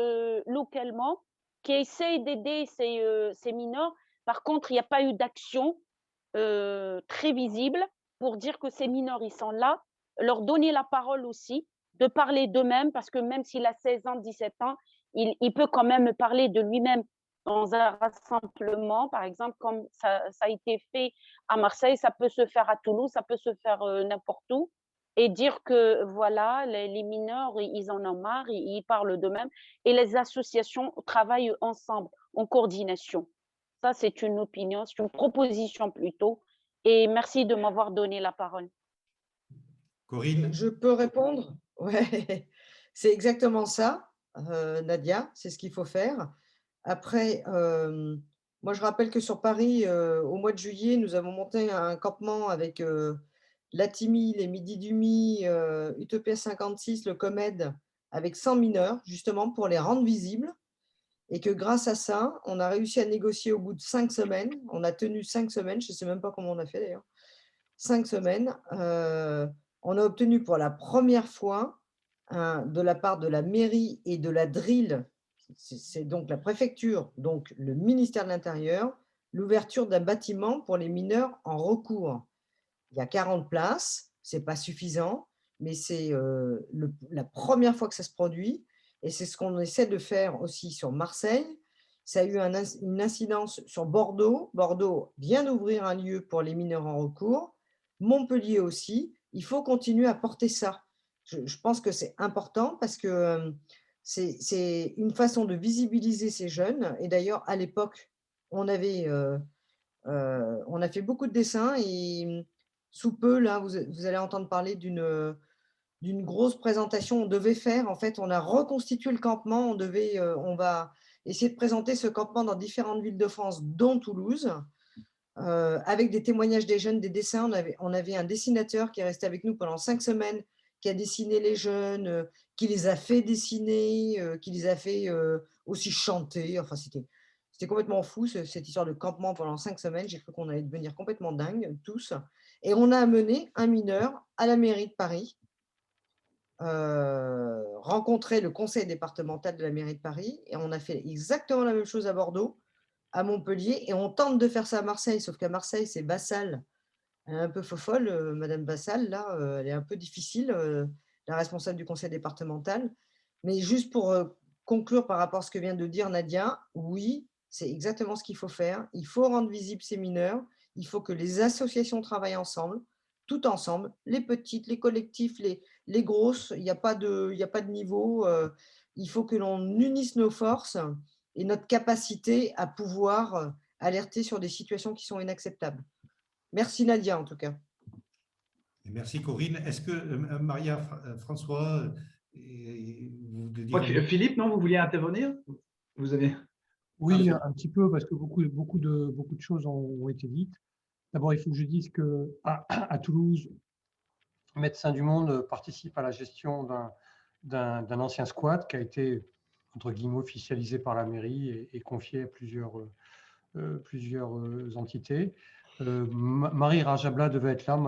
localement qui essayent d'aider ces mineurs. Par contre, il n'y a pas eu d'action très visible pour dire que ces mineurs, ils sont là, leur donner la parole aussi, de parler d'eux-mêmes, parce que même s'il a 16 ans, 17 ans, il peut quand même parler de lui-même dans un rassemblement, par exemple, comme ça a été fait à Marseille, ça peut se faire à Toulouse, ça peut se faire n'importe où, et dire que voilà, les mineurs, ils en ont marre, ils parlent d'eux-mêmes, et les associations travaillent ensemble, en coordination. Ça, c'est une opinion, c'est une proposition plutôt, et merci de m'avoir donné la parole. Corinne? Je peux répondre? Ouais, c'est exactement ça, Nadia, c'est ce qu'il faut faire. Après, moi, je rappelle que sur Paris, au mois de juillet, nous avons monté un campement avec l'Atimi, les Midi du Mi, Utopia 56, le COMED, avec 100 mineurs, justement pour les rendre visibles. Et que grâce à ça, on a réussi à négocier au bout de 5 semaines. On a tenu 5 semaines, je ne sais même pas comment on a fait d'ailleurs. 5 semaines. On a obtenu pour la première fois, de la part de la mairie et de la DRIL, c'est donc la préfecture, donc le ministère de l'Intérieur, l'ouverture d'un bâtiment pour les mineurs en recours. Il y a 40 places, ce n'est pas suffisant, mais c'est la première fois que ça se produit, et c'est ce qu'on essaie de faire aussi sur Marseille. Ça a eu une incidence sur Bordeaux. Bordeaux vient d'ouvrir un lieu pour les mineurs en recours. Montpellier aussi. Il faut continuer à porter ça. Je pense que c'est important parce que c'est une façon de visibiliser ces jeunes. Et d'ailleurs, à l'époque, on a fait beaucoup de dessins et sous peu, là, vous allez entendre parler d'une grosse présentation. On devait faire, en fait, on a reconstitué le campement. On va essayer de présenter ce campement dans différentes villes de France, dont Toulouse, avec des témoignages des jeunes, des dessins. On avait un dessinateur qui est resté avec nous pendant 5 semaines, qui a dessiné les jeunes, qui les a fait dessiner, qui les a fait aussi chanter. Enfin, c'était complètement fou, cette histoire de campement pendant 5 semaines. J'ai cru qu'on allait devenir complètement dingues, tous. Et on a amené un mineur à la mairie de Paris, rencontrer le conseil départemental de la mairie de Paris, et on a fait exactement la même chose à Bordeaux, à Montpellier, et on tente de faire ça à Marseille, sauf qu'à Marseille, c'est Bassal. Elle est un peu fofolle, Madame Bassal, là, elle est un peu difficile, la responsable du conseil départemental. Mais juste pour conclure par rapport à ce que vient de dire Nadia, oui, c'est exactement ce qu'il faut faire. Il faut rendre visibles ces mineurs, il faut que les associations travaillent ensemble, tout ensemble, les petites, les collectifs, les grosses, il n'y a pas de niveau. Il faut que l'on unisse nos forces et notre capacité à pouvoir alerter sur des situations qui sont inacceptables. Merci Nadia, en tout cas. Merci Corinne. Est-ce que Maria, François, Philippe, non, vous vouliez intervenir? Vous avez... Oui, un petit peu, parce que beaucoup de choses ont été dites. D'abord, il faut que je dise qu'à Toulouse, Médecins du Monde participe à la gestion d'un ancien squat qui a été, entre guillemets, officialisé par la mairie et confié à plusieurs entités. Marie Rajabla devait être là,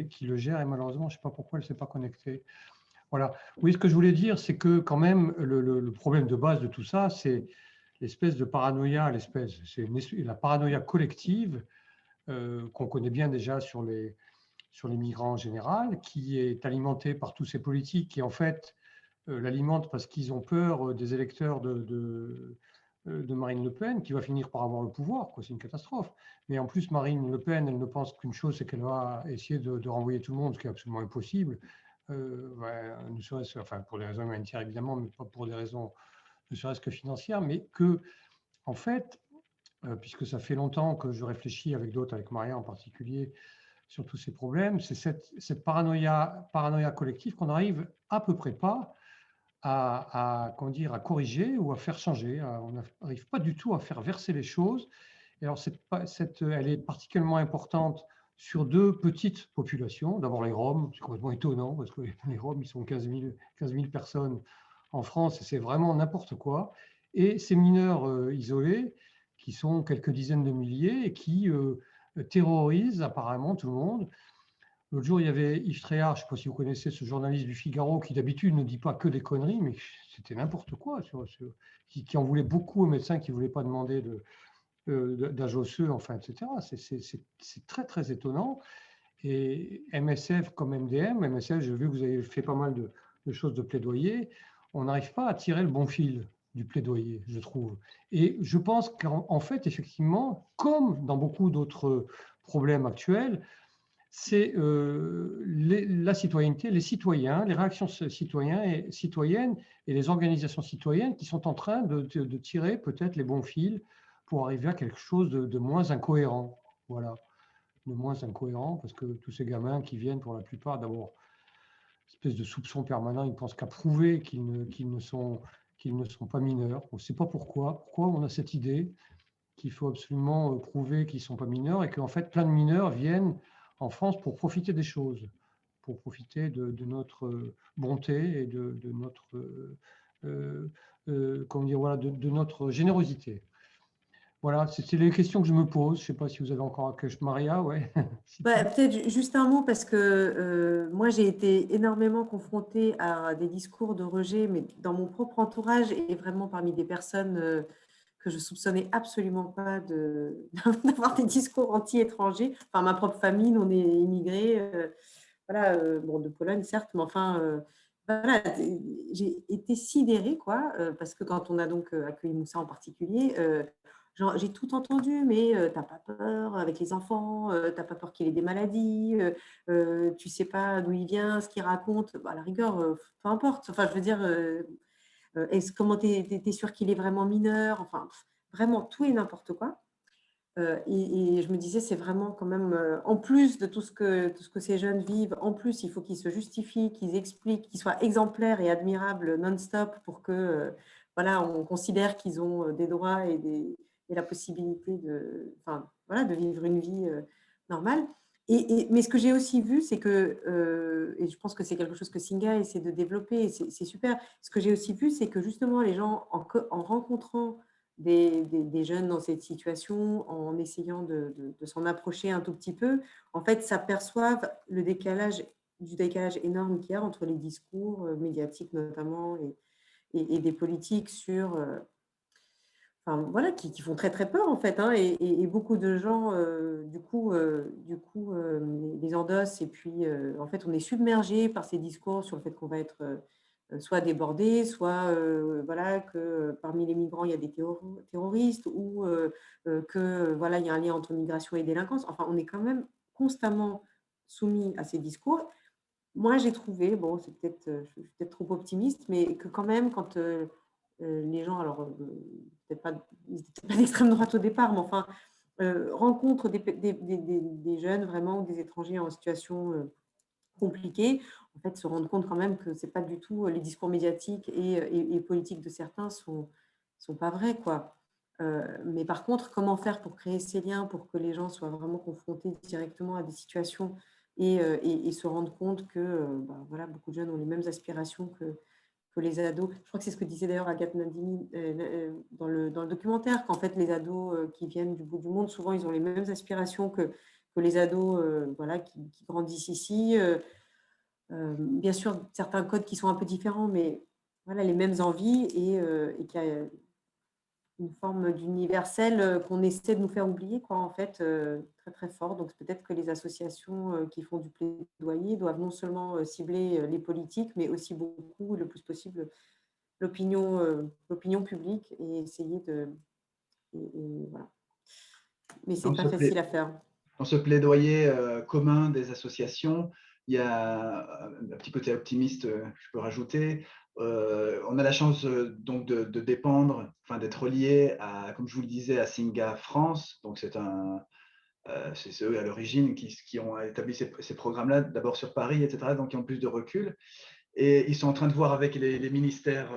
qui le gère, et malheureusement, je ne sais pas pourquoi elle ne s'est pas connectée. Voilà. Oui, ce que je voulais dire, c'est que quand même, le problème de base de tout ça, c'est l'espèce de paranoïa, c'est la paranoïa collective qu'on connaît bien déjà sur les migrants en général, qui est alimentée par tous ces politiques qui, en fait, l'alimentent parce qu'ils ont peur des électeurs de Marine Le Pen, qui va finir par avoir le pouvoir. C'est une catastrophe. Mais en plus, Marine Le Pen, elle ne pense qu'une chose, c'est qu'elle va essayer de renvoyer tout le monde, ce qui est absolument impossible, ne serait-ce, enfin, pour des raisons humanitaires évidemment, mais pas pour des raisons ne serait-ce que financières, mais que, en fait, puisque ça fait longtemps que je réfléchis avec d'autres, avec Maria en particulier, sur tous ces problèmes, c'est cette paranoïa collective qu'on n'arrive à peu près pas à corriger ou à faire changer. On n'arrive pas du tout à faire verser les choses. Et alors, elle est particulièrement importante sur 2 petites populations. D'abord, les Roms, c'est complètement étonnant, parce que les Roms, ils sont 15 000 personnes en France, et c'est vraiment n'importe quoi. Et ces mineurs isolés, qui sont quelques dizaines de milliers, et qui terrorisent apparemment tout le monde. L'autre jour, il y avait Yves Tréhard, je ne sais pas si vous connaissez ce journaliste du Figaro, qui d'habitude ne dit pas que des conneries, mais c'était n'importe quoi, qui en voulait beaucoup aux médecins qui ne voulaient pas demander d'âge osseux, enfin, etc. C'est très, très étonnant. Et MSF comme MDM, MSF, j'ai vu que vous avez fait pas mal de choses de plaidoyer, on n'arrive pas à tirer le bon fil du plaidoyer, je trouve. Et je pense qu'en fait, effectivement, comme dans beaucoup d'autres problèmes actuels, c'est la citoyenneté, les citoyens, les réactions citoyennes et les organisations citoyennes qui sont en train de tirer peut-être les bons fils pour arriver à quelque chose de moins incohérent. Voilà, de moins incohérent, parce que tous ces gamins qui viennent pour la plupart, d'abord, espèce de soupçon permanent, ils pensent qu'à prouver qu'ils ne sont pas mineurs. On ne sait pas pourquoi on a cette idée qu'il faut absolument prouver qu'ils ne sont pas mineurs et qu'en fait, plein de mineurs viennent en France pour profiter des choses, pour profiter de notre bonté et de notre, voilà, de notre générosité. Voilà, c'est les questions que je me pose. Je ne sais pas si vous avez encore Maria, ouais. Peut-être juste un mot, parce que moi, j'ai été énormément confrontée à des discours de rejet, mais dans mon propre entourage et vraiment parmi des personnes que je soupçonnais absolument pas d'avoir des discours anti-étrangers. Enfin, ma propre famille, on est immigrés, voilà, bon, de Pologne, certes, mais enfin, voilà, j'ai été sidérée, quoi, parce que quand on a donc accueilli Moussa en particulier, genre, j'ai tout entendu, mais t'as pas peur avec les enfants, t'as pas peur qu'il ait des maladies, tu sais pas d'où il vient, ce qu'il raconte, bah, à la rigueur, peu importe. Enfin, je veux dire, comment t'es sûr qu'il est vraiment mineur? Enfin, vraiment tout et n'importe quoi. Et je me disais, c'est vraiment quand même, en plus de tout ce que ces jeunes vivent, en plus, il faut qu'ils se justifient, qu'ils expliquent, qu'ils soient exemplaires et admirables non-stop pour que, voilà, on considère qu'ils ont des droits et la possibilité enfin, voilà, de vivre une vie normale. Mais ce que j'ai aussi vu, c'est que, et je pense que c'est quelque chose que Singa essaie de développer, et c'est super. Ce que j'ai aussi vu, c'est que justement, les gens, en rencontrant des jeunes dans cette situation, en essayant de s'en approcher un tout petit peu, en fait, s'aperçoivent du décalage énorme qu'il y a entre les discours médiatiques notamment et des politiques sur, enfin, voilà, qui font très très peur en fait, hein, et beaucoup de gens du coup les endossent, et puis en fait on est submergé par ces discours sur le fait qu'on va être soit débordé, soit voilà, que parmi les migrants il y a des terroristes, ou que voilà, il y a un lien entre migration et délinquance. Enfin, on est quand même constamment soumis à ces discours. Moi, j'ai trouvé, bon, c'est peut-être, je suis peut-être trop optimiste, mais que quand même, quand les gens, alors ils n'étaient peut-être pas d'extrême droite au départ, mais enfin, rencontrent des jeunes vraiment, ou des étrangers en situation compliquée, en fait, se rendre compte quand même que c'est pas du tout les discours médiatiques et politiques de certains sont pas vrais, quoi. Mais par contre, comment faire pour créer ces liens, pour que les gens soient vraiment confrontés directement à des situations et se rendre compte que bah, voilà, beaucoup de jeunes ont les mêmes aspirations que les ados. Je crois que c'est ce que disait d'ailleurs Agathe Nandini dans le documentaire, qu'en fait les ados qui viennent du bout du monde, souvent ils ont les mêmes aspirations que les ados voilà, qui grandissent ici. Bien sûr, certains codes qui sont un peu différents, mais voilà, les mêmes envies, et qu'il y a une forme d'universel qu'on essaie de nous faire oublier, quoi, en fait, très très fort. Donc peut-être que les associations qui font du plaidoyer doivent non seulement cibler les politiques, mais aussi beaucoup, le plus possible, l'opinion publique, et essayer de... voilà. Mais c'est pas facile à faire. Dans ce plaidoyer commun des associations, il y a un petit côté optimiste que je peux rajouter. On a la chance donc de dépendre, enfin d'être lié à, comme je vous le disais, à Singa France. Donc c'est eux à l'origine qui ont établi ces programmes-là, d'abord sur Paris, etc. Donc qui ont plus de recul. Et ils sont en train de voir avec les ministères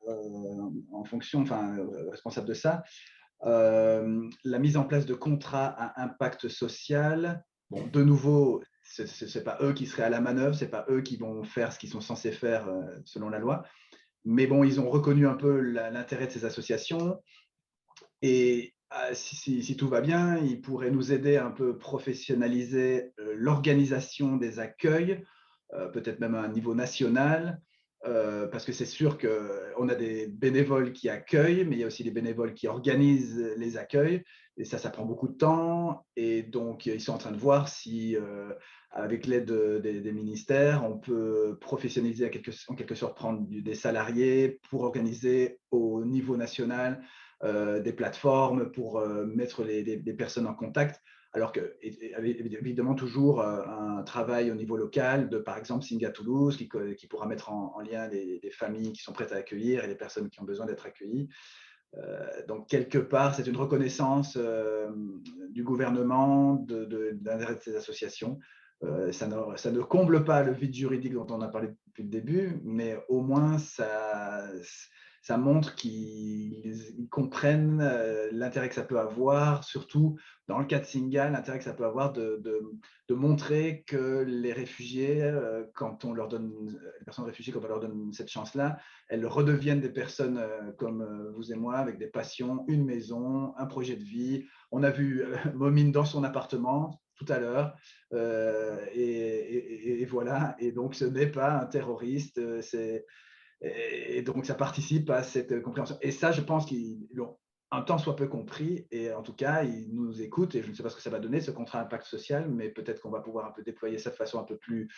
en fonction, enfin responsables de ça, la mise en place de contrats à impact social. Bon, de nouveau, ce n'est pas eux qui seraient à la manœuvre, ce n'est pas eux qui vont faire ce qu'ils sont censés faire selon la loi. Mais bon, ils ont reconnu un peu l'intérêt de ces associations. Et si tout va bien, ils pourraient nous aider à un peu professionnaliser l'organisation des accueils, peut-être même à un niveau national. Parce que c'est sûr qu'on a des bénévoles qui accueillent, mais il y a aussi des bénévoles qui organisent les accueils. Et ça prend beaucoup de temps. Et donc, ils sont en train de voir si, avec l'aide des ministères, on peut professionnaliser en quelque sorte, prendre des salariés pour organiser au niveau national des plateformes, pour mettre des personnes en contact. Alors que, évidemment, toujours un travail au niveau local de, par exemple, Singa Toulouse, qui pourra mettre en lien des familles qui sont prêtes à accueillir et les personnes qui ont besoin d'être accueillies. Donc, quelque part, c'est une reconnaissance du gouvernement de l'intérêt de ces associations. Ça ne comble pas le vide juridique dont on a parlé depuis le début, mais au moins, ça montre qu'ils comprennent l'intérêt que ça peut avoir, surtout dans le cas de Singa, l'intérêt que ça peut avoir de montrer que les réfugiés, quand on leur donne, les personnes réfugiées, quand on leur donne cette chance-là, elles redeviennent des personnes comme vous et moi, avec des passions, une maison, un projet de vie. On a vu Momine dans son appartement tout à l'heure, et voilà. Et donc, ce n'est pas un terroriste, et donc, ça participe à cette compréhension. Et ça, je pense qu'ils l'ont un tant soit peu compris, et en tout cas, ils nous écoutent, et je ne sais pas ce que ça va donner, ce contrat impact social, mais peut-être qu'on va pouvoir un peu déployer ça de façon un peu plus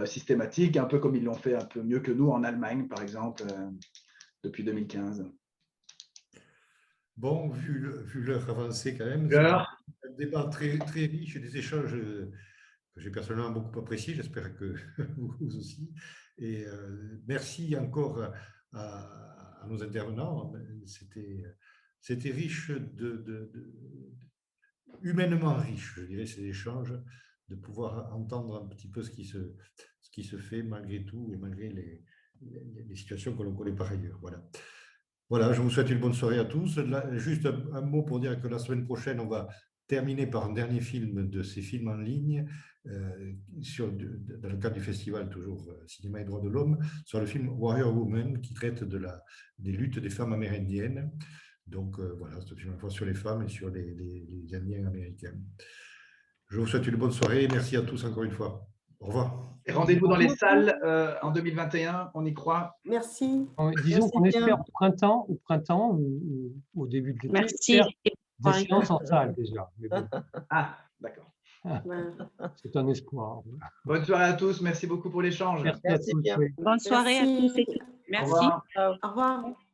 systématique, un peu comme ils l'ont fait un peu mieux que nous en Allemagne, par exemple, depuis 2015. Bon, vu l'heure avancée quand même, L'heure. c'est un débat très, très riche et des échanges que j'ai personnellement beaucoup appréciés, j'espère que vous aussi. Et merci encore à nos intervenants. C'était riche, humainement riche, je dirais, ces échanges, de pouvoir entendre un petit peu ce qui se fait malgré tout et malgré les situations que l'on connaît par ailleurs. Voilà. Voilà, je vous souhaite une bonne soirée à tous. Là, juste un mot pour dire que la semaine prochaine, on va terminer par un dernier film de ces films en ligne, dans le cadre du festival, toujours Cinéma et droits de l'homme, sur le film Warrior Woman, qui traite des luttes des femmes amérindiennes. Donc voilà, c'est un film à la fois sur les femmes et sur les Indiens américains. Je vous souhaite une bonne soirée et merci à tous encore une fois. Au revoir. Et rendez-vous dans les salles en 2021, on y croit. Merci. Disons qu'on bien. espère au printemps ou au début de l'été. Merci. Des séances en salle déjà. Mais bon, Ah, d'accord. c'est un espoir. Bonne soirée à tous. Merci beaucoup pour l'échange. Merci à Merci tous. bien. Oui. Bonne soirée à tous. Merci. Merci. Au revoir. Au revoir.